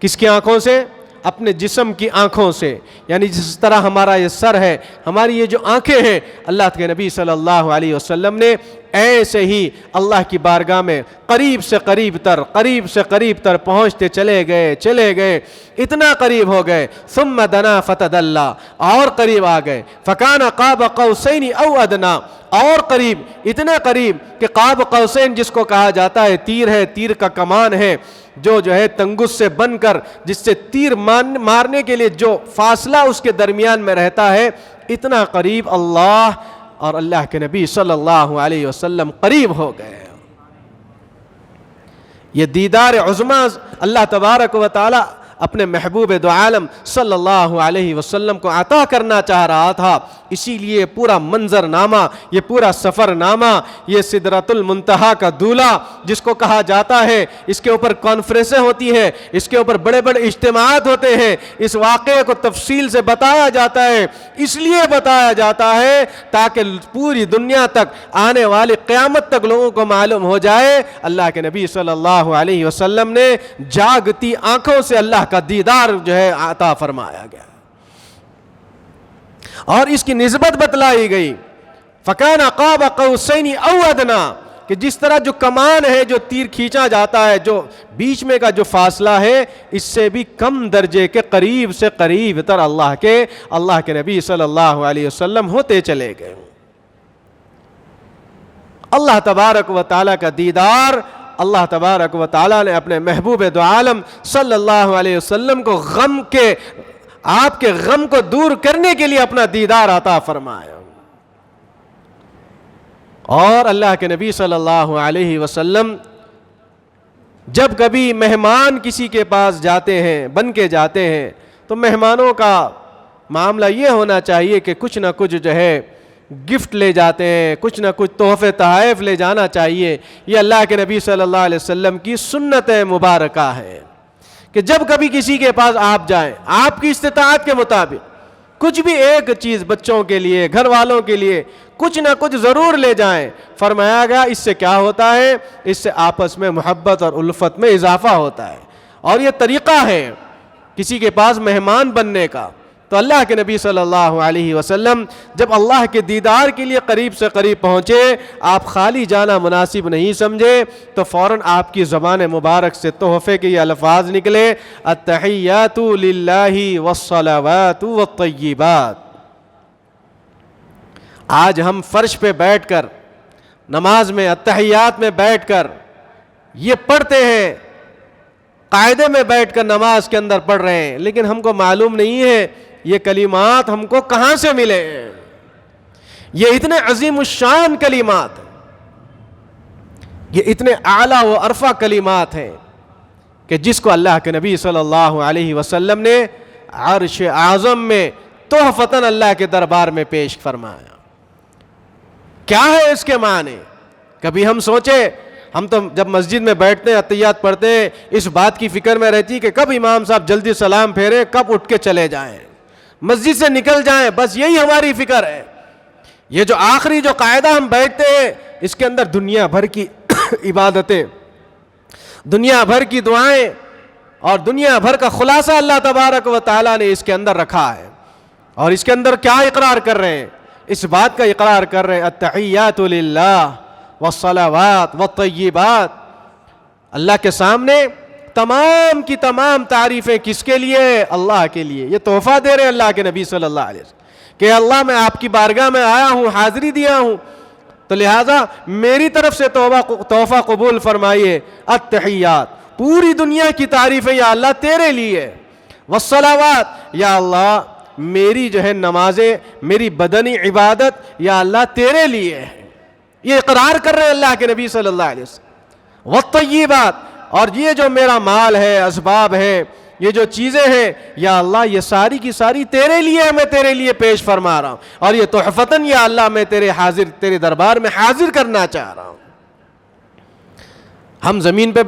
کس کی آنکھوں سے؟ اپنے جسم کی آنکھوں سے، یعنی جس طرح ہمارا یہ سر ہے، ہماری یہ جو آنکھیں ہیں، اللہ کے نبی صلی اللہ علیہ وسلم نے ایسے ہی اللہ کی بارگاہ میں قریب سے قریب تر پہنچتے چلے گئے، اتنا قریب ہو گئے، ثم دنا فتدلی، اور قریب آ گئے، فکان قاب قوسین او ادنا، اور قریب، اتنے قریب کہ قاب قوسین جس کو کہا جاتا ہے تیر ہے، تیر کا کمان ہے جو ہے تنگس سے بن کر جس سے تیر مارنے کے لیے جو فاصلہ اس کے درمیان میں رہتا ہے، اتنا قریب اللہ اور اللہ کے نبی صلی اللہ علیہ وسلم قریب ہو گئے۔ یہ دیدار عظمی اللہ تبارک و تعالی اپنے محبوب دو عالم صلی اللہ علیہ وسلم کو عطا کرنا چاہ رہا تھا. اسی لیے پورا منظر نامہ، یہ پورا سفر نامہ، یہ سدرۃ المنتہا کا دولہ جس کو کہا جاتا ہے، اس کے اوپر کانفرنسیں ہوتی ہے، اس کے اوپر بڑے بڑے اجتماعات ہوتے ہیں، اس واقعے کو تفصیل سے بتایا جاتا ہے. اس لیے بتایا جاتا ہے تاکہ پوری دنیا تک، آنے والی قیامت تک لوگوں کو معلوم ہو جائے اللہ کے نبی صلی اللہ علیہ وسلم نے جاگتی آنکھوں سے اللہ کا دیدار جو ہے عطا فرمایا گیا، اور اس کی نسبت بتلائی گئی. فَكَانَ قَابَ قَوْسَيْنِ أَوْ أَدْنَىٰ، کہ جس طرح جو کمان ہے، جو تیر کھینچا جاتا ہے، جو بیچ میں کا جو فاصلہ ہے، اس سے بھی کم درجے کے قریب سے قریب تر اللہ کے نبی صلی اللہ علیہ وسلم ہوتے چلے گئے. اللہ تبارک و تعالیٰ کا دیدار، اللہ تبارک و تعالیٰ نے اپنے محبوب دو عالم صلی اللہ علیہ وسلم کو آپ کے غم کو دور کرنے کے لیے اپنا دیدار عطا فرمایا. اور اللہ کے نبی صلی اللہ علیہ وسلم جب کبھی مہمان کسی کے پاس جاتے ہیں، بن کے جاتے ہیں، تو مہمانوں کا معاملہ یہ ہونا چاہیے کہ کچھ نہ کچھ جو ہے گفٹ لے جاتے ہیں، کچھ نہ کچھ تحفے تحائف لے جانا چاہیے. یہ اللہ کے نبی صلی اللہ علیہ وسلم کی سنت مبارکہ ہے کہ جب کبھی کسی کے پاس آپ جائیں، آپ کی استطاعت کے مطابق کچھ بھی ایک چیز بچوں کے لیے، گھر والوں کے لیے کچھ نہ کچھ ضرور لے جائیں. فرمایا گیا اس سے کیا ہوتا ہے؟ اس سے آپس میں محبت اور الفت میں اضافہ ہوتا ہے، اور یہ طریقہ ہے کسی کے پاس مہمان بننے کا. تو اللہ کے نبی صلی اللہ علیہ وسلم جب اللہ کے دیدار کے لیے قریب سے قریب پہنچے، آپ خالی جانا مناسب نہیں سمجھے، تو فوراً آپ کی زبان مبارک سے تحفے کے یہ الفاظ نکلے، التحیات للہ والصلوات والطیبات. آج ہم فرش پہ بیٹھ کر نماز میں التحیات میں بیٹھ کر یہ پڑھتے ہیں، قاعدے میں بیٹھ کر نماز کے اندر پڑھ رہے ہیں، لیکن ہم کو معلوم نہیں ہے یہ کلمات ہم کو کہاں سے ملے ہیں. یہ اتنے عظیم الشان کلمات ہیں، یہ اتنے اعلیٰ و ارفع کلمات ہیں کہ جس کو اللہ کے نبی صلی اللہ علیہ وسلم نے عرش اعظم میں تحفتاً اللہ کے دربار میں پیش فرمایا. کیا ہے اس کے معنی؟ کبھی ہم سوچے، ہم تو جب مسجد میں بیٹھتے ہیں اتحیات پڑھتے ہیں، اس بات کی فکر میں رہتی کہ کب امام صاحب جلدی سلام پھیرے، کب اٹھ کے چلے جائیں، مسجد سے نکل جائیں، بس یہی ہماری فکر ہے. یہ جو آخری جو قاعدہ ہم بیٹھتے ہیں، اس کے اندر دنیا بھر کی عبادتیں، دنیا بھر کی دعائیں اور دنیا بھر کا خلاصہ اللہ تبارک و تعالیٰ نے اس کے اندر رکھا ہے. اور اس کے اندر کیا اقرار کر رہے ہیں؟ اس بات کا اقرار کر رہے ہیں التحیات للہ والصلوات والطیبات. اللہ کے سامنے تمام کی تمام تعریفیں کس کے لیے؟ اللہ کے لیے. یہ تحفہ دے رہے ہیں اللہ کے نبی صلی اللہ علیہ وسلم کہ اللہ میں آپ کی بارگاہ میں آیا ہوں، حاضری دیا ہوں، تو لہٰذا میری طرف سے تحفہ قبول فرمائیے. التحیات، پوری دنیا کی تعریفیں یا اللہ تیرے لیے. والصلوات، یا اللہ میری جو ہے نمازیں، میری بدنی عبادت یا اللہ تیرے لیے ہے. یہ اقرار کر رہے ہیں اللہ کے نبی صلی اللہ علیہ وسلم. والطیبات، اور یہ جو میرا مال ہے، اسباب ہے، یہ جو چیزیں ہیں، یا اللہ یہ ساری کی ساری تیرے لیے، میں تیرے لیے پیش فرما رہا ہوں، اور یہ تحفتاً یا اللہ میں تیرے دربار میں حاضر کرنا چاہ رہا ہوں. ہم زمین پہ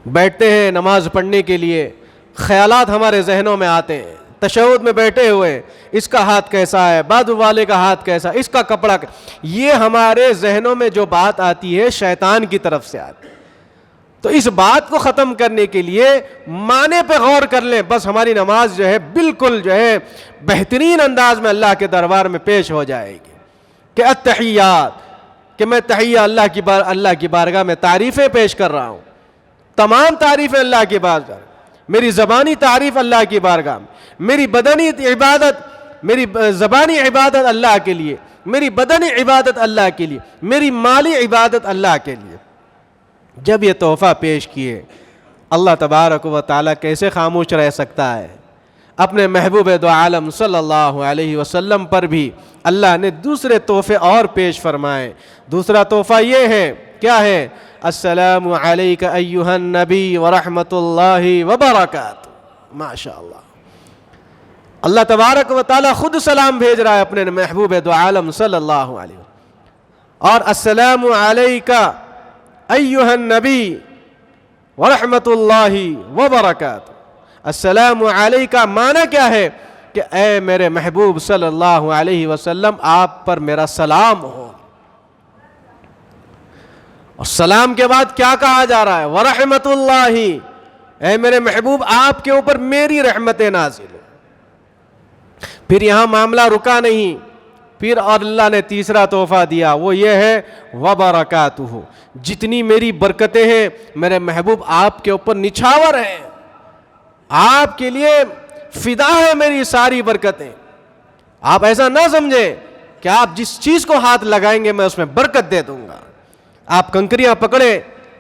بیٹھتے ہیں نماز پڑھنے کے لیے، خیالات ہمارے ذہنوں میں آتے ہیں، تشہد میں بیٹھے ہوئے، اس کا ہاتھ کیسا ہے، بازو والے کا ہاتھ کیسا، اس کا کپڑا یہ ہمارے ذہنوں میں جو بات آتی ہے شیطان کی طرف سے آتی ہے. تو اس بات کو ختم کرنے کے لیے معنی پہ غور کر لیں، بس ہماری نماز جو ہے بالکل جو ہے بہترین انداز میں اللہ کے دربار میں پیش ہو جائے گی. کہ التحیات، کہ میں تحیہ اللہ کی بارگاہ میں تعریفیں پیش کر رہا ہوں، تمام تعریفیں اللہ کی بارگاہ، میری زبانی تعریف اللہ کی بارگاہ، میری بدنی عبادت، میری زبانی عبادت اللہ کے لیے، میری بدنی عبادت اللہ کے لیے، میری مالی عبادت اللہ کے لیے. جب یہ تحفہ پیش کیے، اللہ تبارک و تعالیٰ کیسے خاموش رہ سکتا ہے؟ اپنے محبوب دو عالم صلی اللہ علیہ وسلم پر بھی اللہ نے دوسرے تحفے اور پیش فرمائے. دوسرا تحفہ یہ ہے، کیا ہے؟ السلام علیک ایھا النبی ورحمۃ اللہ وبرکاتہ. ماشاء اللہ. اللہ تبارک و تعالیٰ خود سلام بھیج رہا ہے اپنے محبوب دو عالم صلی اللہ علیہ وسلم. اور السلام علیک ایھا النبی ورحمۃ اللہ وبرکاتہ. السلام علیکہ معنی کیا ہے کہ اے میرے محبوب صلی اللہ علیہ وسلم آپ پر میرا سلام ہو. اور سلام کے بعد کیا کہا جا رہا ہے؟ ورحمۃ اللہ، اے میرے محبوب آپ کے اوپر میری رحمت نازل ہو. پھر یہاں معاملہ رکا نہیں، پھر اور اللہ نے تیسرا تحفہ دیا، وہ یہ ہے وبرکاتہ، جتنی میری برکتیں ہیں میرے محبوب آپ کے اوپر نچھاور ہیں، آپ کے لیے فدا ہے میری ساری برکتیں. آپ ایسا نہ سمجھیں کہ آپ جس چیز کو ہاتھ لگائیں گے میں اس میں برکت دے دوں گا. آپ کنکریاں پکڑے،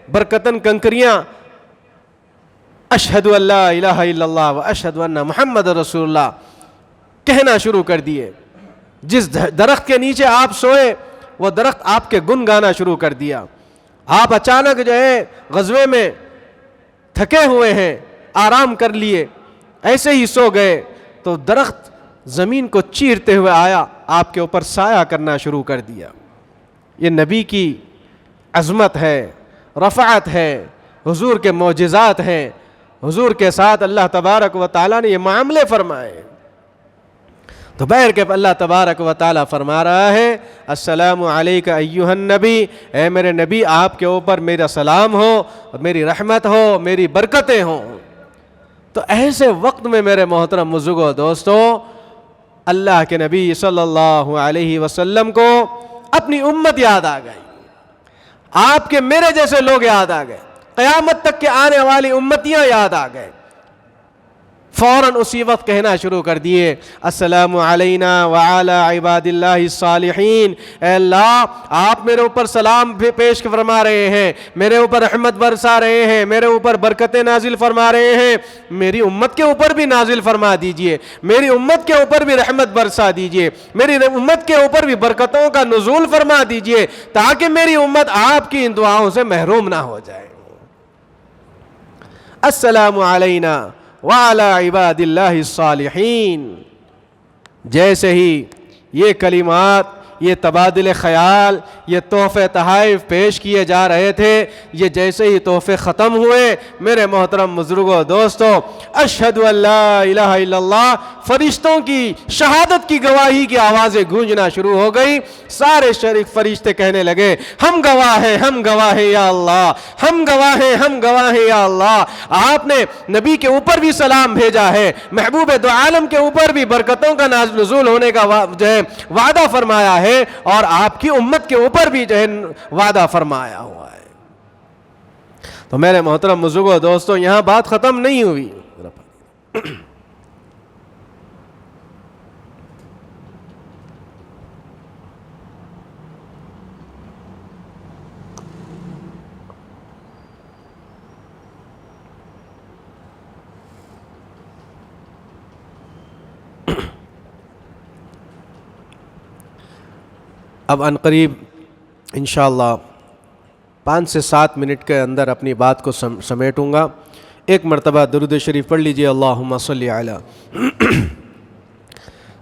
برکتاً کنکریاں، اشہد ان لا الہ الا اللہ و اشہد ان محمد رسول اللہ کہنا شروع کر دیے. جس درخت کے نیچے آپ سوئے وہ درخت آپ کے گن گانا شروع کر دیا. آپ اچانک جو ہے غزوے میں تھکے ہوئے ہیں، آرام کر لیے، ایسے ہی سو گئے تو درخت زمین کو چیرتے ہوئے آیا، آپ کے اوپر سایہ کرنا شروع کر دیا. یہ نبی کی عظمت ہے، رفعت ہے، حضور کے معجزات ہیں. حضور کے ساتھ اللہ تبارک و تعالیٰ نے یہ معاملے فرمائے. تو بہر کے اللہ تبارک و تعالیٰ فرما رہا ہے السلام علیک ایھا النبی، اے میرے نبی آپ کے اوپر میرا سلام ہو، میری رحمت ہو، میری برکتیں ہوں. تو ایسے وقت میں میرے محترم بزرگوں دوستو، اللہ کے نبی صلی اللہ علیہ وسلم کو اپنی امت یاد آ گئی، آپ کے میرے جیسے لوگ یاد آ گئے، قیامت تک کے آنے والی امتیاں یاد آ گئے. فوراً اسی وقت کہنا شروع کر دیے السلام علینا وعلی عباد اللہ الصالحین. اے اللہ آپ میرے اوپر سلام پیش فرما رہے ہیں، میرے اوپر رحمت برسا رہے ہیں، میرے اوپر برکتیں نازل فرما رہے ہیں، میری امت کے اوپر بھی نازل فرما دیجئے، میری امت کے اوپر بھی رحمت برسا دیجئے، میری امت کے اوپر بھی برکتوں کا نزول فرما دیجئے، تاکہ میری امت آپ کی ان دعاؤں سے محروم نہ ہو جائے. السلام علینا وعلی عباد اللہ الصالحین. جیسے ہی یہ کلمات، یہ تبادل خیال، یہ تحفے تحائف پیش کیے جا رہے تھے، یہ جیسے ہی تحفے ختم ہوئے میرے محترم بزرگوں دوستو، اشہد ان لا الہ الا اللہ فرشتوں کی شہادت کی گواہی کی آوازیں گونجنا شروع ہو گئی. سارے شریک فرشتے کہنے لگے ہم گواہ ہیں، ہم گواہ ہیں یا اللہ، ہم گواہ ہیں، ہم گواہ ہیں یا اللہ. آپ نے نبی کے اوپر بھی سلام بھیجا ہے، محبوب دو عالم کے اوپر بھی برکتوں کا نزول ہونے کا جو ہے وعدہ فرمایا ہے، اور آپ کی امت کے اوپر بھی جو ہے وعدہ فرمایا ہوا ہے. تو میرے محترم بزرگوں دوستو، یہاں بات ختم نہیں ہوئی. اب عنقریب انشاءاللہ 5 سے 7 منٹ کے اندر اپنی بات کو سمیٹوں گا. ایک مرتبہ درود شریف پڑھ لیجئے. اللہم صلی علی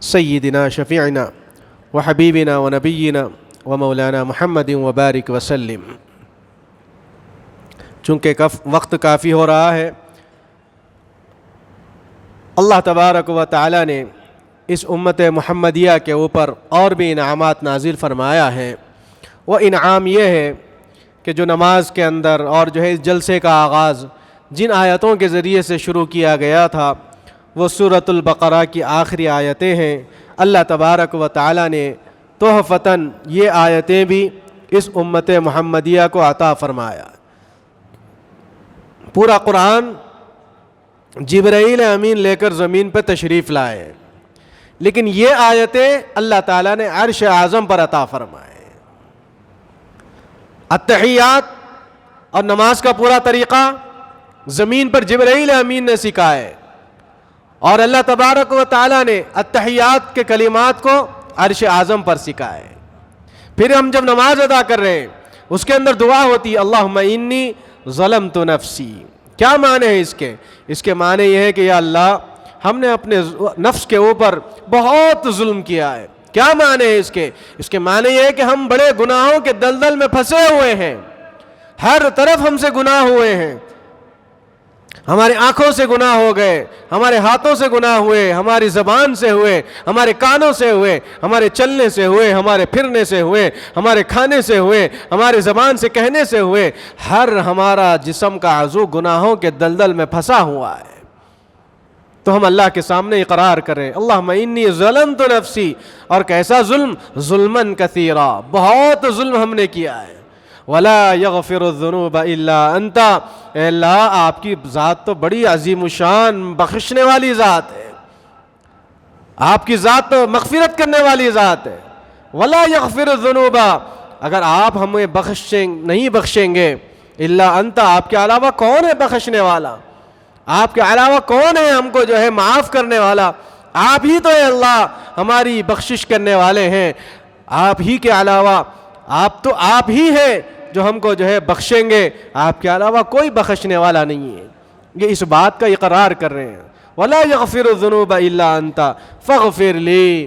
سیدنا شفیعنا وحبیبنا ونبینا ومولانا محمد وبارک وسلم. چونکہ وقت کافی ہو رہا ہے، اللہ تبارک و تعالی نے اس امت محمدیہ کے اوپر اور بھی انعامات نازل فرمایا ہے. وہ انعام یہ ہے کہ جو نماز کے اندر اور جو ہے اس جلسے کا آغاز جن آیتوں کے ذریعے سے شروع کیا گیا تھا وہ سورۃ البقرہ کی آخری آیتیں ہیں. اللہ تبارک و تعالی نے تحفتاً یہ آیتیں بھی اس امت محمدیہ کو عطا فرمایا. پورا قرآن جبرائیل امین لے کر زمین پہ تشریف لائے، لیکن یہ آیتیں اللہ تعالیٰ نے عرش اعظم پر عطا فرمائے. التحیات اور نماز کا پورا طریقہ زمین پر جبرائیل امین نے سکھائے، اور اللہ تبارک و تعالیٰ نے التحیات کے کلمات کو عرش اعظم پر سکھائے. پھر ہم جب نماز ادا کر رہے ہیں اس کے اندر دعا ہوتی ہے اللہم انی ظلمت نفسی. کیا معنی ہے اس کے معنی یہ ہے کہ یا اللہ ہم نے اپنے نفس کے اوپر بہت ظلم کیا ہے. کیا معنی ہے اس کے معنی یہ ہے کہ ہم بڑے گناہوں کے دلدل میں پھنسے ہوئے ہیں، ہر طرف ہم سے گناہ ہوئے ہیں. ہماری آنکھوں سے گناہ ہو گئے، ہمارے ہاتھوں سے گناہ ہوئے، ہماری زبان سے ہوئے، ہمارے کانوں سے ہوئے، ہمارے چلنے سے ہوئے، ہمارے پھرنے سے ہوئے، ہمارے کھانے سے ہوئے، ہمارے زبان سے کہنے سے ہوئے. ہر ہمارا جسم کا عضو گناہوں کے دلدل میں پھنسا ہوا ہے. تو ہم اللہ کے سامنے اقرار کریں اللہم انی ظلمت نفسی. اور کیسا ظلم؟ ظلماً کثیرا، بہت ظلم ہم نے کیا ہے. ولا یغفر الذنوب الا انت. اے اللہ آپ کی ذات تو بڑی عظیم الشان بخشنے والی ذات ہے، آپ کی ذات تو مغفرت کرنے والی ذات ہے. ولا یغفر الذنوب، اگر آپ ہمیں نہیں بخشیں گے، الا انت، آپ کے علاوہ کون ہے بخشنے والا؟ آپ کے علاوہ کون ہے ہم کو جو ہے معاف کرنے والا؟ آپ ہی تو ہے اللہ ہماری بخشش کرنے والے ہیں. آپ ہی کے علاوہ آپ ہی ہیں جو ہم کو جو ہے بخشیں گے، آپ کے علاوہ کوئی بخشنے والا نہیں ہے. یہ اس بات کا اقرار کر رہے ہیں وَلَا يَغْفِرُ الذُّنُوبَ إِلَّا أَنْتَ فَاغْفِرْ لِي.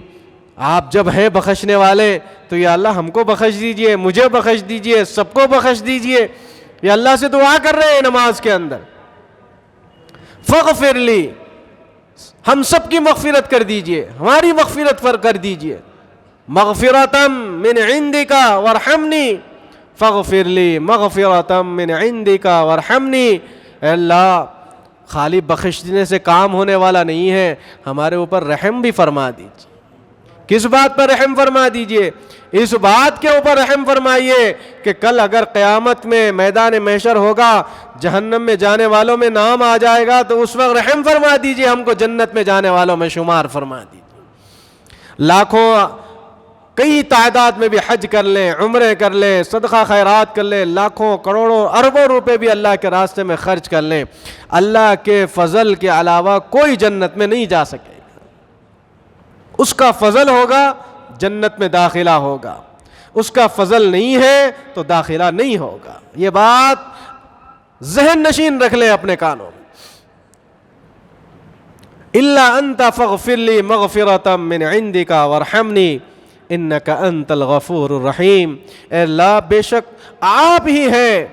آپ جب ہیں بخشنے والے تو یا اللہ ہم کو بخش دیجئے، مجھے بخش دیجئے، سب کو بخش دیجئے. یہ اللہ سے دعا کر رہے ہیں نماز کے اندر. فَاغْفِرْ لِي، ہم سب کی مغفرت کر دیجئے، ہماری مغفرت کر دیجئے. مغفرتم من عندک وارحمنی فاغفر لی مغفرتم من عندک وارحمنی. اے اللہ خالی بخش دینے سے کام ہونے والا نہیں ہے، ہمارے اوپر رحم بھی فرما دیجیے. کس بات پر رحم فرما دیجئے؟ اس بات کے اوپر رحم فرمائیے کہ کل اگر قیامت میں میدان محشر ہوگا، جہنم میں جانے والوں میں نام آ جائے گا تو اس وقت رحم فرما دیجئے، ہم کو جنت میں جانے والوں میں شمار فرما دیجئے. لاکھوں کئی تعداد میں بھی حج کر لیں، عمرے کر لیں، صدقہ خیرات کر لیں، لاکھوں کروڑوں اربوں روپے بھی اللہ کے راستے میں خرچ کر لیں، اللہ کے فضل کے علاوہ کوئی جنت میں نہیں جا سکے گا. اس کا فضل ہوگا جنت میں داخلہ ہوگا، اس کا فضل نہیں ہے تو داخلہ نہیں ہوگا. یہ بات ذہن نشین رکھ لیں اپنے کانوں میں. الا انت فاغفر لی مغفرۃ من عندک وارحمنی انک انت الغفور الرحیم. اے اللہ بے شک آپ ہی ہیں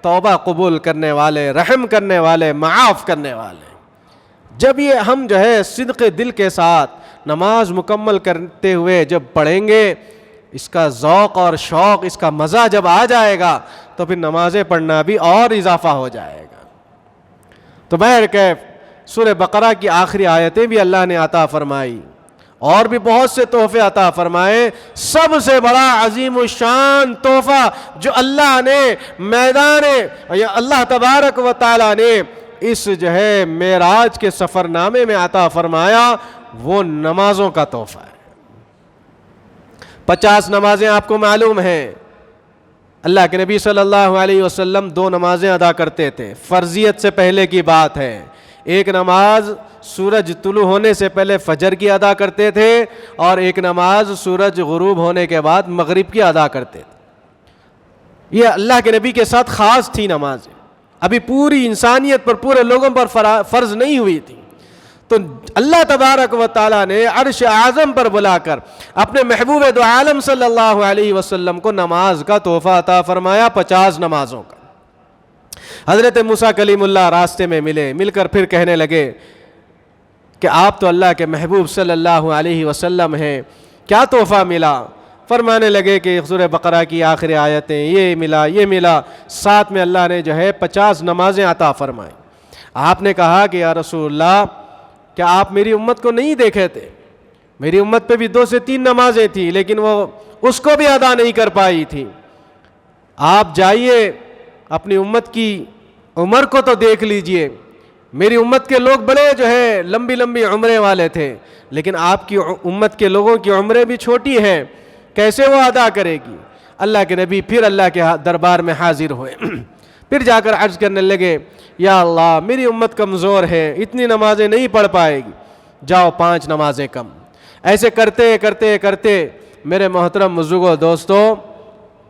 توبہ قبول کرنے والے، رحم کرنے والے، معاف کرنے والے. جب یہ ہم جو ہے صدق دل کے ساتھ نماز مکمل کرتے ہوئے جب پڑھیں گے، اس کا ذوق اور شوق، اس کا مزہ جب آ جائے گا تو پھر نمازیں پڑھنا بھی اور اضافہ ہو جائے گا. تو بہرکیف سورہ بقرہ کی آخری آیتیں بھی اللہ نے عطا فرمائی، اور بھی بہت سے تحفے عطا فرمائے. سب سے بڑا عظیم الشان تحفہ جو اللہ نے اللہ تبارک و تعالی نے اس جو ہے معراج کے سفر نامے میں عطا فرمایا، وہ نمازوں کا تحفہ ہے. 50 نمازیں آپ کو معلوم ہیں. اللہ کے نبی صلی اللہ علیہ وسلم 2 نمازیں ادا کرتے تھے، فرضیت سے پہلے کی بات ہے. ایک نماز سورج طلوع ہونے سے پہلے فجر کی ادا کرتے تھے، اور ایک نماز سورج غروب ہونے کے بعد مغرب کی ادا کرتے تھے. یہ اللہ کے نبی کے ساتھ خاص تھی نمازیں، ابھی پوری انسانیت پر، پورے لوگوں پر فرض نہیں ہوئی تھی. تو اللہ تبارک و تعالیٰ نے عرش اعظم پر بلا کر اپنے محبوب دو عالم صلی اللہ علیہ وسلم کو نماز کا تحفہ عطا فرمایا، 50 نمازوں کا. حضرت موسیٰ کلیم اللہ راستے میں مل کر پھر کہنے لگے کہ آپ تو اللہ کے محبوب صلی اللہ علیہ وسلم ہیں، کیا تحفہ ملا؟ فرمانے لگے کہ سورہ بقرہ کی آخری آیتیں، یہ ملا. ساتھ میں اللہ نے جو ہے 50 نمازیں عطا فرمائیں. آپ نے کہا کہ یا رسول اللہ، کیا آپ میری امت کو نہیں دیکھے تھے؟ میری امت پہ بھی 2 سے 3 نمازیں تھیں، لیکن وہ اس کو بھی ادا نہیں کر پائی تھی. آپ جائیے اپنی امت کی عمر کو تو دیکھ لیجئے. میری امت کے لوگ بڑے جو ہے لمبی عمریں والے تھے، لیکن آپ کی امت کے لوگوں کی عمریں بھی چھوٹی ہیں، کیسے وہ ادا کرے گی؟ اللہ کے نبی پھر اللہ کے دربار میں حاضر ہوئے. پھر جا کر عرض کرنے لگے، یا اللہ میری امت کمزور ہے، اتنی نمازیں نہیں پڑھ پائے گی، جاؤ 5 نمازیں کم. ایسے کرتے کرتے کرتے میرے محترم بزرگوں دوستو،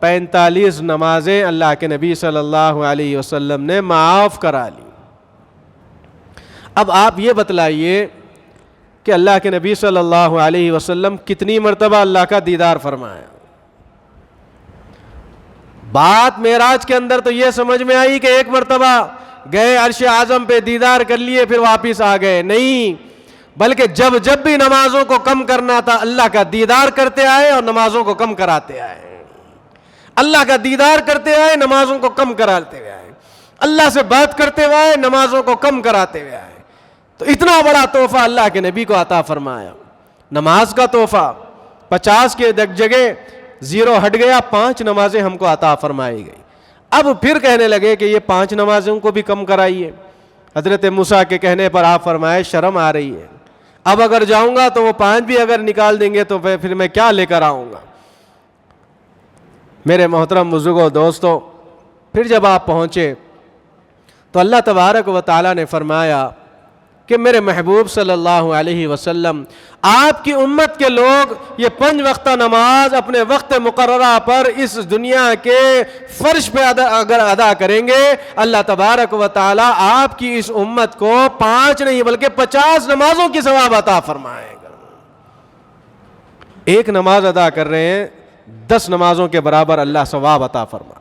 45 نمازیں اللہ کے نبی صلی اللہ علیہ وسلم نے معاف کرا لی۔ اب آپ یہ بتلائیے کہ اللہ کے نبی صلی اللہ علیہ وسلم کتنی مرتبہ اللہ کا دیدار فرمایا؟ بات معراج کے اندر تو یہ سمجھ میں آئی کہ ایک مرتبہ گئے عرش اعظم پہ دیدار کر لیے پھر واپس آ گئے، نہیں، بلکہ جب بھی نمازوں کو کم کرنا تھا اللہ کا دیدار کرتے آئے اور نمازوں کو کم کراتے آئے، اللہ کا دیدار کرتے آئے، نمازوں کو کم کراتے آئے، اللہ سے بات کرتے ہوئے نمازوں کو کم کراتے ہوئے آئے۔ تو اتنا بڑا تحفہ اللہ کے نبی کو عطا فرمایا، نماز کا تحفہ۔ 50 کے جگہ 0 ہٹ گیا، 5 نمازیں ہم کو عطا فرمائی گئی۔ اب پھر کہنے لگے کہ یہ 5 نمازوں کو بھی کم کرائیے۔ حضرت موسیٰ کے کہنے پر آپ فرمائے شرم آ رہی ہے، اب اگر جاؤں گا تو وہ 5 بھی اگر نکال دیں گے تو پھر میں کیا لے کر آؤں گا۔ میرے محترم بزرگوں، دوستو، پھر جب آپ پہنچے تو اللہ تبارک و تعالیٰ نے فرمایا کہ میرے محبوب صلی اللہ علیہ وسلم، آپ کی امت کے لوگ یہ 5 وقتہ نماز اپنے وقت مقررہ پر اس دنیا کے فرش پہ اگر ادا کریں گے، اللہ تبارک و تعالیٰ آپ کی اس امت کو 5 نہیں بلکہ 50 نمازوں کی ثواب عطا فرمائے گا۔ ایک نماز ادا کر رہے ہیں، 10 نمازوں کے برابر اللہ ثواب عطا فرما۔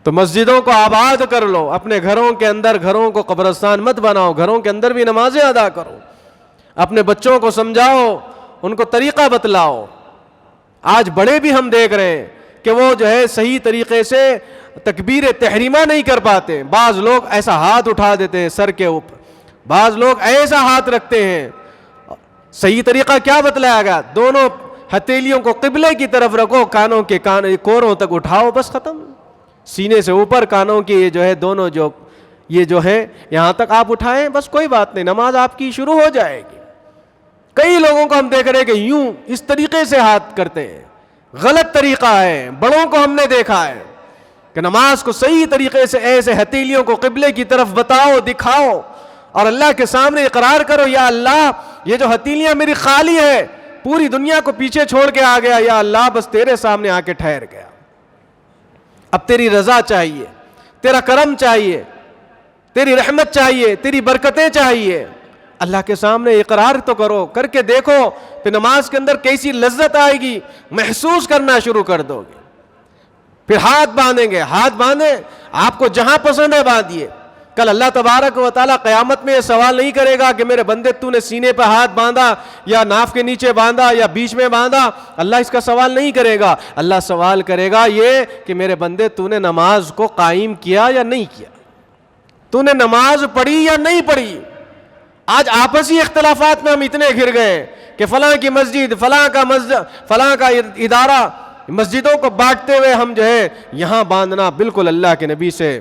تو مسجدوں کو آباد کر لو، اپنے گھروں کے اندر گھروں کو قبرستان مت بناؤ، گھروں کے اندر بھی نمازیں ادا کرو، اپنے بچوں کو سمجھاؤ، ان کو طریقہ بتلاؤ۔ آج بڑے بھی ہم دیکھ رہے ہیں کہ وہ جو ہے صحیح طریقے سے تکبیر تحریمہ نہیں کر پاتے، بعض لوگ ایسا ہاتھ اٹھا دیتے ہیں سر کے اوپر، بعض لوگ ایسا ہاتھ رکھتے ہیں۔ صحیح طریقہ کیا بتلایا گیا؟ دونوں ہتھیلیوں کو قبلے کی طرف رکھو، کانوں کے کوروں تک اٹھاؤ، بس ختم۔ سینے سے اوپر کانوں کی جو ہے دونوں یہ جو ہے یہاں تک آپ اٹھائیں، بس کوئی بات نہیں، نماز آپ کی شروع ہو جائے گی۔ کئی لوگوں کو ہم دیکھ رہے ہیں کہ یوں اس طریقے سے ہاتھ کرتے ہیں، غلط طریقہ ہے۔ بڑوں کو ہم نے دیکھا ہے کہ نماز کو صحیح طریقے سے ایسے ہتھیلیوں کو قبلے کی طرف بتاؤ، دکھاؤ اور اللہ کے سامنے اقرار کرو، یا اللہ یہ جو ہتھیلیاں میری خالی ہے، پوری دنیا کو پیچھے چھوڑ کے آ گیا، یا اللہ بس تیرے سامنے آ کے ٹھہر گیا، اب تیری رضا چاہیے، تیرا کرم چاہیے، تیری رحمت چاہیے، تیری برکتیں چاہیے۔ اللہ کے سامنے اقرار تو کرو، کر کے دیکھو، پھر نماز کے اندر کیسی لذت آئے گی، محسوس کرنا شروع کر دو گے۔ پھر ہاتھ باندھیں گے، ہاتھ باندھیں، آپ کو جہاں پسند ہے باندھیے۔ کل اللہ تبارک و تعالیٰ قیامت میں یہ سوال نہیں کرے گا کہ میرے بندے تو نے سینے پہ ہاتھ باندھا یا ناف کے نیچے باندھا یا بیچ میں باندھا، اللہ اس کا سوال نہیں کرے گا۔ اللہ سوال کرے گا یہ کہ میرے بندے تو نے نماز کو قائم کیا یا نہیں کیا، تو نے نماز پڑھی یا نہیں پڑھی۔ آج آپسی اختلافات میں ہم اتنے گھر گئے کہ فلاں کی مسجد، فلاں کا ادارہ، مسجدوں کو بانٹتے ہوئے ہم جو ہے یہاں باندھنا بالکل اللہ کے نبی سے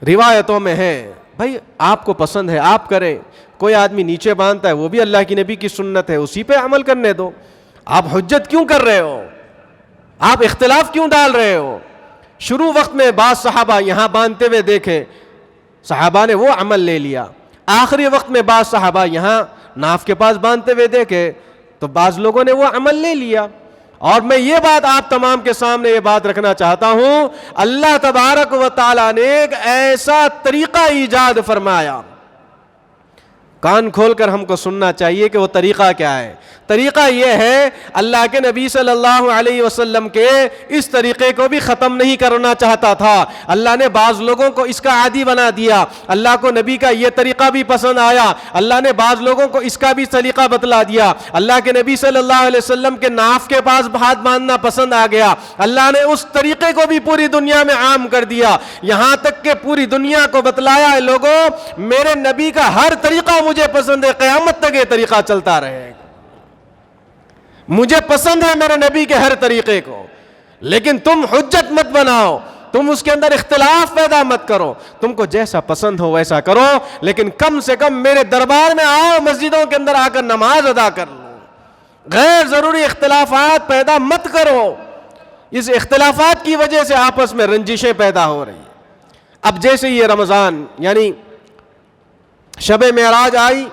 روایتوں میں ہے۔ بھائی آپ کو پسند ہے آپ کریں، کوئی آدمی نیچے باندھتا ہے وہ بھی اللہ کی نبی کی سنت ہے، اسی پہ عمل کرنے دو۔ آپ حجت کیوں کر رہے ہو؟ آپ اختلاف کیوں ڈال رہے ہو؟ شروع وقت میں بعض صحابہ یہاں باندھتے ہوئے دیکھے، صحابہ نے وہ عمل لے لیا۔ آخری وقت میں بعض صحابہ یہاں ناف کے پاس باندھتے ہوئے دیکھے تو بعض لوگوں نے وہ عمل لے لیا۔ اور میں یہ بات آپ تمام کے سامنے یہ بات رکھنا چاہتا ہوں، اللہ تبارک و تعالیٰ نے ایک ایسا طریقہ ایجاد فرمایا، کان کھول کر ہم کو سننا چاہیے کہ وہ طریقہ کیا ہے۔ طریقہ یہ ہے، اللہ کے نبی صلی اللہ علیہ وسلم کے اس طریقے کو بھی ختم نہیں کرنا چاہتا تھا، اللہ نے بعض لوگوں کو اس کا عادی بنا دیا۔ اللہ کو نبی کا یہ طریقہ بھی پسند آیا، اللہ نے بعض لوگوں کو اس کا بھی طریقہ بتلا دیا۔ اللہ کے نبی صلی اللہ علیہ وسلم کے ناف کے پاس ہاتھ باندھنا پسند آ گیا، اللہ نے اس طریقے کو بھی پوری دنیا میں عام کر دیا، یہاں تک کہ پوری دنیا کو بتلایا ہے لوگوں میرے نبی کا ہر طریقہ مجھے پسند ہے، قیامت تک یہ طریقہ چلتا رہے گا۔ مجھے پسند ہے میرے نبی کے ہر طریقے کو، لیکن تم حجت مت بناؤ، تم اس کے اندر اختلاف پیدا مت کرو، تم کو جیسا پسند ہو ویسا کرو، لیکن کم سے کم میرے دربار میں آؤ، مسجدوں کے اندر آ کر نماز ادا کر لو، غیر ضروری اختلافات پیدا مت کرو۔ اس اختلافات کی وجہ سے آپس میں رنجشیں پیدا ہو رہی ہیں۔ اب جیسے یہ رمضان یعنی شب معراج آئی،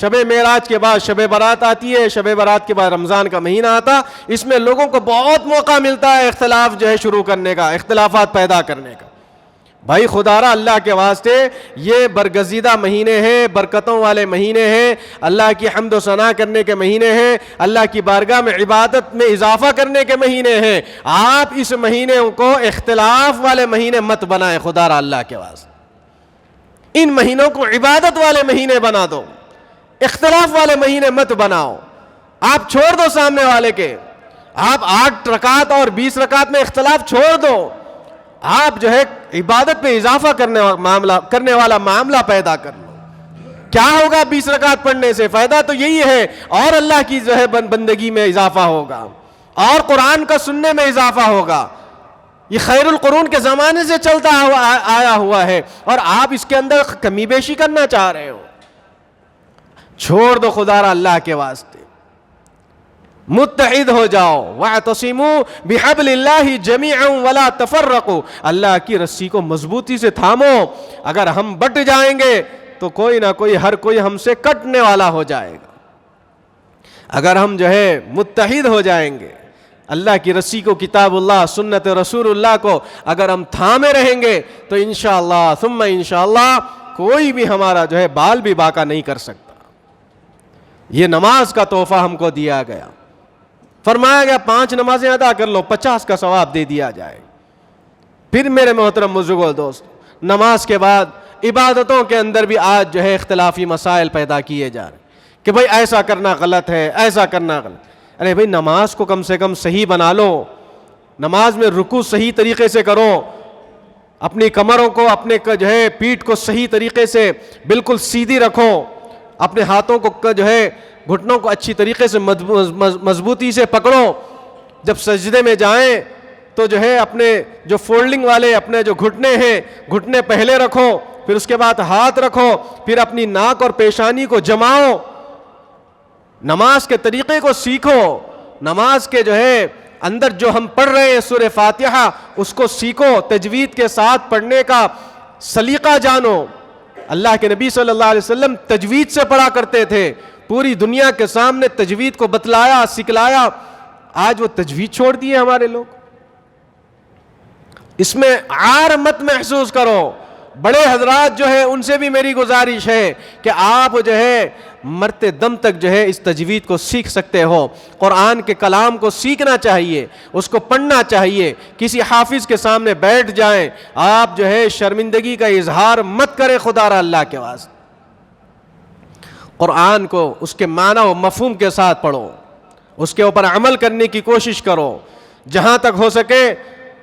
شب معراج کے بعد شب برات آتی ہے، شب برات کے بعد رمضان کا مہینہ آتا، اس میں لوگوں کو بہت موقع ملتا ہے اختلاف جو ہے شروع کرنے کا، اختلافات پیدا کرنے کا۔ بھائی خدا را اللہ کے واسطے یہ برگزیدہ مہینے ہیں، برکتوں والے مہینے ہیں، اللہ کی حمد و ثنا کرنے کے مہینے ہیں، اللہ کی بارگاہ میں عبادت میں اضافہ کرنے کے مہینے ہیں۔ آپ اس مہینے کو اختلاف والے مہینے مت بنائیں خدا را اللہ کے واسطے، ان مہینوں کو عبادت والے مہینے بنا دو، اختلاف والے مہینے مت بناؤ۔ آپ چھوڑ دو سامنے والے کے، آپ 8 رکعت اور 20 رکعت میں اختلاف چھوڑ دو، آپ جو ہے عبادت پہ اضافہ کرنے والا معاملہ پیدا کر لو۔ کیا ہوگا 20 رکعت پڑھنے سے؟ فائدہ تو یہی ہے، اور اللہ کی جو ہے بندگی میں اضافہ ہوگا، اور قرآن کا سننے میں اضافہ ہوگا۔ یہ خیر القرون کے زمانے سے چلتا آیا ہوا ہے، اور آپ اس کے اندر کمی بیشی کرنا چاہ رہے ہو۔ چھوڑ دو خدا را اللہ کے واسطے، متحد ہو جاؤ۔ وَاعْتَصِمُوا بِحَبْلِ اللَّهِ جَمِيعًا وَلَا تَفَرَّقُوا، اللہ کی رسی کو مضبوطی سے تھامو۔ اگر ہم بٹ جائیں گے تو کوئی نہ کوئی، ہر کوئی ہم سے کٹنے والا ہو جائے گا۔ اگر ہم جو ہے متحد ہو جائیں گے، اللہ کی رسی کو، کتاب اللہ، سنت رسول اللہ کو اگر ہم تھامے رہیں گے تو انشاءاللہ ثم انشاءاللہ کوئی بھی ہمارا جو ہے بال بھی باقا نہیں کر سکتا۔ یہ نماز کا تحفہ ہم کو دیا گیا، فرمایا گیا 5 نمازیں ادا کر لو، 50 کا ثواب دے دیا جائے۔ پھر میرے محترم بزرگوں دوست، نماز کے بعد عبادتوں کے اندر بھی آج جو ہے اختلافی مسائل پیدا کیے جا رہے ہیں کہ بھئی ایسا کرنا غلط ہے، ایسا کرنا غلط۔ ارے بھئی نماز کو کم سے کم صحیح بنا لو، نماز میں رکوع صحیح طریقے سے کرو، اپنی کمروں کو، اپنے جو ہے پیٹھ کو صحیح طریقے سے بالکل سیدھی رکھو، اپنے ہاتھوں کو جو ہے گھٹنوں کو اچھی طریقے سے مضبوطی سے پکڑو۔ جب سجدے میں جائیں تو جو ہے اپنے جو فولڈنگ والے اپنے جو گھٹنے ہیں، گھٹنے پہلے رکھو، پھر اس کے بعد ہاتھ رکھو، پھر اپنی ناک اور پیشانی کو جماؤ۔ نماز کے طریقے کو سیکھو، نماز کے جو ہے اندر جو ہم پڑھ رہے ہیں سورہ فاتحہ، اس کو سیکھو، تجوید کے ساتھ پڑھنے کا سلیقہ جانو۔ اللہ کے نبی صلی اللہ علیہ وسلم تجوید سے پڑھا کرتے تھے، پوری دنیا کے سامنے تجوید کو بتلایا، سکھلایا۔ آج وہ تجوید چھوڑ دیے ہمارے لوگ۔ اس میں عار مت محسوس کرو۔ بڑے حضرات جو ہے ان سے بھی میری گزارش ہے کہ آپ جو ہے مرتے دم تک جو ہے اس تجوید کو سیکھ سکتے ہو۔ قرآن کے کلام کو سیکھنا چاہیے، اس کو پڑھنا چاہیے۔ کسی حافظ کے سامنے بیٹھ جائیں، آپ جو ہے شرمندگی کا اظہار مت کریں خدا را اللہ کے واسطے۔ قرآن کو اس کے معنی و مفہوم کے ساتھ پڑھو، اس کے اوپر عمل کرنے کی کوشش کرو۔ جہاں تک ہو سکے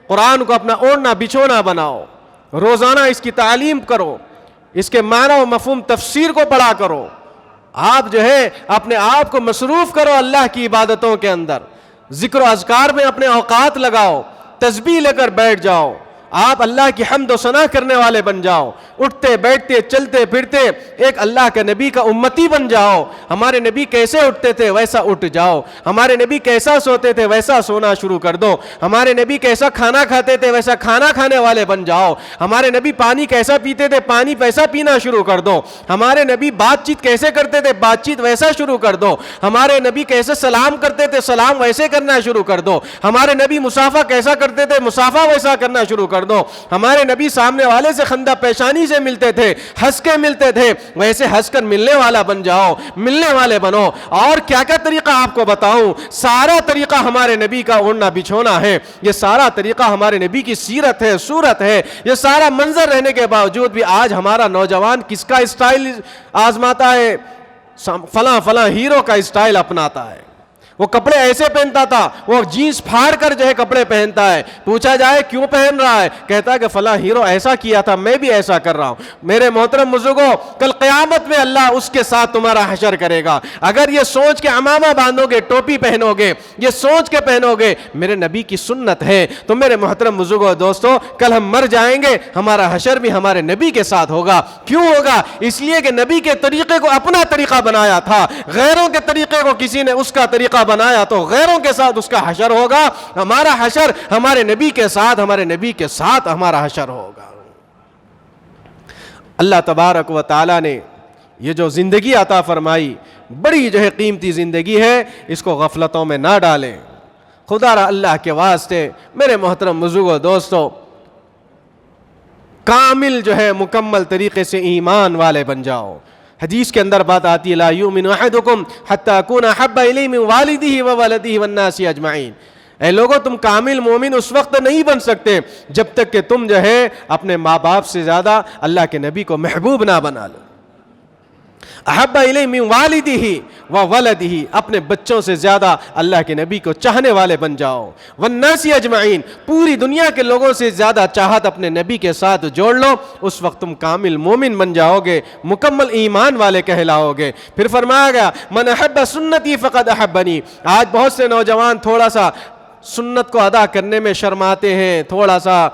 قرآن کو اپنا اوڑھنا بچھونا بناؤ، روزانہ اس کی تعلیم کرو، اس کے معنی و مفہوم تفسیر کو پڑھا کرو۔ آپ جو ہے اپنے آپ کو مصروف کرو اللہ کی عبادتوں کے اندر، ذکر و اذکار میں اپنے اوقات لگاؤ، تسبیح لے کر بیٹھ جاؤ، آپ اللہ کی حمد و ثنا کرنے والے بن جاؤ، اٹھتے بیٹھتے چلتے پھرتے ایک اللہ کے نبی کا امتی بن جاؤ۔ ہمارے نبی کیسے اٹھتے تھے ویسا اٹھ جاؤ، ہمارے نبی کیسا سوتے تھے ویسا سونا شروع کر دو، ہمارے نبی کیسا کھانا کھاتے تھے ویسا کھانا کھانے والے بن جاؤ، ہمارے نبی پانی کیسا پیتے تھے پانی ویسا پینا شروع کر دو، ہمارے نبی بات چیت کیسے کرتے تھے بات چیت ویسا شروع کر دو، ہمارے نبی کیسے سلام کرتے تھے سلام ویسے کرنا شروع کر دو، ہمارے نبی مصافحہ کیسا کرتے تھے مصافحہ ویسا کرنا شروع کر دو، ہمارے نبی سامنے والے سے خندہ پیشانی سے ملتے تھے، ہنس کے ملتے تھے، ویسے ہنس کر ملنے والا بن جاؤ، ملنے والے بنو۔ اور کیا کیا طریقہ آپ کو بتاؤں، سارا طریقہ ہمارے نبی کا اوڑھنا بچھونا ہے، یہ سارا طریقہ ہمارے نبی کی سیرت ہے، صورت ہے، یہ سارا منظر رہنے کے باوجود بھی آج ہمارا نوجوان کس کا اسٹائل آزماتا ہے؟ فلاں فلاں ہیرو کا اسٹائل اپناتا ہے، وہ کپڑے ایسے پہنتا تھا، وہ جینس پھاڑ کر جو ہے کپڑے پہنتا ہے، پوچھا جائے کیوں پہن رہا ہے، کہتا ہے کہ فلاں ہیرو ایسا کیا تھا میں بھی ایسا کر رہا ہوں۔ میرے محترم بزرگوں، کل قیامت میں اللہ اس کے ساتھ تمہارا حشر کرے گا۔ اگر یہ سوچ کے عمامہ باندھو گے، ٹوپی پہنو گے، یہ سوچ کے پہنو گے میرے نبی کی سنت ہے، تو میرے محترم بزرگوں دوستو، کل ہم مر جائیں گے ہمارا حشر بھی ہمارے نبی کے ساتھ ہوگا۔ کیوں ہوگا؟ اس لیے کہ نبی کے طریقے کو اپنا طریقہ بنایا تھا، غیروں کے طریقے کو کسی نے اس کا طریقہ بنایا تو غیروں کے ساتھ اس کا حشر ہوگا۔ ہمارا حشر ہمارے نبی کے ساتھ، ہمارے نبی کے ساتھ ہمارا حشر ہوگا۔ اللہ تبارک و تعالی نے یہ جو زندگی عطا فرمائی بڑی جو ہے قیمتی زندگی ہے، اس کو غفلتوں میں نہ ڈالیں۔ خدا را اللہ کے واسطے میرے محترم بزرگوں دوستو، کامل جو ہے مکمل طریقے سے ایمان والے بن جاؤ۔ حدیث کے اندر بات آتی ہے لا یؤمن احدکم حتی اکون احب الیہ من والدہ وولدہ والناس اجمعین۔ اے لوگو، تم کامل مومن اس وقت نہیں بن سکتے جب تک کہ تم جو ہے اپنے ماں باپ سے زیادہ اللہ کے نبی کو محبوب نہ بنا لو۔ احب الیہ من والدہ وولدہ، اپنے بچوں سے زیادہ اللہ کے نبی کو چاہنے والے بن جاؤ۔ والناس اجمعین، پوری دنیا کے لوگوں سے زیادہ چاہت اپنے نبی کے ساتھ جوڑ لو، اس وقت تم کامل مومن بن جاؤ گے، مکمل ایمان والے کہلاؤ گے۔ پھر فرمایا گیا من احب سنتی فقد احبنی۔ آج بہت سے نوجوان تھوڑا سا سنت کو ادا کرنے میں شرماتے ہیں، تھوڑا سا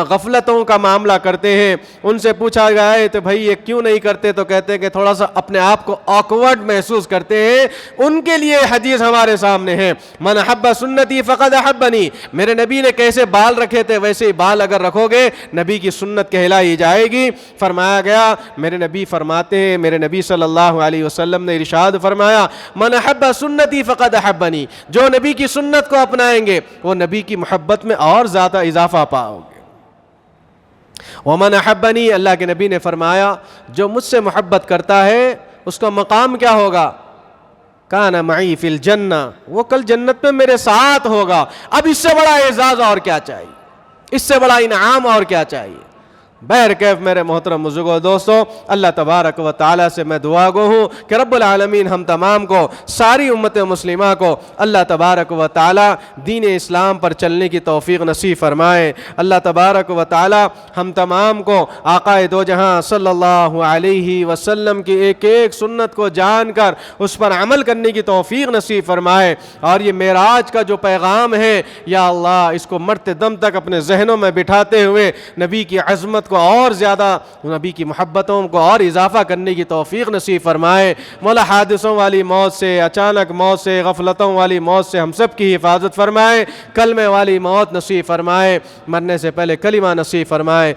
غفلتوں کا معاملہ کرتے ہیں۔ ان سے پوچھا گیا ہے تو بھائی یہ کیوں نہیں کرتے، تو کہتے ہیں کہ تھوڑا سا اپنے آپ کو آکورڈ محسوس کرتے ہیں۔ ان کے لیے حدیث ہمارے سامنے ہے من احب سنتی فقد احبنی۔ میرے نبی نے کیسے بال رکھے تھے ویسے ہی بال اگر رکھو گے نبی کی سنت کہلائی جائے گی۔ فرمایا گیا، میرے نبی فرماتے ہیں، میرے نبی صلی اللہ علیہ وسلم نے ارشاد فرمایا من احب سنتی فقد احبنی، جو نبی کی سنت کو اپنائیں گے وہ نبی کی محبت میں اور زیادہ اضافہ پاؤ گے۔ ومن احبنی، اللہ کے نبی نے فرمایا جو مجھ سے محبت کرتا ہے اس کا مقام کیا ہوگا؟ کان معی فی الجنہ، وہ کل جنت میں میرے ساتھ ہوگا۔ اب اس سے بڑا اعزاز اور کیا چاہیے، اس سے بڑا انعام اور کیا چاہیے؟ بہرکیف میرے محترم بزرگوں دوستو، اللہ تبارک و تعالیٰ سے میں دعا گو ہوں کہ رب العالمین ہم تمام کو، ساری امت مسلمہ کو اللہ تبارک و تعالیٰ دین اسلام پر چلنے کی توفیق نصیب فرمائے۔ اللہ تبارک و تعالیٰ ہم تمام کو آقا دو جہاں صلی اللہ علیہ وسلم کی ایک ایک سنت کو جان کر اس پر عمل کرنے کی توفیق نصیب فرمائے۔ اور یہ معراج کا جو پیغام ہے یا اللہ، اس کو مرتے دم تک اپنے ذہنوں میں بٹھاتے ہوئے نبی کی عظمت کو اور زیادہ، نبی کی محبتوں کو اور اضافہ کرنے کی توفیق نصیب فرمائے۔ مولا حادثوں والی موت سے، اچانک موت سے، غفلتوں والی موت سے ہم سب کی حفاظت فرمائے۔ کلمے والی موت نصیب فرمائے، مرنے سے پہلے کلمہ نصیب فرمائے۔